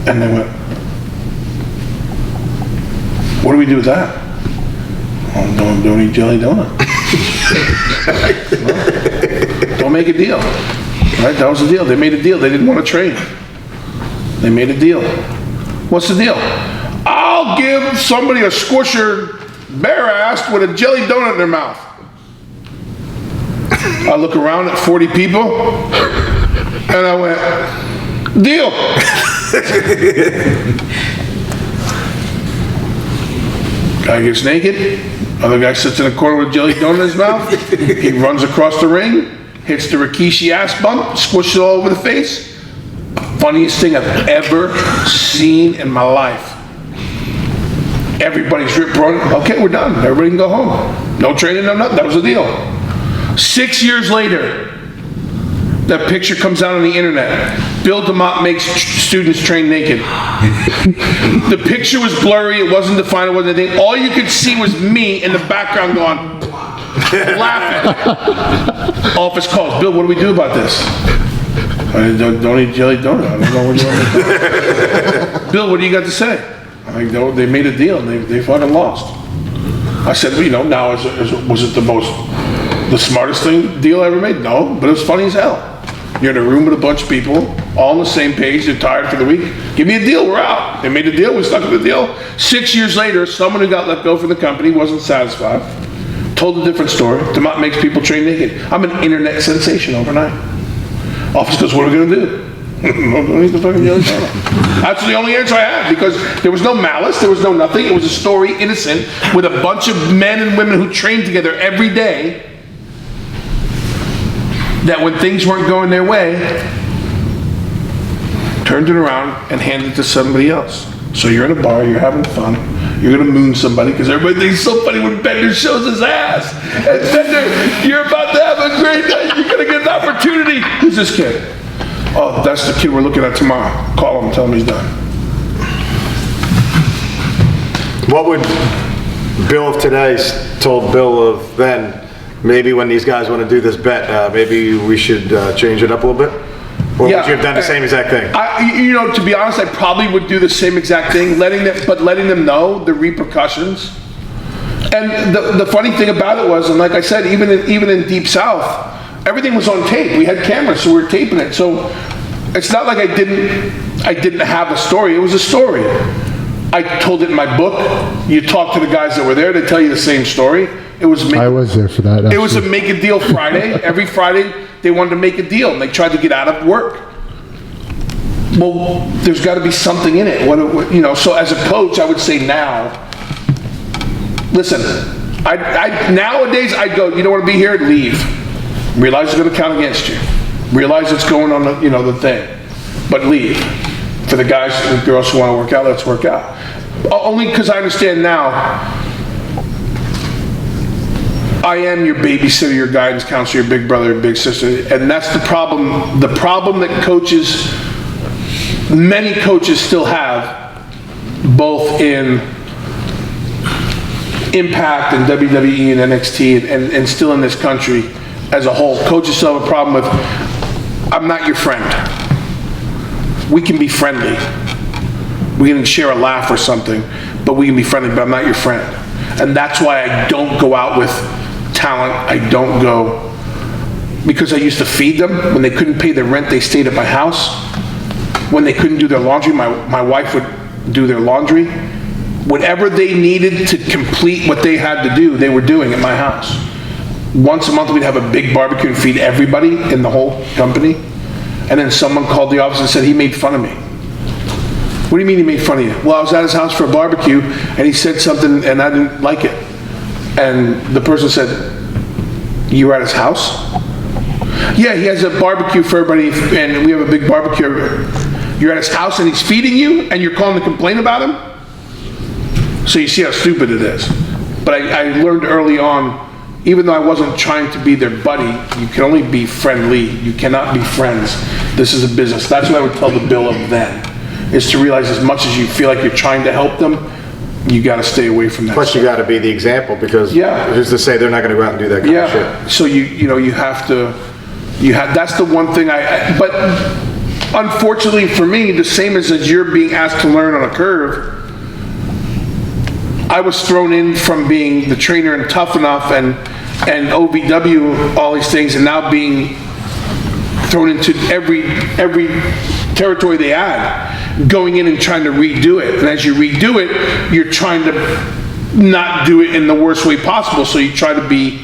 [SPEAKER 1] and they went, what do we do with that? Oh, don't eat jelly donut. No. Don't make a deal. Right? That was the deal. They made a deal. They didn't want to train. They made a deal. What's the deal? I'll give somebody a squisher bare-assed with a jelly donut in their mouth. I look around at 40 people, and I went, deal. Guy gets naked, other guy sits in a corner with a jelly donut in his mouth, he runs across the ring, hits the Rikishi ass bump, squishes it all over the face. Funniest thing I've ever seen in my life. Everybody's ripped running. Okay, we're done. Everybody can go home. No training, no nothing. That was the deal. 6 years later, that picture comes out on the internet. Bill Demott makes students train naked. The picture was blurry. It wasn't defined. It wasn't anything. All you could see was me in the background going, laughing. Office calls. Bill, what do we do about this? Don't eat jelly donut. I don't know what you want me to do. Bill, what do you got to say? They made a deal and they fucking lost. I said, well, now was it the smartest deal I ever made? No, but it was funny as hell. You're in a room with a bunch of people, all on the same page, they're tired for the week. Give me a deal, we're out. They made a deal, we stuck with the deal. 6 years later, someone who got let go from the company wasn't satisfied, told a different story. Demott makes people train naked. I'm an internet sensation overnight. Office goes, what are we gonna do? Don't eat the fucking jelly donut. That's the only answer I had, because there was no malice, there was no nothing. It was a story, innocent, with a bunch of men and women who trained together every day, that when things weren't going their way, turned it around and handed it to somebody else. So you're in a bar, you're having fun, you're gonna moon somebody because everybody thinks it's so funny when Bender shows his ass. And Bender, you're about to have a great night, you're gonna get an opportunity. Who's this kid? Oh, that's the kid we're looking at tomorrow. Call him, tell him he's done.
[SPEAKER 7] What would Bill of today told Bill of then? Maybe when these guys want to do this bet, maybe we should change it up a little bit? Or would you have done the same exact thing?
[SPEAKER 1] To be honest, I probably would do the same exact thing, letting them know the repercussions. And the funny thing about it was, and like I said, even in Deep South, everything was on tape. We had cameras, so we were taping it. So it's not like I didn't have a story. It was a story. I told it in my book. You talk to the guys that were there, they tell you the same story. I
[SPEAKER 9] was there for that. Actually.
[SPEAKER 1] It was a make a deal Friday. Every Friday they wanted to make a deal and they tried to get out of work. Well, there's got to be something in it. So as a coach, I would say now, listen, nowadays I'd go, you don't want to be here, leave. Realize it's going to count against you. Realize it's going on the thing. But leave. For the guys and girls who want to work out, let's work out. Only because I understand now, I am your babysitter, your guidance counselor, your big brother, your big sister, and that's the problem. The problem that many coaches still have, both in Impact and WWE and NXT and still in this country as a whole. Coaches still have a problem with, I'm not your friend. We can be friendly. We can share a laugh or something, but we can be friendly, but I'm not your friend. And that's why I don't go out with talent. I don't go, because I used to feed them. When they couldn't pay their rent, they stayed at my house. When they couldn't do their laundry, my wife would do their laundry. Whatever they needed to complete what they had to do, they were doing at my house. Once a month, we'd have a big barbecue and feed everybody in the whole company. And then someone called the office and said, he made fun of me. What do you mean he made fun of you? Well, I was at his house for a barbecue and he said something and I didn't like it. And the person said, you were at his house? Yeah, he has a barbecue for everybody and we have a big barbecue. You're at his house and he's feeding you and you're calling to complain about him? So you see how stupid it is. But I learned early on, even though I wasn't trying to be their buddy, you can only be friendly. You cannot be friends. This is a business. That's what I would tell the Bill of then, is to realize as much as you feel like you're trying to help them, you got to stay away from that.
[SPEAKER 7] Plus you got to be the example, because who's to say they're not going to go out and do that kind of shit.
[SPEAKER 1] So you have to, that's the one thing but unfortunately for me, the same as you're being asked to learn on a curve, I was thrown in from being the trainer and Tough Enough and OVW, all these things, and now being thrown into every territory they had, going in and trying to redo it. And as you redo it, you're trying to not do it in the worst way possible. So you try to be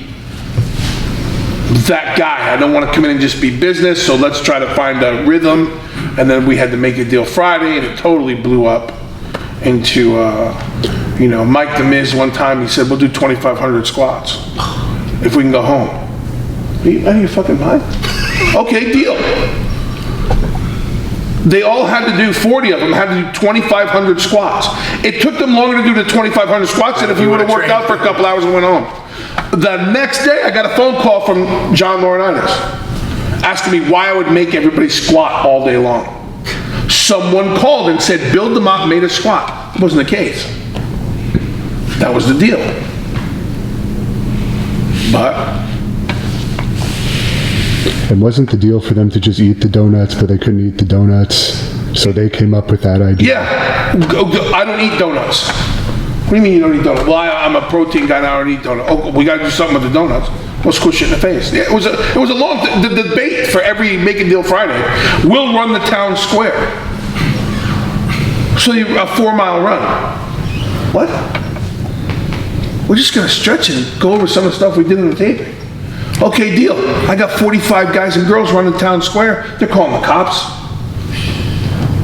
[SPEAKER 1] that guy. I don't want to come in and just be business, so let's try to find a rhythm. And then we had to make a deal Friday, and it totally blew up into, Mike the Miz one time, he said, we'll do 2,500 squats if we can go home. Are you out of your fucking mind? Okay, deal. They all had to do, 40 of them had to do 2,500 squats. It took them longer to do the 2,500 squats than if we would have worked out for a couple hours and went home. The next day, I got a phone call from John Laurinaitis asking me why I would make everybody squat all day long. Someone called and said, Bill Demott made a squat. It wasn't the case. That was the deal. But.
[SPEAKER 9] It wasn't the deal for them to just eat the donuts, but they couldn't eat the donuts, so they came up with that idea.
[SPEAKER 1] Yeah, I don't eat donuts. What do you mean you don't eat donuts? Well, I'm a protein guy and I don't eat donuts. Oh, we got to do something with the donuts. We'll squish it in the face. Yeah, it was a long the debate for every Make a Deal Friday. We'll run the town square. So a 4-mile run. What? We're just going to stretch and go over some of the stuff we did in the taping. Okay, deal. I got 45 guys and girls running town square. They're calling the cops.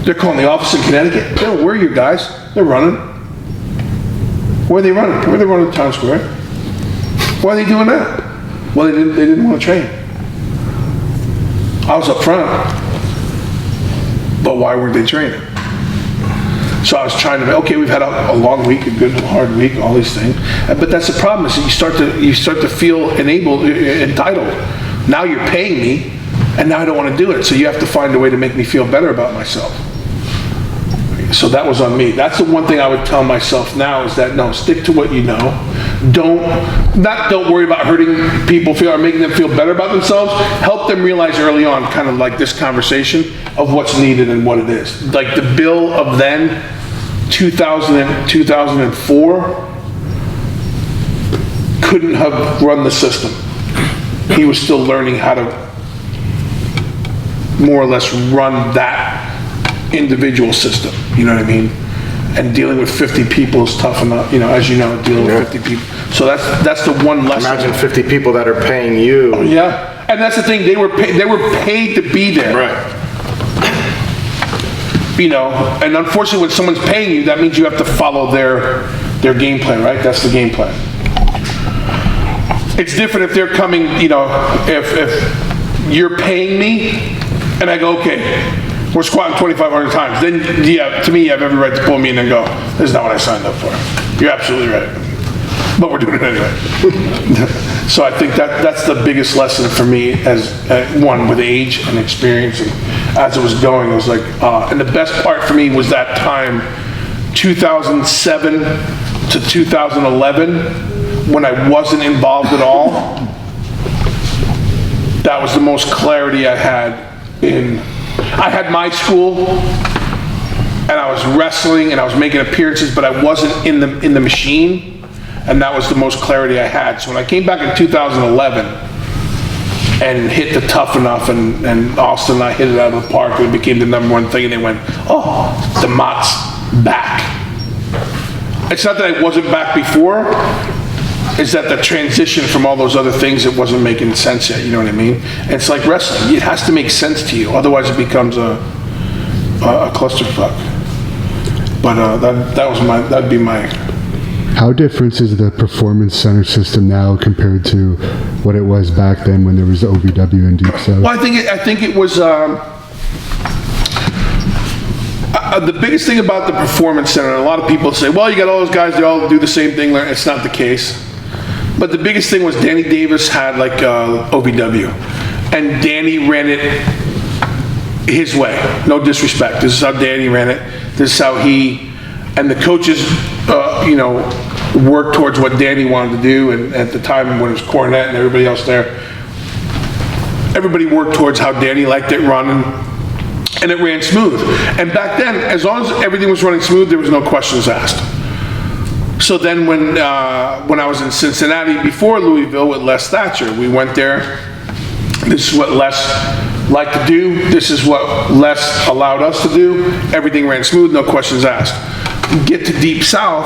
[SPEAKER 1] They're calling the office in Connecticut. Bill, where are your guys? They're running. Where are they running? Where are they running town square? Why are they doing that? Well, they didn't want to train. I was up front. But why weren't they training? So I was trying to, okay, we've had a long week, a good hard week, all these things. But that's the problem, is you start to feel entitled. Now you're paying me, and now I don't want to do it. So you have to find a way to make me feel better about myself. So that was on me. That's the one thing I would tell myself now, is that no, stick to what you know. Don't worry about hurting people or making them feel better about themselves. Help them realize early on, kind of like this conversation, of what's needed and what it is. Like the Bill of then, 2004, couldn't have run the system. He was still learning how to more or less run that individual system, you know what I mean? And dealing with 50 people is tough enough, as you know, dealing with 50 people. So that's the one lesson.
[SPEAKER 7] Imagine 50 people that are paying you.
[SPEAKER 1] Oh, yeah, and that's the thing, they were paid to be there.
[SPEAKER 7] Right.
[SPEAKER 1] and unfortunately when someone's paying you, that means you have to follow their game plan, right? That's the game plan. It's different if they're coming, if you're paying me and I go, okay, we're squatting 2,500 times, then to me you have every right to pull me in and go, this is not what I signed up for. You're absolutely right. But we're doing it anyway. So I think that's the biggest lesson for me as one with age and experience. And as it was going, I was like, and the best part for me was that time, 2007 to 2011, when I wasn't involved at all. That was the most clarity I had I had my school, and I was wrestling, and I was making appearances, but I wasn't in the machine. And that was the most clarity I had. So when I came back in 2011 and hit the Tough Enough, and Austin and I hit it out of the park, and it became the #1 thing, and they went, oh, Demott's back. It's not that I wasn't back before, it's that the transition from all those other things, it wasn't making sense yet, you know what I mean? And it's like wrestling, it has to make sense to you, otherwise it becomes a clusterfuck. But that'd be my...
[SPEAKER 9] How different is the performance center system now compared to what it was back then when there was OVW and Deep South?
[SPEAKER 1] Well, I think it was the biggest thing about the performance center. A lot of people say, "Well, you got all those guys; they all do the same thing." It's not the case. But the biggest thing was Danny Davis had like OVW, and Danny ran it his way. No disrespect. This is how Danny ran it. This is how he and the coaches, worked towards what Danny wanted to do. And at the time when it was Cornette and everybody else there, everybody worked towards how Danny liked it running, and it ran smooth. And back then, as long as everything was running smooth, there was no questions asked. So then when I was in Cincinnati before Louisville with Les Thatcher, we went there. This is what Les liked to do. This is what Les allowed us to do. Everything ran smooth, no questions asked. Get to Deep South,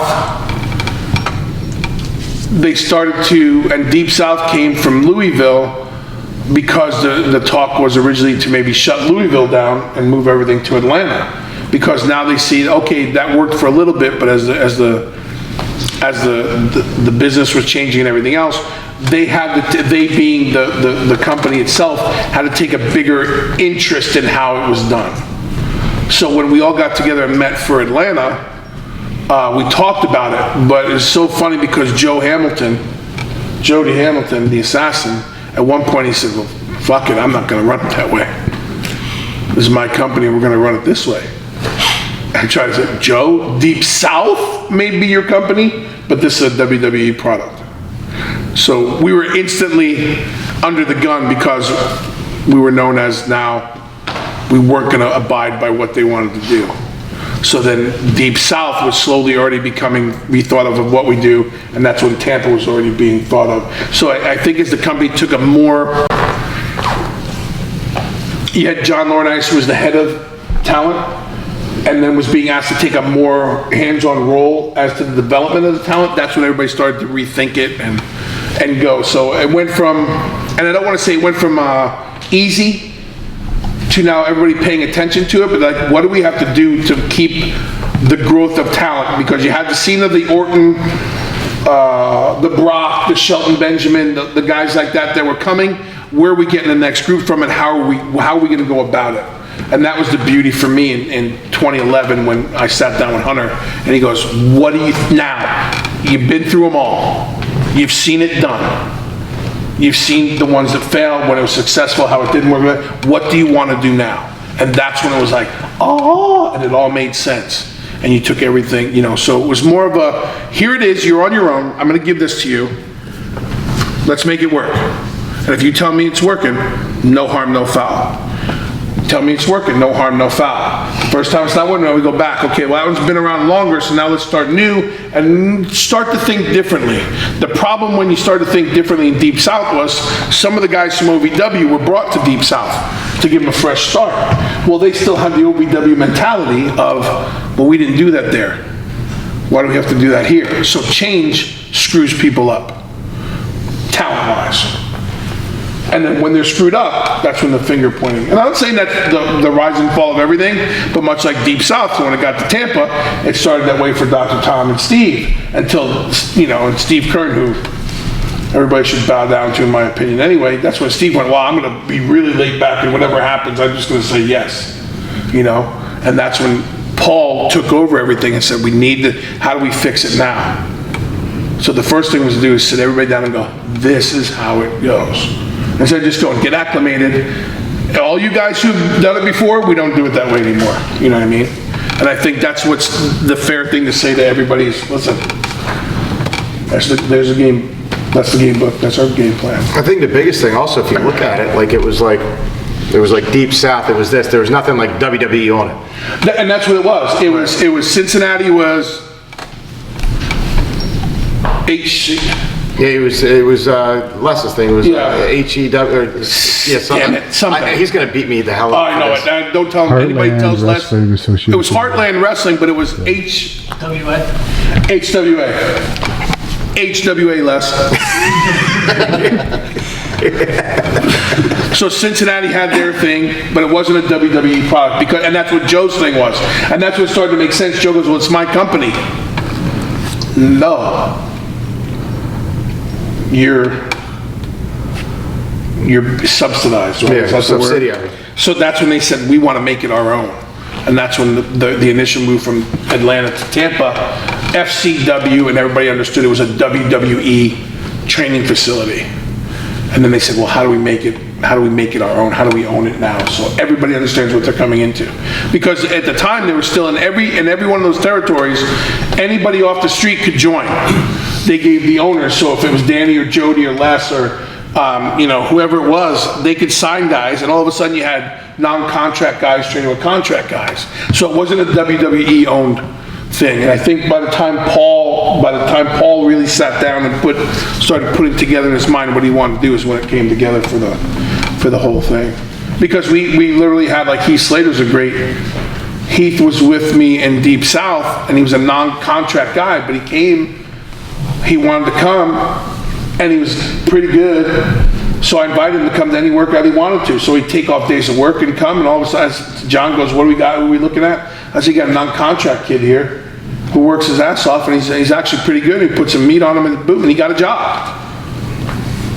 [SPEAKER 1] they started to, and Deep South came from Louisville because the talk was originally to maybe shut Louisville down and move everything to Atlanta. Because now they see, okay, that worked for a little bit, but as the business was changing and everything else, they being the company itself, had to take a bigger interest in how it was done. So when we all got together and met for Atlanta, we talked about it, but it's so funny because Jody Hamilton, the assassin, at one point he said, well, fuck it, I'm not gonna run it that way. This is my company, we're gonna run it this way. I tried to say, Joe, Deep South may be your company, but this is a WWE product. So we were instantly under the gun because we were known as now, we weren't gonna abide by what they wanted to do. So then Deep South was slowly already becoming rethought of what we do, and that's when Tampa was already being thought of. So I think as the company took a more, you had John Laurinaitis, who was the head of talent, and then was being asked to take a more hands-on role as to the development of the talent. That's when everybody started to rethink it and go. So it went from, and I don't want to say it went from easy to now everybody paying attention to it, but like, what do we have to do to keep the growth of talent? Because you had the scene of the Orton, the Brock, the Shelton Benjamin, the guys like that were coming. Where are we getting the next group from, and how are we going to go about it? And that was the beauty for me in 2011 when I sat down with Hunter, and he goes, what do you, now, you've been through them all. You've seen it done. You've seen the ones that failed, when it was successful, how it didn't work. What do you want to do now? And that's when it was like, oh, and it all made sense. And you took everything, so it was more of a, here it is, you're on your own, I'm going to give this to you. Let's make it work. And if you tell me it's working, no harm, no foul. Tell me it's working, no harm, no foul. First time it's not working, we go back. Okay, well, that one's been around longer, so now let's start new and start to think differently. The problem when you start to think differently in Deep South was some of the guys from OVW were brought to Deep South to give them a fresh start. Well, they still had the OVW mentality of, well, we didn't do that there. Why do we have to do that here? So change screws people up, talent-wise. And then when they're screwed up, that's when the finger pointing. And I'm not saying that the rise and fall of everything, but much like Deep South, when it got to Tampa, it started that way for Dr. Tom and Steve, until, you know, and Steve Kern, who everybody should bow down to, in my opinion anyway. That's when Steve went, well, I'm going to be really laid back, and whatever happens, I'm just going to say yes, you know? And that's when Paul took over everything and said, we need to, how do we fix it now? So the first thing was to do is sit everybody down and go, this is how it goes. Instead of just going, get acclimated. All you guys who've done it before, we don't do it that way anymore. You know what I mean? And I think that's what's the fair thing to say to everybody is, listen, there's a game, that's the game book, that's our game plan.
[SPEAKER 7] I think the biggest thing also, if you look at it, like it was like Deep South, it was this, there was nothing like WWE on it.
[SPEAKER 1] And that's what it was. It was Cincinnati was HC.
[SPEAKER 7] Yeah, it was Les's thing, it was HEW, something. He's gonna beat me the hell
[SPEAKER 1] Oh,
[SPEAKER 7] out
[SPEAKER 1] I know
[SPEAKER 7] of this.
[SPEAKER 1] it. Don't tell him, anybody
[SPEAKER 9] Heartland
[SPEAKER 1] tells Les.
[SPEAKER 9] Wrestling Association.
[SPEAKER 1] It was Heartland Wrestling, but it was HWA, Les. So Cincinnati had their thing, but it wasn't a WWE product, and that's what Joe's thing was. And that's what started to make sense. Joe goes, well, it's my company. No. You're subsidized, right?
[SPEAKER 7] Yeah,
[SPEAKER 1] Is that the word?
[SPEAKER 7] subsidiary.
[SPEAKER 1] So that's when they said, we want to make it our own. And that's when the initial move from Atlanta to Tampa, FCW, and everybody understood it was a WWE training facility. And then they said, well, how do we make it our own? How do we own it now? So everybody understands what they're coming into. Because at the time, they were still in every one of those territories, anybody off the street could join. They gave the owners, so if it was Danny or Jody or Les or you know, whoever it was, they could sign guys, and all of a sudden you had non-contract guys training with contract guys. So it wasn't a WWE owned thing. And I think by the time Paul really sat down and started putting together in his mind what he wanted to do, is when it came together for the whole thing. Because we literally had, like, Heath Slater's Heath was with me in Deep South, and he was a non-contract guy, but he wanted to come, and he was pretty good. So I invited him to come to any workout he wanted to. So he'd take off days of work and come, and all of a sudden, John goes, what do we got? Who are we looking at? I said, you got a non-contract kid here who works his ass off, and he's actually pretty good. He put some meat on him in the boot, and he got a job.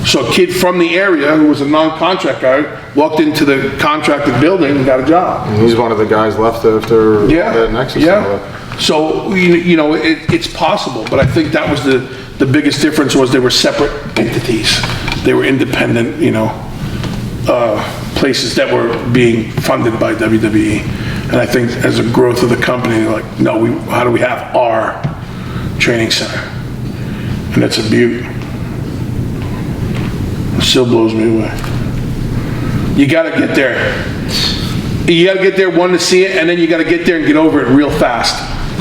[SPEAKER 1] So a kid from the area who was a non-contract guy walked into the contracted building and got a job.
[SPEAKER 7] And he's one of the guys left after that Nexus.
[SPEAKER 1] Yeah. So, you know, it's possible, but I think that was the biggest difference, was they were separate entities. They were independent, you know, places that were being funded by WWE. And I think as a growth of the company, they're like, no, how do we have our training center? And it's a beaut. It still blows me away. You gotta get there. You gotta get there, one, to see it, and then you gotta get there and get over it real fast.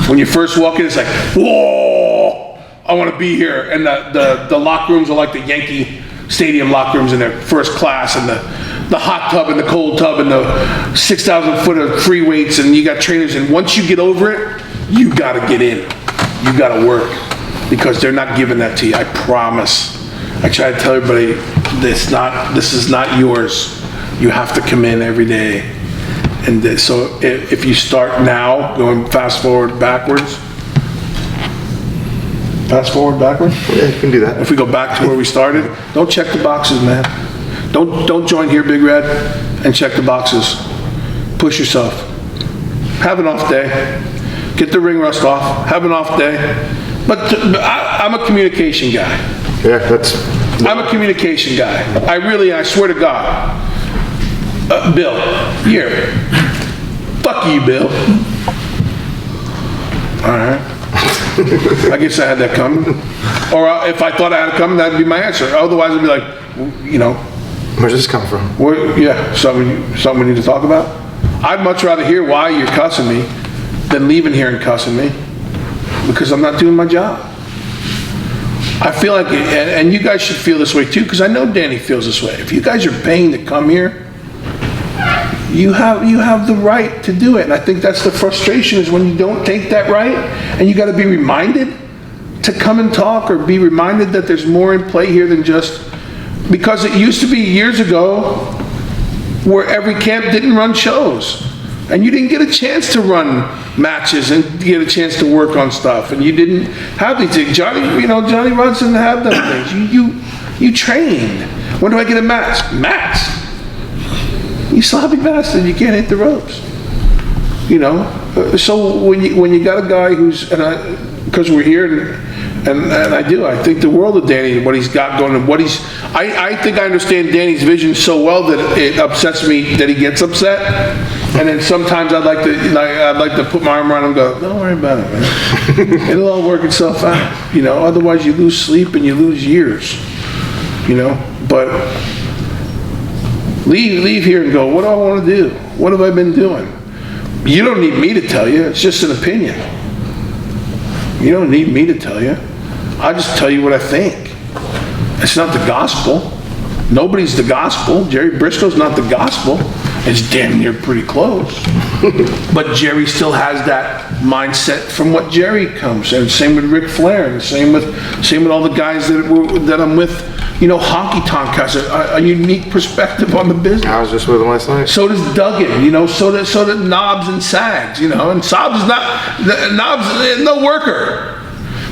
[SPEAKER 1] When you first walk in, it's like, whoa, I wanna be here. And the locker rooms are like the Yankee Stadium locker rooms in their first class, and the hot tub and the cold tub and the 6,000 foot of free weights, and you got trainers. And once you get over it, you gotta get in. You gotta work, because they're not giving that to you, I promise. I try to tell everybody, this is not yours. You have to come in every day. And so if you start now, going fast forward backwards. Yeah,
[SPEAKER 7] you can do that.
[SPEAKER 1] If we go back to where we started, don't check the boxes, man. Don't join here, Big Red, and check the boxes. Push yourself. Have an off day. Get the ring rust off. Have an off day. But I'm a communication guy.
[SPEAKER 7] Yeah,
[SPEAKER 1] I'm a communication guy. I swear to God. Bill, here. Fuck you, Bill. All right. I guess I had that coming. Or if I thought I had it coming, that'd be my answer. Otherwise, I'd be like, you know.
[SPEAKER 7] Where's this come from?
[SPEAKER 1] Something we need to talk about? I'd much rather hear why you're cussing me than leaving here and cussing me, because I'm not doing my job. I feel like, and you guys should feel this way too, because I know Danny feels this way. If you guys are paying to come here, you have the right to do it. And I think that's the frustration, is when you don't take that right, and you got to be reminded to come and talk, or be reminded that there's more in play here than just Because it used to be years ago where every camp didn't run shows. And you didn't get a chance to run matches and get a chance to work on stuff. And you didn't have these things. Johnny Rods didn't have those things. You trained. When do I get a match? Match. You sloppy bastard, you can't hit the ropes. You know? So when you got a guy who's, because we're here, and I think the world of Danny, what he's got going, and I think I understand Danny's vision so well that it upsets me that he gets upset. And then sometimes I'd like to put my arm around him and go, don't worry about it, man. It'll all work itself out. You know, otherwise you lose sleep and you lose years. You know, but leave here and go, what do I want to do? What have I been doing? You don't need me to tell you. It's just an opinion. You don't need me to tell you. I just tell you what I think. It's not the gospel. Nobody's the gospel. Jerry Briscoe's not the gospel. It's damn near pretty close. But Jerry still has that mindset from what Jerry comes. And same with Ric Flair, and same with all the guys that I'm with. You know, Honky Tonk has a unique perspective on the business.
[SPEAKER 7] I was just with him last night.
[SPEAKER 1] So does Duggan, you know, so does Knobs and Sags, you know, and Knobs is no worker.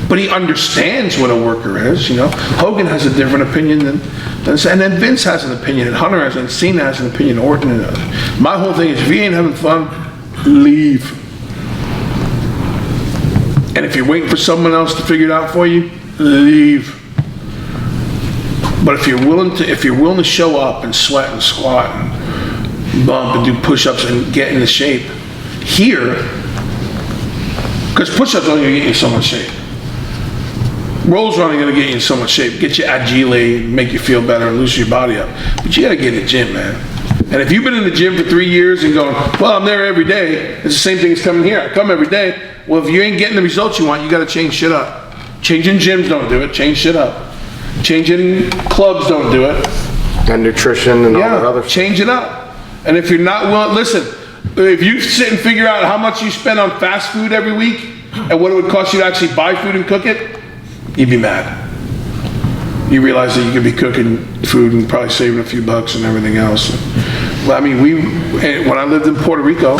[SPEAKER 1] But he understands what a worker is, you know. Hogan has a different opinion and then Vince has an opinion, and Hunter has, and Cena has an opinion, Orton. My whole thing is, if you ain't having fun, leave. And if you're waiting for someone else to figure it out for you, leave. But if you're willing to show up and sweat and squat and bump and do push-ups and get into shape here, because push-ups only gonna get you in so much shape. Rolls are only gonna get you in so much shape, get you agile, make you feel better, and loosen your body up. But you gotta get in the gym, man. And if you've been in the gym for 3 years and going, well, I'm there every day, it's the same thing as coming here. I come every day. Well, if you ain't getting the results you want, you gotta change shit up. Changing gyms don't do it, change shit up. Changing clubs don't do it.
[SPEAKER 7] And nutrition and all that other stuff.
[SPEAKER 1] Change it up. And if you're not willing, listen, if you sit and figure out how much you spend on fast food every week and what it would cost you to actually buy food and cook it, you'd be mad. You realize that you could be cooking food and probably saving a few bucks and everything else. Well, I mean, when I lived in Puerto Rico,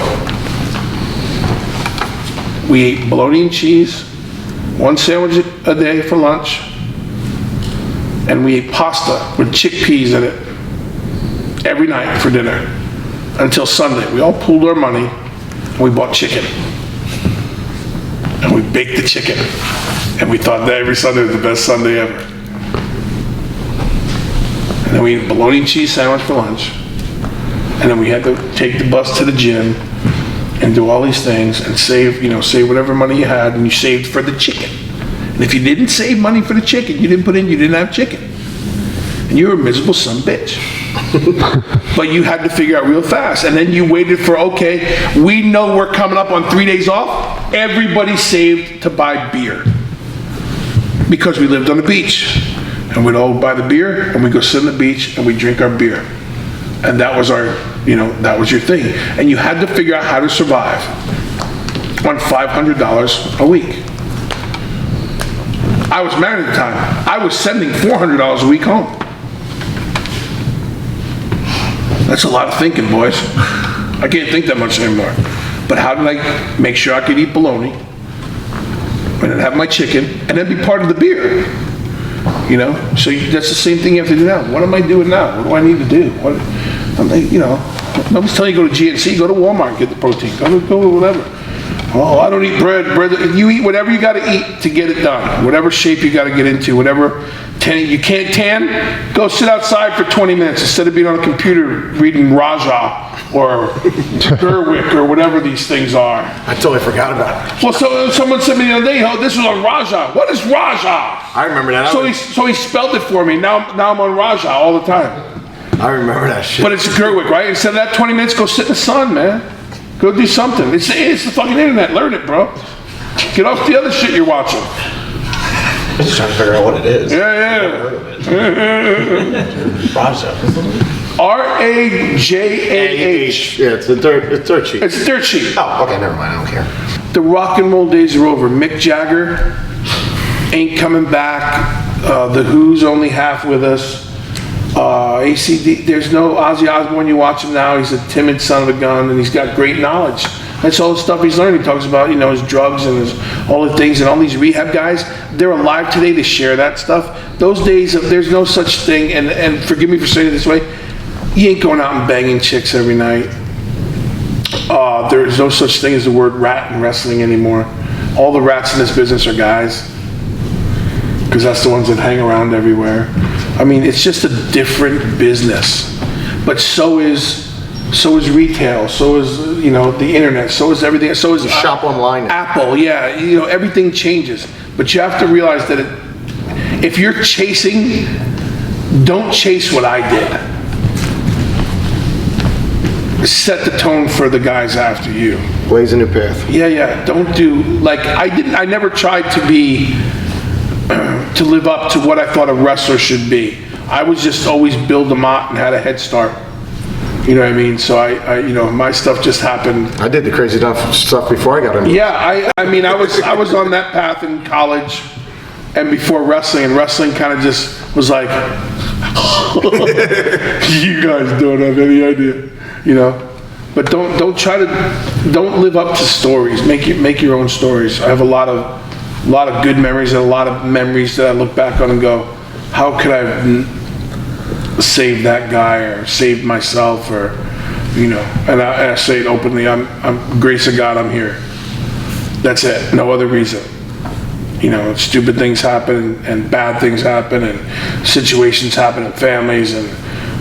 [SPEAKER 1] we ate bologna and cheese, 1 sandwich a day for lunch, and we ate pasta with chickpeas in it every night for dinner until Sunday. We all pooled our money and we bought chicken. And we baked the chicken. And we thought that every Sunday was the best Sunday ever. And then we ate a bologna and cheese sandwich for lunch. And then we had to take the bus to the gym and do all these things and save whatever money you had, and you saved for the chicken. And if you didn't save money for the chicken, you didn't have chicken. And you were a miserable son of a bitch. But you had to figure out real fast. And then you waited for, okay, we know we're coming up on 3 days off. Everybody saved to buy beer. Because we lived on the beach. And we'd all buy the beer, and we'd go sit on the beach, and we'd drink our beer. And that was that was your thing. And you had to figure out how to survive on $500 a week. I was married at the time. I was sending $400 a week home. That's a lot of thinking, boys. I can't think that much anymore. But how did I make sure I could eat bologna and then have my chicken and then be part of the beer? You know, so that's the same thing you have to do now. What am I doing now? What do I need to do? Nobody's telling you to go to GNC, go to Walmart and get the protein. Go to whatever. Oh, I don't eat bread. You eat whatever you got to eat to get it done. Whatever shape you got to get into, whatever tan. You can't tan, go sit outside for 20 minutes instead of being on a computer reading Raja or Gerwick or whatever these things are.
[SPEAKER 7] I totally forgot about it.
[SPEAKER 1] Well, so someone said to me the other day, oh, this was on Raja. What is Raja?
[SPEAKER 7] I remember that.
[SPEAKER 1] So he spelled it for me. Now I'm on Raja all the time.
[SPEAKER 7] I remember that shit.
[SPEAKER 1] But it's Gerwick, right? Instead of that 20 minutes, go sit in the sun, man. Go do something. It's the fucking internet. Learn it, bro. Get off the other shit you're watching.
[SPEAKER 8] I'm just trying to figure out what it is.
[SPEAKER 1] Yeah.
[SPEAKER 8] Raja.
[SPEAKER 1] Rajah.
[SPEAKER 7] Yeah, it's dirt sheet.
[SPEAKER 1] It's a dirt sheet.
[SPEAKER 8] Oh, okay, never mind. I don't care.
[SPEAKER 1] The rock and roll days are over. Mick Jagger ain't coming back. The Who's only half with us. ACD, there's no Ozzy Osbourne. You watch him now, he's a timid son of a gun, and he's got great knowledge. That's all the stuff he's learned. He talks about, his drugs and all the things, and all these rehab guys, they're alive today to share that stuff. Those days, there's no such thing, and forgive me for saying it this way, you ain't going out and banging chicks every night. There's no such thing as the word rat in wrestling anymore. All the rats in this business are guys, because that's the ones that hang around everywhere. I mean, it's just a different business. But so is retail, so is, the internet, so is everything, so is
[SPEAKER 7] Shop online.
[SPEAKER 1] Apple, yeah, everything changes. But you have to realize that if you're chasing, don't chase what I did. Set the tone for the guys after you.
[SPEAKER 7] Blaze a new path.
[SPEAKER 1] Yeah, don't do, I never tried to live up to what I thought a wrestler should be. I was just always Bill Demott and had a head start. You know what I mean? So I my stuff just happened.
[SPEAKER 7] I did the crazy stuff before I got in.
[SPEAKER 1] Yeah, I was on that path in college and before wrestling, and wrestling kind of just was like, you guys don't have any idea, But don't live up to stories. Make your own stories. I have a lot of good memories and a lot of memories that I look back on and go, how could I have saved that guy or saved myself, or and I say it openly. I'm grace of God, I'm here. That's it. No other reason. Stupid things happen and bad things happen and situations happen in families, and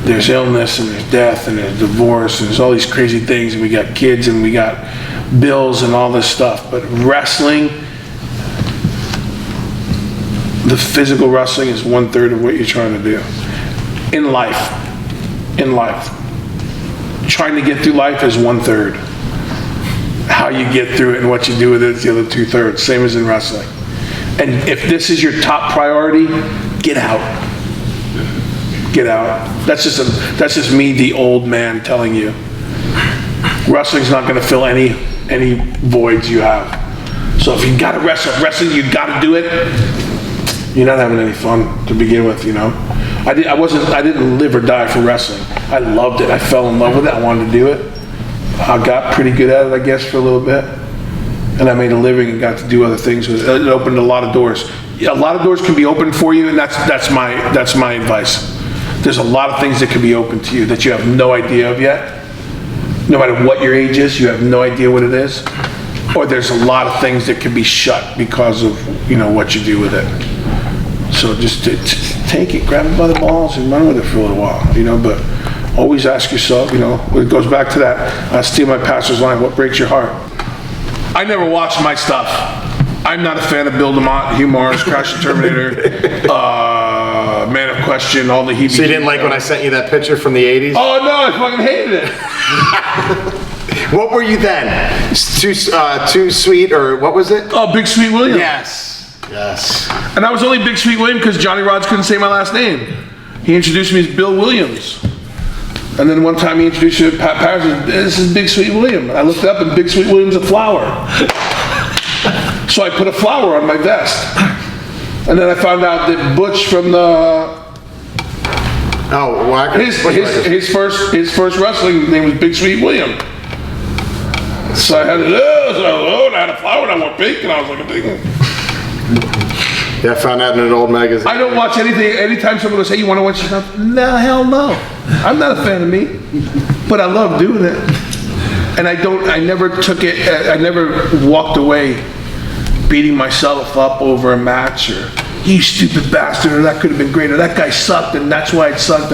[SPEAKER 1] there's illness and there's death and there's divorce and there's all these crazy things, and we got kids and we got bills and all this stuff. But wrestling, the physical wrestling is 1/3 of what you're trying to do. In life. Trying to get through life is 1/3. How you get through it and what you do with it is the other 2/3, same as in wrestling. And if this is your top priority, get out. Get out. That's just me, the old man, telling you. Wrestling's not going to fill any voids you have. So if you got to wrestling, you got to do it. You're not having any fun to begin with, I didn't live or die for wrestling. I loved it. I fell in love with it. I wanted to do it. I got pretty good at it, I guess, for a little bit. And I made a living and got to do other things with it. It opened a lot of doors. A lot of doors can be opened for you, and that's my advice. There's a lot of things that can be open to you that you have no idea of yet. No matter what your age is, you have no idea what it is. Or there's a lot of things that can be shut because of what you do with it. So just take it, grab it by the balls, and run with it for a little while. But always ask yourself. It goes back to that. I steal my pastor's line. What breaks your heart? I never watched my stuff. I'm not a fan of Bill Demott, Hugh Morris, Crash the Terminator, Man of Question, all the heebie.
[SPEAKER 7] So you didn't like when I sent you that picture from the 80s?
[SPEAKER 1] Oh no, I fucking hated it.
[SPEAKER 7] What were you then? Too sweet, or what was it?
[SPEAKER 1] Oh, Big Sweet William.
[SPEAKER 7] Yes.
[SPEAKER 1] And I was only Big Sweet William because Johnny Rods couldn't say my last name. He introduced me as Bill Williams. And then one time he introduced me to Pat Patterson. This is Big Sweet William. And I looked it up, and Big Sweet William's a flower. So I put a flower on my vest. And then I found out that Butch from the...
[SPEAKER 7] Oh, well,
[SPEAKER 1] his first wrestling name was Big Sweet William. So I had it, and I had a flower, and I wore pink, and I was like a big one.
[SPEAKER 7] Yeah, I found that in an old magazine.
[SPEAKER 1] I don't watch anything. Anytime someone goes, hey, you want to watch stuff? No, hell no. I'm not a fan of me, but I love doing it. And I never took it, I never walked away beating myself up over a match, or you stupid bastard, or that could have been great, or that guy sucked and that's why it sucked.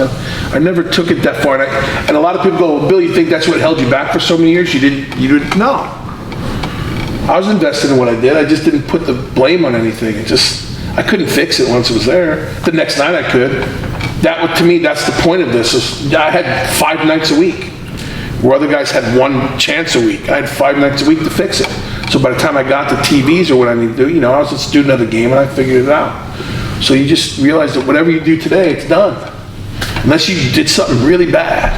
[SPEAKER 1] I never took it that far. And a lot of people go, well, Bill, you think that's what held you back for so many years? You didn't, no. I was invested in what I did. I just didn't put the blame on anything. I couldn't fix it once it was there. The next night I could. To me, that's the point of this. I had 5 nights a week, where other guys had 1 chance a week. I had 5 nights a week to fix it. So by the time I got to TVs or what I need to do, I was a student of the game and I figured it out. So you just realize that whatever you do today, it's done. Unless you did something really bad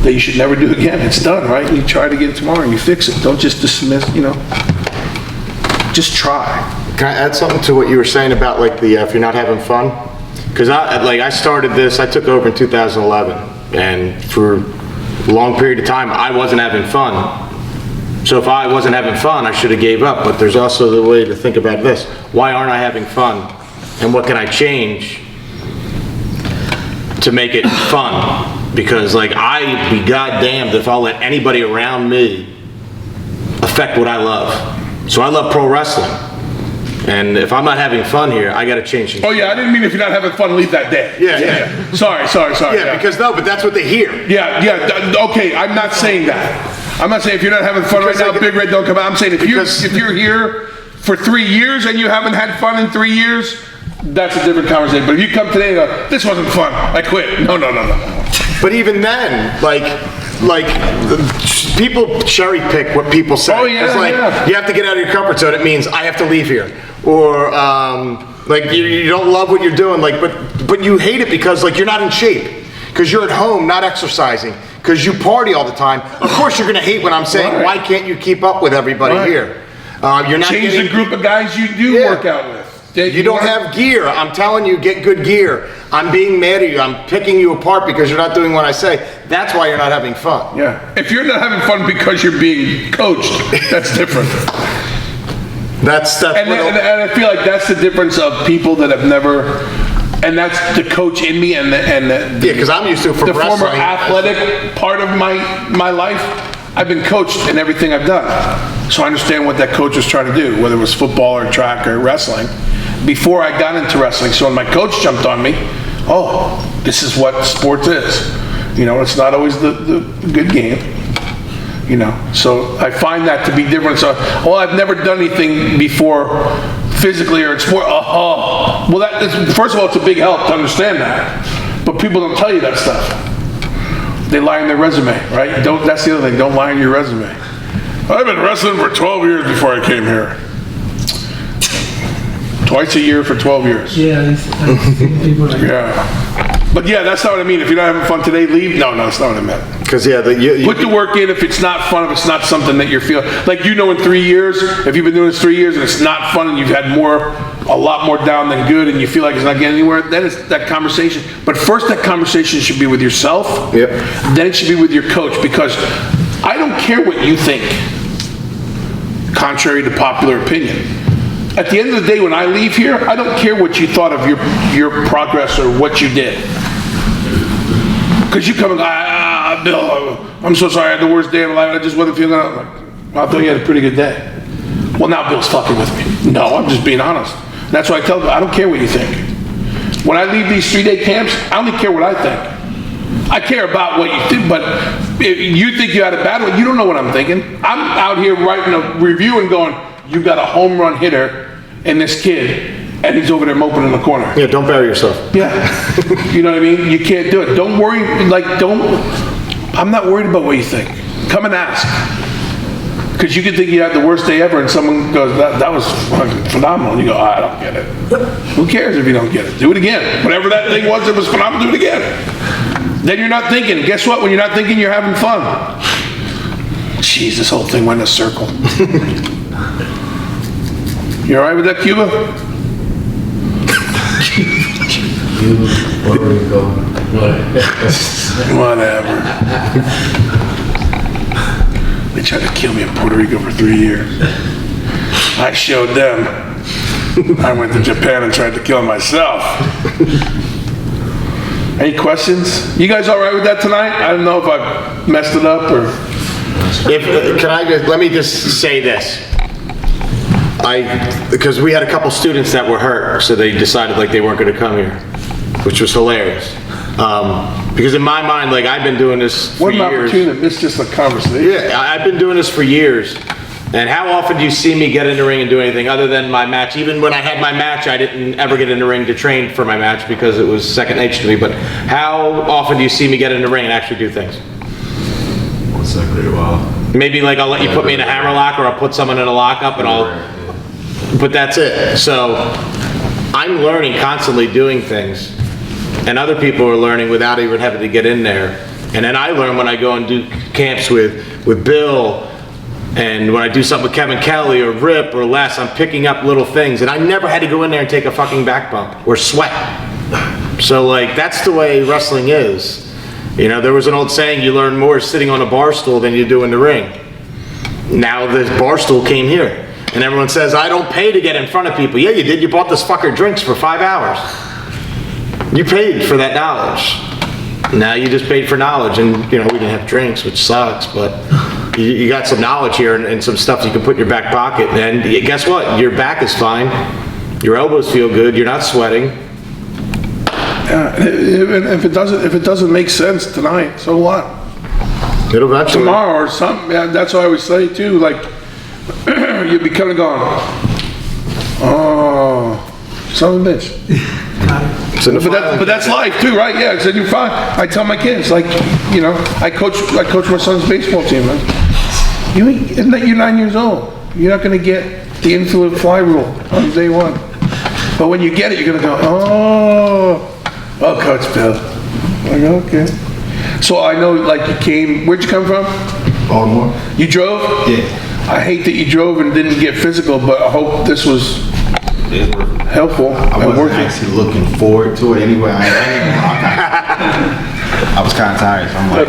[SPEAKER 1] that you should never do again, it's done, right? You try to get it tomorrow and you fix it. Don't just dismiss, Just try.
[SPEAKER 7] Can I add something to what you were saying about if you're not having fun? Because I started this, I took over in 2011, and for a long period of time, I wasn't having fun. So if I wasn't having fun, I should have gave up, but there's also the way to think about this. Why aren't I having fun? And what can I change to make it fun? Because like, I'd be goddamned if I'll let anybody around me affect what I love. So I love pro wrestling. And if I'm not having fun here, I gotta change things.
[SPEAKER 1] Oh yeah, I didn't mean if you're not having fun, leave that day.
[SPEAKER 7] Yeah.
[SPEAKER 1] Sorry.
[SPEAKER 7] Yeah, because no, but that's what they hear.
[SPEAKER 1] Okay, I'm not saying that. I'm not saying if you're not having fun right now, Big Red don't come out. I'm saying if you're here for 3 years and you haven't had fun in 3 years, that's a different conversation. But if you come today and go, this wasn't fun, I quit. No.
[SPEAKER 7] But even then, like people cherry pick what people say.
[SPEAKER 1] Oh, yeah,
[SPEAKER 7] it's like,
[SPEAKER 1] yeah.
[SPEAKER 7] you have to get out of your comfort zone. It means I have to leave here. Or like you don't love what you're doing, like, but you hate it because like you're not in shape. Because you're at home not exercising. Because you party all the time. Of course you're gonna hate when I'm saying,
[SPEAKER 1] right.
[SPEAKER 7] Why can't you keep up with everybody here? You're not
[SPEAKER 1] Change the group of guys you do work out with.
[SPEAKER 7] You don't have gear. I'm telling you, get good gear. I'm being mad at you. I'm picking you apart because you're not doing what I say. That's why you're not having fun.
[SPEAKER 1] Yeah. If you're not having fun because you're being coached, that's different.
[SPEAKER 7] That's
[SPEAKER 1] and I feel like that's the difference of people that have never, and that's the coach in me and the
[SPEAKER 7] because I'm used to it from
[SPEAKER 1] the
[SPEAKER 7] wrestling.
[SPEAKER 1] former athletic part of my life. I've been coached in everything I've done. So I understand what that coach was trying to do, whether it was football or track or wrestling, before I got into wrestling. So when my coach jumped on me, oh, this is what sports is. You know, it's not always the good game. You know, so I find that to be different. So, well, I've never done anything before physically or in sport. Well, that is, first of all, it's a big help to understand that. But people don't tell you that stuff. They lie in their resume, right? That's the other thing. Don't lie in your resume. I've been wrestling for 12 years before I came here. Twice a year for 12 years.
[SPEAKER 2] Yeah, I've seen people like
[SPEAKER 1] Yeah. But yeah, that's not what I mean. If you're not having fun today, leave. No, that's not what I meant.
[SPEAKER 7] Because yeah,
[SPEAKER 1] put the work in. If it's not fun, if it's not something that you're feeling like, you know, in 3 years, if you've been doing this 3 years and it's not fun and you've had a lot more down than good, and you feel like it's not getting anywhere, then it's that conversation. But first, that conversation should be with yourself.
[SPEAKER 7] Yep.
[SPEAKER 1] Then it should be with your coach, because I don't care what you think, contrary to popular opinion. At the end of the day, when I leave here, I don't care what you thought of your progress or what you did. Because you come and go, Bill, I'm so sorry, I had the worst day of my life, I just wasn't feeling it. I'm like, I thought you had a pretty good day. Well, now Bill's fucking with me. No, I'm just being honest. That's why I tell them, I don't care what you think. When I leave these 3-day camps, I only care what I think. I care about what you think, but if you think you had a bad one, you don't know what I'm thinking. I'm out here writing a review and going, you got a home run hitter in this kid, and he's over there moping in the corner.
[SPEAKER 7] Yeah, don't bury yourself.
[SPEAKER 1] Yeah. You know what I mean? You can't do it. Don't worry, I'm not worried about what you think. Come and ask. Because you could think you had the worst day ever and someone goes, that was fucking phenomenal. And you go, I don't get it. Who cares if you don't get it? Do it again. Whatever that thing was, it was phenomenal, do it again. Then you're not thinking. Guess what? When you're not thinking, you're having fun. Jeez, this whole thing went in a circle. You all right with that, Cuba?
[SPEAKER 3] Puerto Rico.
[SPEAKER 1] Whatever. They tried to kill me in Puerto Rico for 3 years. I showed them. I went to Japan and tried to kill myself. Any questions? You guys all right with that tonight? I don't know if I messed it up or...
[SPEAKER 7] Let me just say this. Because we had a couple students that were hurt, so they decided like they weren't going to come here, which was hilarious. Because in my mind, like, I've been doing this for years.
[SPEAKER 1] What an opportunity to miss just a conversation.
[SPEAKER 7] Yeah, I've been doing this for years. And how often do you see me get in the ring and do anything other than my match? Even when I had my match, I didn't ever get in the ring to train for my match because it was second nature to me. But how often do you see me get in the ring and actually do things?
[SPEAKER 6] Once in a great while.
[SPEAKER 7] Maybe like I'll let you put me in a hammerlock, or I'll put someone in a lockup, and but that's it. So I'm learning constantly doing things, and other people are learning without even having to get in there. And then I learn when I go and do camps with Bill, and when I do something with Kevin Kelly or Rip or Les, I'm picking up little things, and I never had to go in there and take a fucking back bump or sweat. So like, that's the way wrestling is. You know, there was an old saying, you learn more sitting on a bar stool than you do in the ring. Now the bar stool came here. And everyone says, I don't pay to get in front of people. Yeah, you did. You bought this fucker drinks for 5 hours. You paid for that knowledge. Now you just paid for knowledge. And, you know, we didn't have drinks, which sucks, but you got some knowledge here and some stuff you can put in your back pocket. And guess what? Your back is fine. Your elbows feel good. You're not sweating.
[SPEAKER 1] If it doesn't make sense tonight, so what?
[SPEAKER 7] It'll eventually.
[SPEAKER 1] Tomorrow or something. Yeah, that's what I always say too. Like, you'd be kind of going, oh, son of a bitch. But that's life too, right? Yeah, so you're fine. I tell my kids, like, you know, I coach my son's baseball team. Like, you're 9 years old. You're not going to get the infinite fly rule on day one. But when you get it, you're going to go, oh, Coach Bill. Like, okay. So I know, like, where'd you come from?
[SPEAKER 6] Baltimore.
[SPEAKER 1] You drove?
[SPEAKER 6] Yeah.
[SPEAKER 1] I hate that you drove and didn't get physical, but I hope this was helpful
[SPEAKER 6] I
[SPEAKER 1] and
[SPEAKER 6] wasn't
[SPEAKER 1] working.
[SPEAKER 6] actually looking forward to it anyway. I was kind of tired, so I'm like,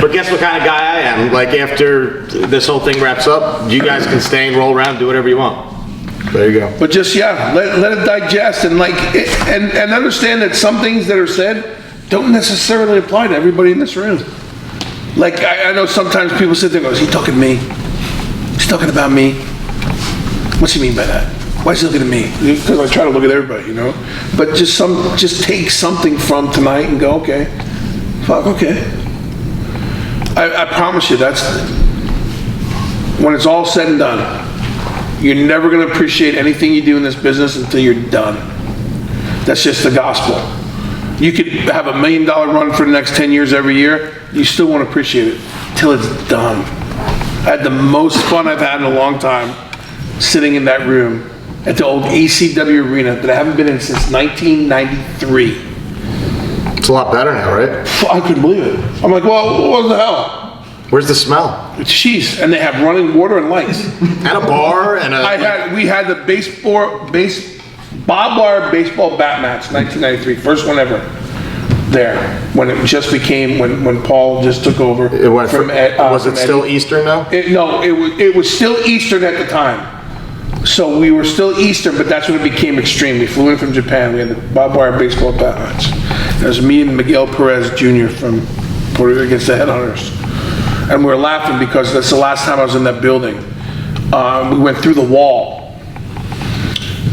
[SPEAKER 7] But guess what kind of guy I am? Like, after this whole thing wraps up, you guys can stay and roll around, do whatever you want. There you go.
[SPEAKER 1] But just, yeah, let it digest and like, and understand that some things that are said don't necessarily apply to everybody in this room. Like, I know sometimes people sit there and go, is he talking to me? He's talking about me? What's he mean by that? Why is he looking at me? Because I try to look at everybody, you know? But just take something from tonight and go, okay, fuck, okay. I promise you, that's, when it's all said and done, you're never going to appreciate anything you do in this business until you're done. That's just the gospel. You could have $1 million run for the next 10 years every year, you still won't appreciate it till it's done. I had the most fun I've had in a long time sitting in that room at the old ACW arena that I haven't been in since 1993.
[SPEAKER 7] It's a lot better now, right?
[SPEAKER 1] I couldn't believe it. I'm like, well, what the hell?
[SPEAKER 7] Where's the smell?
[SPEAKER 1] It's cheese, and they have running water and lights.
[SPEAKER 7] And a bar and a...
[SPEAKER 1] We had the barbed wire baseball bat match, 1993, first one ever. There, when it just became, when Paul just took over.
[SPEAKER 7] It went from was it still Eastern now?
[SPEAKER 1] No, it was still Eastern at the time. So we were still Eastern, but that's when it became extreme. We flew in from Japan. We had the barbed wire baseball bat match. There was me and Miguel Perez Jr. from Puerto Rico against the Headhunters. And we were laughing because that's the last time I was in that building. We went through the wall.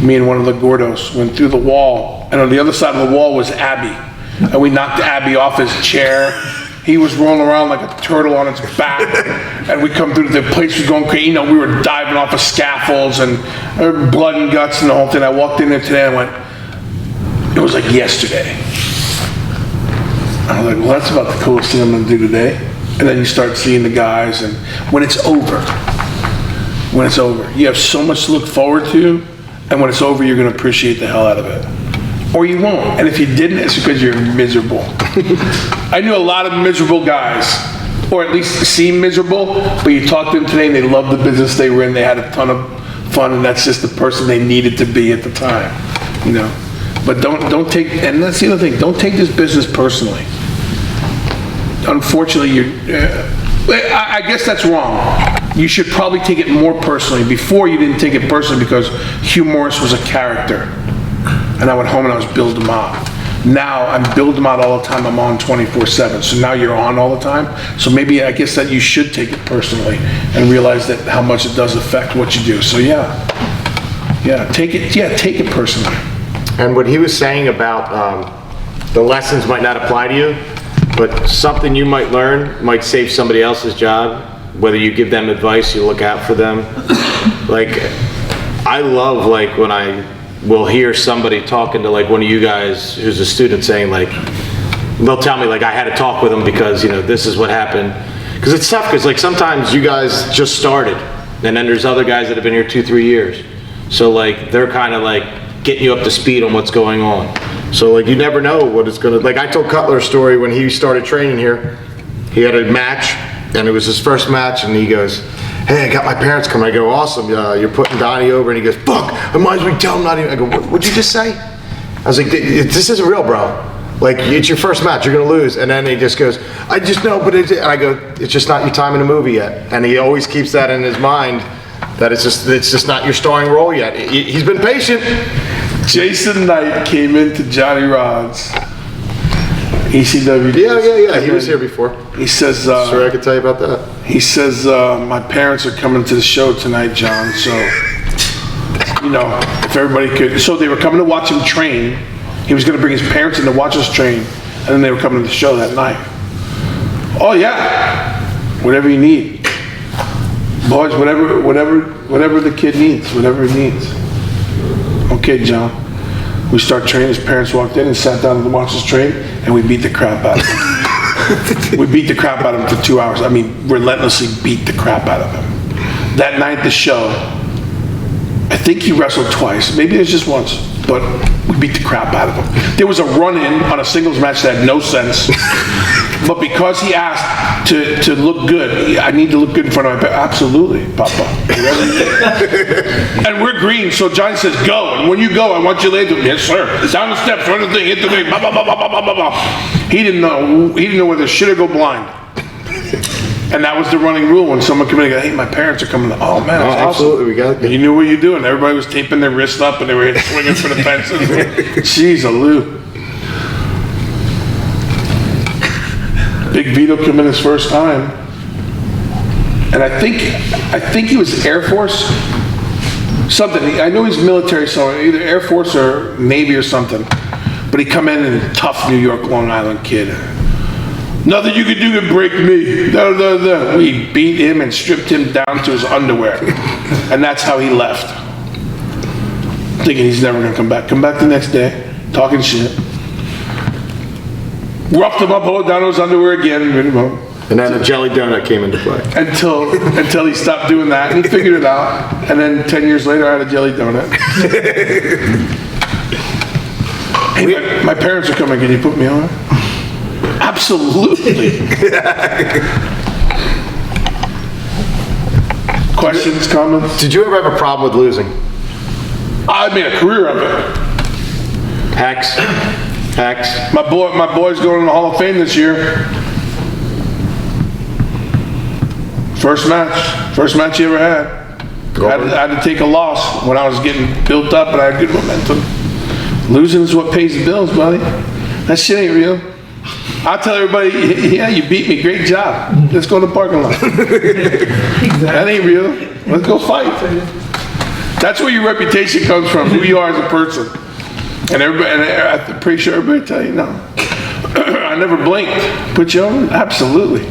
[SPEAKER 1] Me and one of the Gordos went through the wall. And on the other side of the wall was Abby. And we knocked Abby off his chair. He was rolling around like a turtle on its back. And we come through, the place was going crazy. You know, we were diving off of scaffolds and blood and guts and the whole thing. I walked in there today and I went, it was like yesterday. I was like, well, that's about the coolest thing I'm gonna do today. And then you start seeing the guys, and when it's over, you have so much to look forward to, and when it's over, you're gonna appreciate the hell out of it. Or you won't, and if you didn't, it's because you're miserable. I knew a lot of miserable guys, or at least seem miserable, but you talk to them today and they loved the business they were in, they had a ton of fun, and that's just the person they needed to be at the time, you know? But don't take, and that's the other thing, don't take this business personally. Unfortunately, I guess that's wrong. You should probably take it more personally. Before, you didn't take it personally because Hugh Morris was a character. And I went home and I was Bill Demott. Now I'm Bill Demott all the time. I'm on 24/7. So now you're on all the time. So maybe I guess that you should take it personally and realize that how much it does affect what you do. So take it personally.
[SPEAKER 7] And what he was saying about the lessons might not apply to you, but something you might learn might save somebody else's job. Whether you give them advice, you look out for them. Like, I love like when I will hear somebody talking to like one of you guys who's a student saying like, they'll tell me like I had to talk with them because, you know, this is what happened. Because it's tough because like sometimes you guys just started and then there's other guys that have been here 2-3 years. So like they're kind of like getting you up to speed on what's going on. So like you never know what it's gonna, like I told Cutler a story when he started training here. He had a match and it was his first match and he goes, hey, I got my parents coming. I go, awesome, you're putting Donnie over. And he goes, fuck, I might as well tell him not even. I go, what'd you just say? I was like, this isn't real, bro. Like, it's your first match, you're gonna lose. And then he just goes, I just know, but and I go, it's just not your time in the movie yet. And he always keeps that in his mind, that it's just not your starring role yet. He's been patient.
[SPEAKER 1] Jason Knight came into Johnny Rod's ECW.
[SPEAKER 7] Yeah, he was here before.
[SPEAKER 1] He says,
[SPEAKER 7] Sure, I can tell you about that.
[SPEAKER 1] he says, my parents are coming to the show tonight, John, so, you know, if everybody could, so they were coming to watch him train. He was gonna bring his parents in to watch us train, and then they were coming to the show that night. Oh yeah, whatever you need. Boys, whatever the kid needs, whatever he needs. Okay, John. We start training, his parents walked in and sat down to watch us train, and we beat the crap out of him. We beat the crap out of him for 2 hours. I mean, relentlessly beat the crap out of him. That night, the show, I think he wrestled twice. Maybe it was just once, but we beat the crap out of him. There was a run-in on a singles match that had no sense, but because he asked to look good, I need to look good in front of my parents. Absolutely, Papa. And we're green, so Johnny says, go. And when you go, I want you to lay to him. Yes, sir. Down the steps, run the thing, hit the thing, blah, blah, blah, blah, blah, blah, blah. He didn't know whether shit or go blind. And that was the running rule when someone came in and go, hey, my parents are coming. Oh, man, that's awesome.
[SPEAKER 7] Absolutely, we got it.
[SPEAKER 1] You knew what you were doing. Everybody was taping their wrists up and they were swinging for the fences. Jeez, Lou. Big Vito came in his first time. And I think he was Air Force. Something. I know he's military somewhere, either Air Force or Navy or something. But he come in and a tough New York, Long Island kid. Nothing you could do could break me. We beat him and stripped him down to his underwear. And that's how he left. Thinking he's never gonna come back. Come back the next day, talking shit. Roughed him up, hold down to his underwear again.
[SPEAKER 7] And then a jelly donut came into play.
[SPEAKER 1] Until he stopped doing that, and he figured it out. And then 10 years later, I had a jelly donut. Hey, my parents are coming, can you put me on? Absolutely. Questions, comments?
[SPEAKER 7] Did you ever have a problem with losing?
[SPEAKER 1] I made a career of it.
[SPEAKER 7] Hacks.
[SPEAKER 1] My boy's going in the Hall of Fame this year. First match he ever had. I had to take a loss when I was getting built up and I had good momentum. Losing is what pays the bills, buddy. That shit ain't real. I'll tell everybody, yeah, you beat me, great job. Let's go to the parking lot. That ain't real. Let's go fight. That's where your reputation comes from, who you are as a person. And I'm pretty sure everybody tell you, no. I never blinked. Put you on? Absolutely.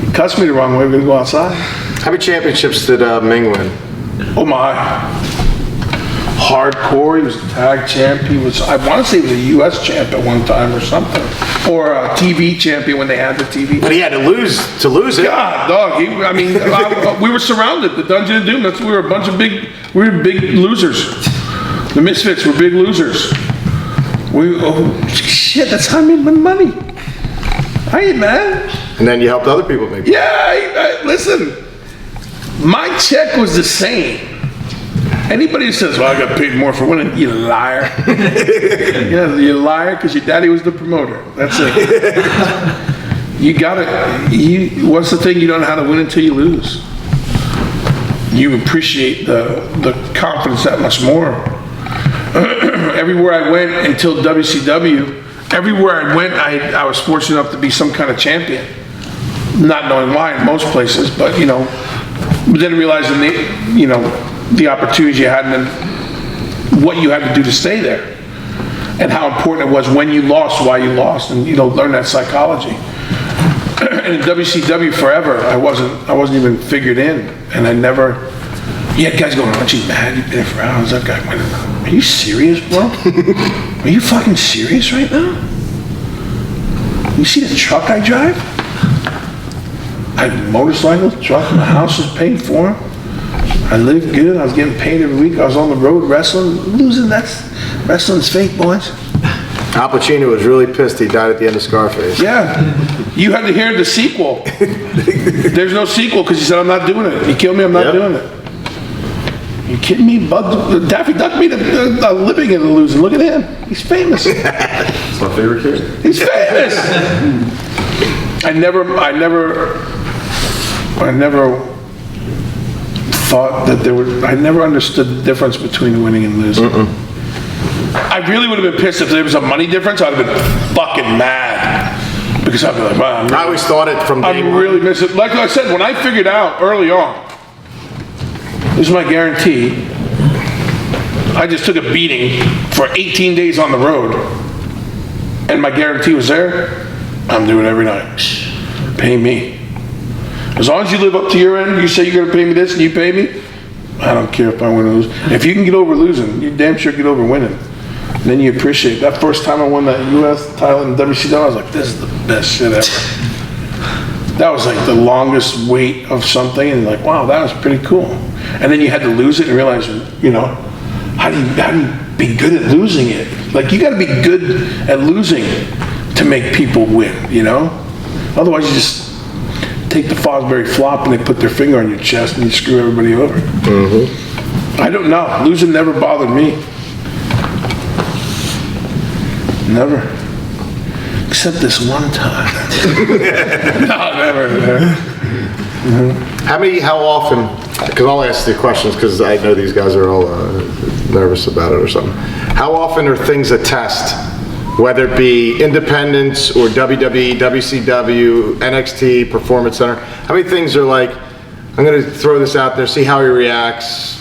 [SPEAKER 1] You cussed me the wrong way, we're gonna go outside.
[SPEAKER 7] How many championships did Ming win?
[SPEAKER 1] Oh my. Hardcore, he was a tag champ. I want to say he was a US champ at one time or something. Or a TV champion when they had the TV.
[SPEAKER 7] But he had to lose it.
[SPEAKER 1] God, dog. We were surrounded. The Dungeon of Doom. We were a bunch of big losers. The Misfits were big losers. Shit, that's how I made my money. I ain't mad.
[SPEAKER 7] And then you helped other people make money.
[SPEAKER 1] Yeah, listen. My check was the same. Anybody who says, well, I got paid more for winning, you liar. Yeah, you liar because your daddy was the promoter. That's it. You got it. What's the thing? You don't know how to win until you lose. You appreciate the confidence that much more. Everywhere I went until WCW, everywhere I went, I was fortunate enough to be some kind of champion. Not knowing why in most places, but then realizing the opportunities you had and then what you had to do to stay there and how important it was when you lost, why you lost, and learn that psychology. And in WCW forever, I wasn't even figured in, and I never. You had guys going, aren't you mad? You've been there for hours. That guy went, are you serious, bro? Are you fucking serious right now? You see the truck I drive? I had motorcycles, truck, my house was paid for. I lived good. I was getting paid every week. I was on the road wrestling. Losing, wrestling's fake, boys.
[SPEAKER 7] Al Pacino was really pissed he died at the end of Scarface.
[SPEAKER 1] Yeah. You had to hear the sequel. There's no sequel because he said, I'm not doing it. He killed me, I'm not doing it. You kidding me? Daffy Duck made a living in losing. Look at him. He's famous.
[SPEAKER 8] It's my favorite kid.
[SPEAKER 1] He's famous. I never thought that I never understood the difference between winning and losing. I really would have been pissed if there was a money difference. I'd have been fucking mad. Because I'd be like, wow.
[SPEAKER 7] I always thought it from day
[SPEAKER 1] I'm
[SPEAKER 7] one.
[SPEAKER 1] really missing. Like I said, when I figured out early on, this is my guarantee. I just took a beating for 18 days on the road. And my guarantee was there. I'm doing it every night. Pay me. As long as you live up to your end, you say you're going to pay me this and you pay me, I don't care if I win or lose. If you can get over losing, you damn sure get over winning. And then you appreciate it. That first time I won that U.S. title in WCW, I was like, this is the best shit ever. That was like the longest wait of something, and like, wow, that was pretty cool. And then you had to lose it and realize, you know, how do you be good at losing it? Like, you got to be good at losing to make people win, you know? Otherwise, you just take the Fosbury flop and they put their finger on your chest and you screw everybody over. I don't know. Losing never bothered me. Never. Except this one time. No, never.
[SPEAKER 7] How often, because I'll ask the questions because I know these guys are all nervous about it or something. How often are things a test? Whether it be independents or WWE, WCW, NXT, Performance Center. How many things are like, I'm going to throw this out there, see how he reacts,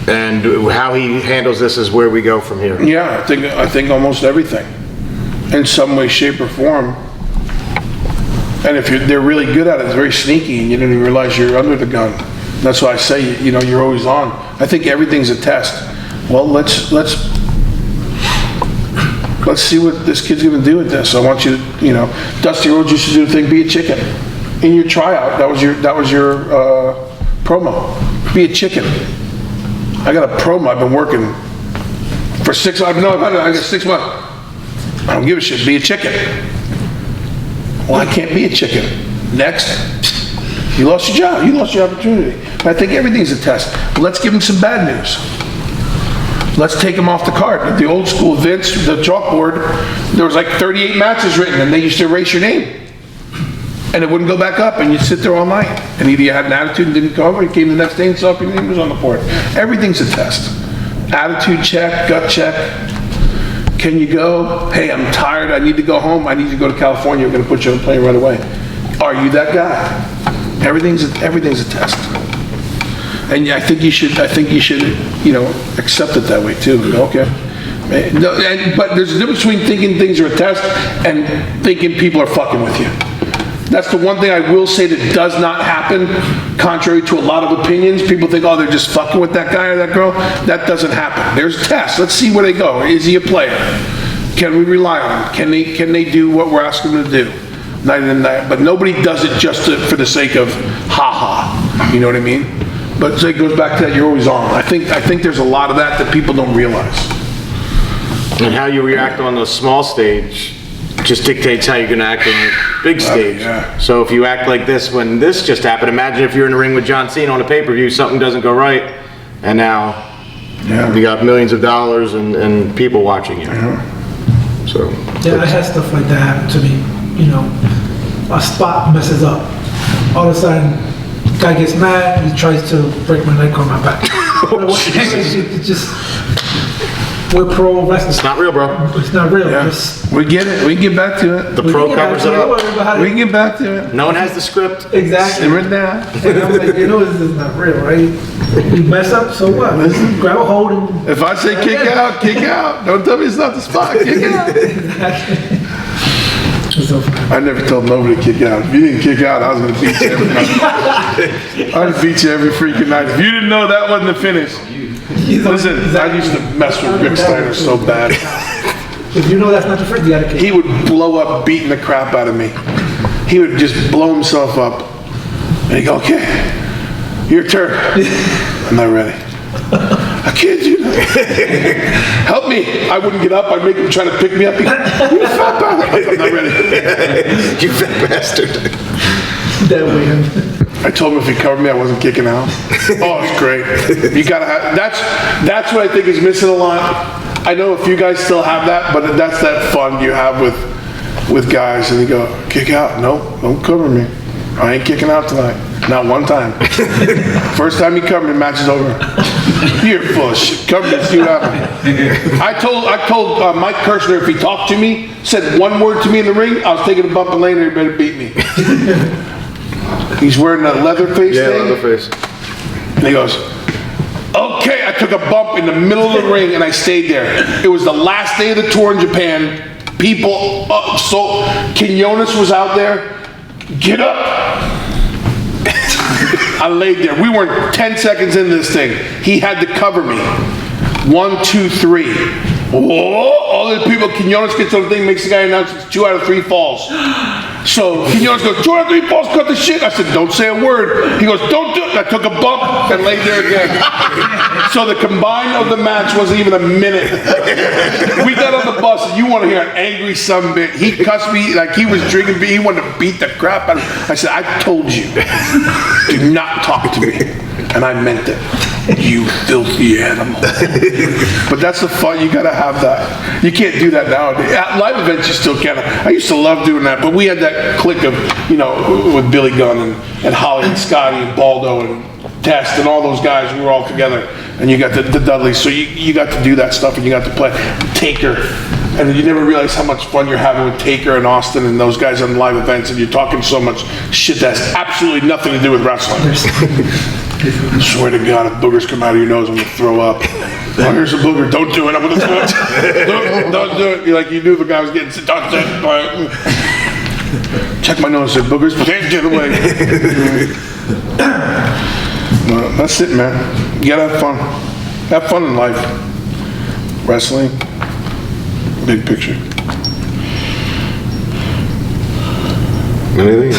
[SPEAKER 7] and how he handles this is where we go from here.
[SPEAKER 1] Yeah, I think almost everything. In some way, shape, or form. And if they're really good at it, it's very sneaky, and you don't even realize you're under the gun. That's why I say, you know, you're always on. I think everything's a test. Well, let's see what this kid's gonna do with this. I want you to, you know, Dusty Rhodes used to do the thing, be a chicken. In your tryout, that was your promo. Be a chicken. I got a promo, I've been working for 6 months. I got 6 months. I don't give a shit, be a chicken. Well, I can't be a chicken. Next. You lost your job, you lost your opportunity. But I think everything's a test. Let's give him some bad news. Let's take them off the card. At the old school Vince, the chalkboard, there was like 38 matches written and they used to erase your name. And it wouldn't go back up and you'd sit there all night. And either you had an attitude and didn't come over, you came the next day and saw if your name was on the board. Everything's a test. Attitude check, gut check. Can you go? Hey, I'm tired, I need to go home, I need to go to California, we're gonna put you on a plane right away. Are you that guy? Everything's a test. And yeah, I think you should, you know, accept it that way too. Okay. But there's a difference between thinking things are a test and thinking people are fucking with you. That's the one thing I will say that does not happen, contrary to a lot of opinions. People think, oh, they're just fucking with that guy or that girl. That doesn't happen. There's tests. Let's see where they go. Is he a player? Can we rely on him? Can they do what we're asking them to do? Night in and night. But nobody does it just for the sake of ha-ha. You know what I mean? But so it goes back to that, you're always on. I think there's a lot of that people don't realize.
[SPEAKER 7] And how you react on the small stage just dictates how you're going to act on the big stage.
[SPEAKER 1] Yeah.
[SPEAKER 7] So if you act like this when this just happened, imagine if you're in the ring with John Cena on a pay-per-view, something doesn't go right, and now you got millions of dollars and people watching you. So
[SPEAKER 2] Yeah, I had stuff like that happen to me. You know, a spot messes up. All of a sudden, guy gets mad, he tries to break my neck on my back. It's just, we're pro wrestling.
[SPEAKER 7] it's not real, bro.
[SPEAKER 2] It's not real.
[SPEAKER 1] Yeah. We get it. We can get back to it.
[SPEAKER 7] The pro covers it up.
[SPEAKER 1] We can get back to it.
[SPEAKER 7] No one has the script.
[SPEAKER 2] Exactly.
[SPEAKER 1] Simmer it down.
[SPEAKER 2] And I'm like, you know, this is not real, right? We mess up, so what? Grab a hold and...
[SPEAKER 1] If I say kick out, kick out. Don't tell me it's not the spot. Kick out.
[SPEAKER 2] So funny.
[SPEAKER 1] I never told nobody to kick out. If you didn't kick out, I was going to beat you every night. I would beat you every freaking night. If you didn't know that wasn't the finish. Listen, I used to mess with Rick Steiner so bad.
[SPEAKER 2] If you know that's not the first, you gotta kick.
[SPEAKER 1] He would blow up beating the crap out of me. He would just blow himself up. And he'd go, okay, your turn. I'm not ready. I can't do that. Help me. I wouldn't get up. I'd make him try to pick me up. He'd go, you fat bastard. I'm not ready.
[SPEAKER 7] You fat bastard.
[SPEAKER 2] That way.
[SPEAKER 1] I told him if he covered me, I wasn't kicking out. Oh, it's great. You gotta have, that's what I think is missing a lot. I know if you guys still have that, but that's that fun you have with guys, and you go, kick out. No, don't cover me. I ain't kicking out tonight. Not one time. First time you cover me, match is over. You're full of shit. Cover me, see what happens. I told Mike Kirshner if he talked to me, said one word to me in the ring, I was taking a bump and laying there, he better beat me. He's wearing a leather face thing.
[SPEAKER 7] Yeah, leather face.
[SPEAKER 1] And he goes, okay, I took a bump in the middle of the ring and I stayed there. It was the last day of the tour in Japan. People, so Quinones was out there. Get up. I laid there. We weren't 10 seconds into this thing. He had to cover me. 1, 2, 3. Whoa! All the people, Quinones gets on the thing, makes the guy announce it's 2 out of 3 falls. So Quinones goes, 2 out of 3 falls, cut the shit. I said, don't say a word. He goes, don't do it. I took a bump and laid there again. So the combine of the match wasn't even a minute. We got on the bus, and you want to hear an angry sumbit. He cussed me like he was drinking beer. He wanted to beat the crap out of me. I said, I told you, do not talk to me. And I meant it. You filthy animal. But that's the fun, you gotta have that. You can't do that nowadays. At live events you still can. I used to love doing that, but we had that clique of, with Billy Gunn and Holly and Scotty and Baldo and Test and all those guys, we were all together. And you got the Dudleys, so you got to do that stuff and you got to play. Taker. And you never realize how much fun you're having with Taker and Austin and those guys on live events, and you're talking so much shit that's absolutely nothing to do with wrestling. I swear to God, if boogers come out of your nose, I'm gonna throw up. Oh, here's a booger. Don't do it. I'm gonna throw it. Don't do it. You knew the guy was getting sick. Don't do it. Check my nose. Said boogers. Can't get away. Well, that's it, man. You gotta have fun. Have fun in life. Wrestling. Big picture.
[SPEAKER 7] Anything?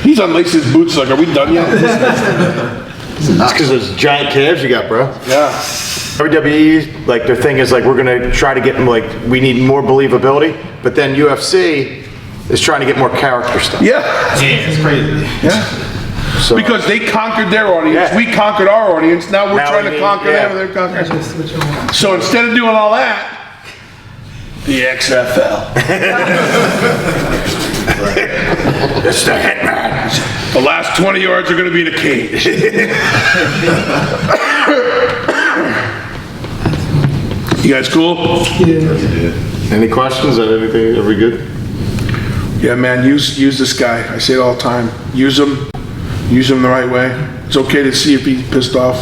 [SPEAKER 1] He's unlaced his boots. Like, are we done yet?
[SPEAKER 7] It's because those giant calves you got, bro.
[SPEAKER 1] Yeah.
[SPEAKER 7] WWE, like their thing is like we're gonna try to get them like we need more believability, but then UFC is trying to get more character stuff.
[SPEAKER 1] Yeah.
[SPEAKER 6] It's crazy.
[SPEAKER 1] Yeah.
[SPEAKER 7] So,
[SPEAKER 1] Because they conquered their audience,
[SPEAKER 7] Yeah.
[SPEAKER 1] we conquered our audience. Now we're
[SPEAKER 7] Now
[SPEAKER 1] trying
[SPEAKER 7] we
[SPEAKER 1] to
[SPEAKER 7] need-
[SPEAKER 1] conquer
[SPEAKER 7] yeah.
[SPEAKER 1] them, and they're conquering.
[SPEAKER 2] Just what you want.
[SPEAKER 1] So instead of doing all that, the XFL.
[SPEAKER 7] it's the Hitman.
[SPEAKER 1] The last 20 yards are going to be in a cage. You guys cool?
[SPEAKER 7] Any questions on anything? Are we good?
[SPEAKER 1] Yeah, man. Use this guy. I say it all the time. Use him the right way. It's okay to see if he's pissed off.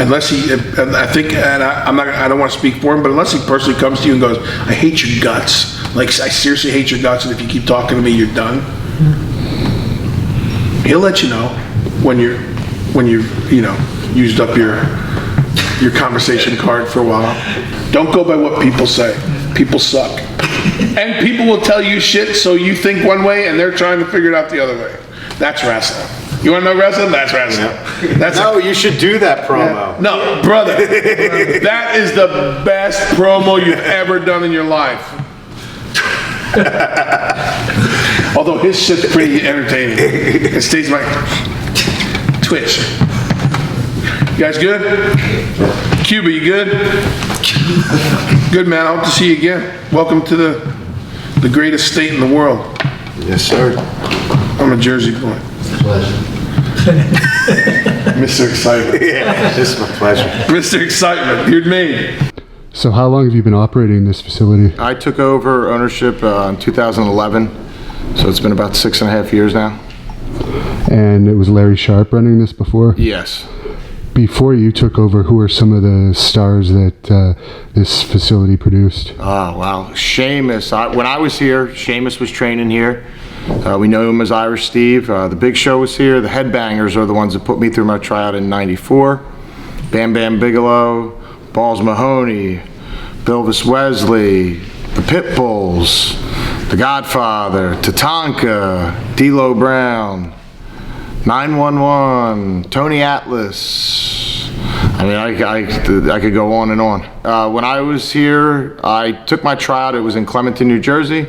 [SPEAKER 1] Unless he, and I think, and I don't want to speak for him, but unless he personally comes to you and goes, I hate your guts. Like, I seriously hate your guts, and if you keep talking to me, you're done. He'll let you know when you've used up your conversation card for a while. Don't go by what people say. People suck. And people will tell you shit so you think one way and they're trying to figure it out the other way. That's wrestling. You want to know wrestling? That's wrestling. That's
[SPEAKER 7] No, you should do that promo.
[SPEAKER 1] No, brother. That is the best promo you've ever done in your life. Although his shit's pretty entertaining. It stays like Twitch. You guys good? Cuba, you good? Good, man. I hope to see you again. Welcome to the greatest state in the world.
[SPEAKER 7] Yes, sir.
[SPEAKER 1] I'm a Jersey boy.
[SPEAKER 5] Pleasure.
[SPEAKER 1] Mr. Excitement.
[SPEAKER 7] Yeah, it's my pleasure.
[SPEAKER 1] Mr. Excitement. You're me.
[SPEAKER 9] So how long have you been operating this facility?
[SPEAKER 7] I took over ownership in 2011, so it's been about 6.5 years now.
[SPEAKER 9] And it was Larry Sharp running this before?
[SPEAKER 7] Yes.
[SPEAKER 9] Before you took over, who are some of the stars that this facility produced?
[SPEAKER 7] Oh, wow. Sheamus. When I was here, Sheamus was training here. We know him as Irish Steve. The Big Show was here. The Headbangers are the ones that put me through my tryout in '94. Bam Bam Bigelow, Balls Mahoney, Bilvis Wesley, the Pitbulls, The Godfather, Tatanka, D'Lo Brown, 911, Tony Atlas. I mean, I could go on and on. When I was here, I took my tryout. It was in Clementon, New Jersey.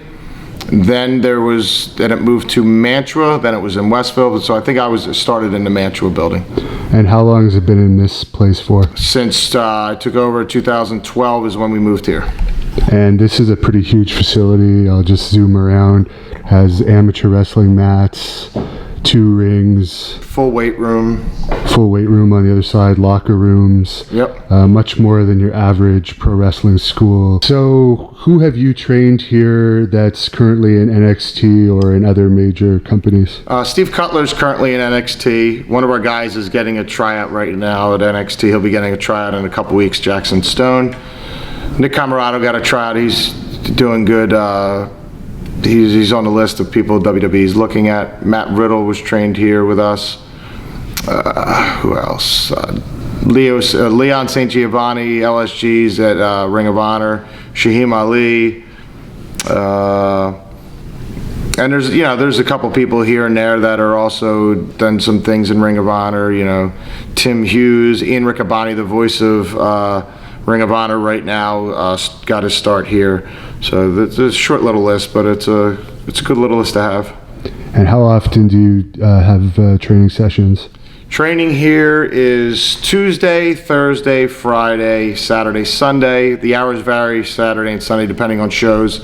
[SPEAKER 7] Then it moved to Mantua, then it was in Westville, so I think I started in the Mantua building.
[SPEAKER 9] And how long has it been in this place for?
[SPEAKER 7] Since I took over in 2012 is when we moved here.
[SPEAKER 9] And this is a pretty huge facility. I'll just zoom around. Has amateur wrestling mats, 2 rings,
[SPEAKER 7] Full weight room.
[SPEAKER 9] full weight room on the other side, locker rooms.
[SPEAKER 7] Yep.
[SPEAKER 9] Much more than your average pro wrestling school. So who have you trained here that's currently in NXT or in other major companies?
[SPEAKER 7] Steve Cutler's currently in NXT. One of our guys is getting a tryout right now at NXT. He'll be getting a tryout in a couple weeks, Jackson Stone. Nick Camarado got a tryout. He's doing good. He's on the list of people WWE's looking at. Matt Riddle was trained here with us. Who else? Leon St. Giovanni, LSG's at Ring of Honor. Shaheem Ali. And there's a couple people here and there that are also done some things in Ring of Honor. Tim Hughes, Ian Riccaboni, the voice of Ring of Honor right now, got his start here. So it's a short little list, but it's a good little list to have.
[SPEAKER 9] And how often do you have training sessions?
[SPEAKER 7] Training here is Tuesday, Thursday, Friday, Saturday, Sunday. The hours vary Saturday and Sunday depending on shows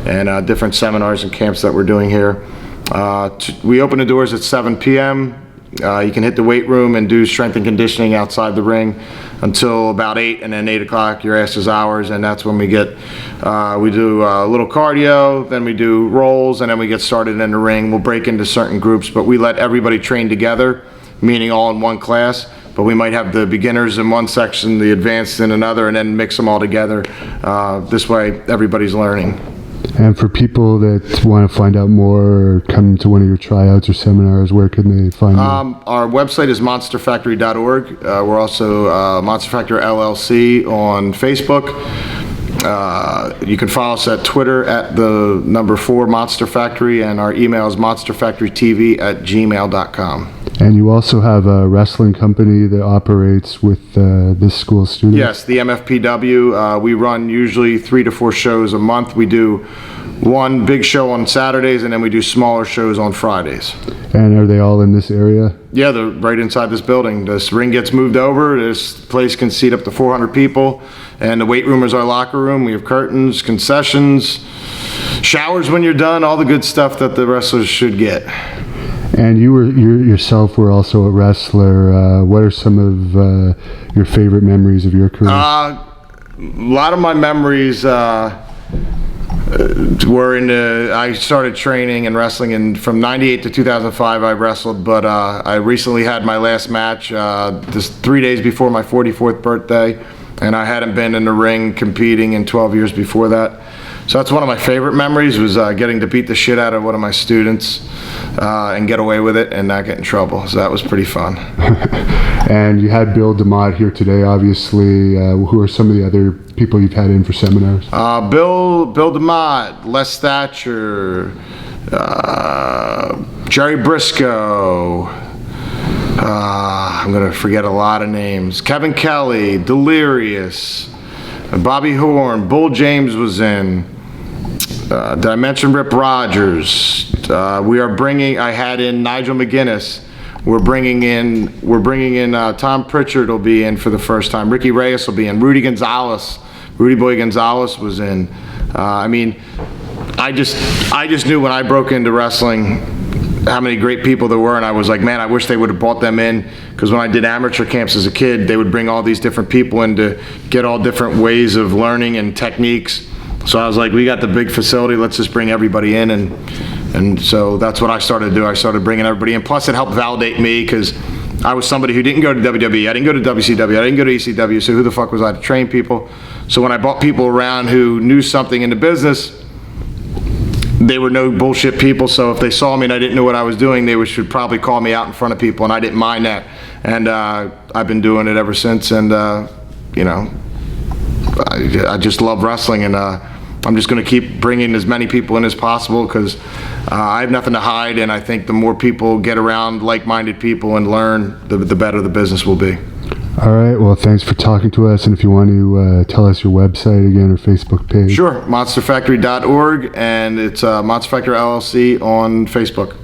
[SPEAKER 7] and different seminars and camps that we're doing here. We open the doors at 7 p.m. You can hit the weight room and do strength and conditioning outside the ring until about 8, and then 8 o'clock your ass is ours, and that's when we do a little cardio, then we do rolls, and then we get started in the ring. We'll break into certain groups, but we let everybody train together, meaning all in one class, but we might have the beginners in one section, the advanced in another, and then mix them all together. This way everybody's learning.
[SPEAKER 9] And for people that want to find out more or come to one of your tryouts or seminars, where can they find you?
[SPEAKER 7] Our website is monsterfactory.org. We're also Monster Factory LLC on Facebook. You can follow us at Twitter at the number 4 Monster Factory, and our email is monsterfactorytv@gmail.com.
[SPEAKER 9] And you also have a wrestling company that operates with this school student?
[SPEAKER 7] Yes, the MFPW. We run usually 3 to 4 shows a month. We do one big show on Saturdays, and then we do smaller shows on Fridays.
[SPEAKER 9] And are they all in this area?
[SPEAKER 7] Yeah, they're right inside this building. This ring gets moved over. This place can seat up to 400 people, and the weight room is our locker room. We have curtains, concessions, showers when you're done, all the good stuff that the wrestlers should get.
[SPEAKER 9] And you yourself were also a wrestler. What are some of your favorite memories of your career?
[SPEAKER 7] A lot of my memories were I started training and wrestling from 98 to 2005 I wrestled, but I recently had my last match just 3 days before my 44th birthday, and I hadn't been in the ring competing in 12 years before that. So that's one of my favorite memories, was getting to beat the shit out of one of my students and get away with it and not get in trouble. So that was pretty fun.
[SPEAKER 9] And you had Bill Demott here today, obviously. Who are some of the other people you've had in for seminars?
[SPEAKER 7] Bill Demott, Les Thatcher, Jerry Briscoe. I'm going to forget a lot of names. Kevin Kelly, Delirious, Bobby Horn, Bull James was in. Did I mention Rip Rogers? I had in Nigel McGuinness. We're bringing in Tom Pritchard will be in for the first time. Ricky Reyes will be in. Rudy Boy Gonzalez was in. I just knew when I broke into wrestling how many great people there were, and I was like, man, I wish they would have brought them in, because when I did amateur camps as a kid, they would bring all these different people in to get all different ways of learning and techniques. So I was like, we got the big facility, let's just bring everybody in, and so that's what I started to do. I started bringing everybody in. Plus it helped validate me, because I was somebody who didn't go to WWE, I didn't go to WCW, I didn't go to ECW, so who the fuck was I to train people? So when I brought people around who knew something in the business, they were no bullshit people, so if they saw me and I didn't know what I was doing, they should probably call me out in front of people, and I didn't mind that. And I've been doing it ever since, and I just love wrestling, and I'm just going to keep bringing as many people in as possible, because I have nothing to hide, and I think the more people get around like-minded people and learn, the better the business will be.
[SPEAKER 9] All right. Well, thanks for talking to us. And if you want to tell us your website again or Facebook page.
[SPEAKER 7] Sure, monsterfactory.org, and it's Monster Factory LLC on Facebook.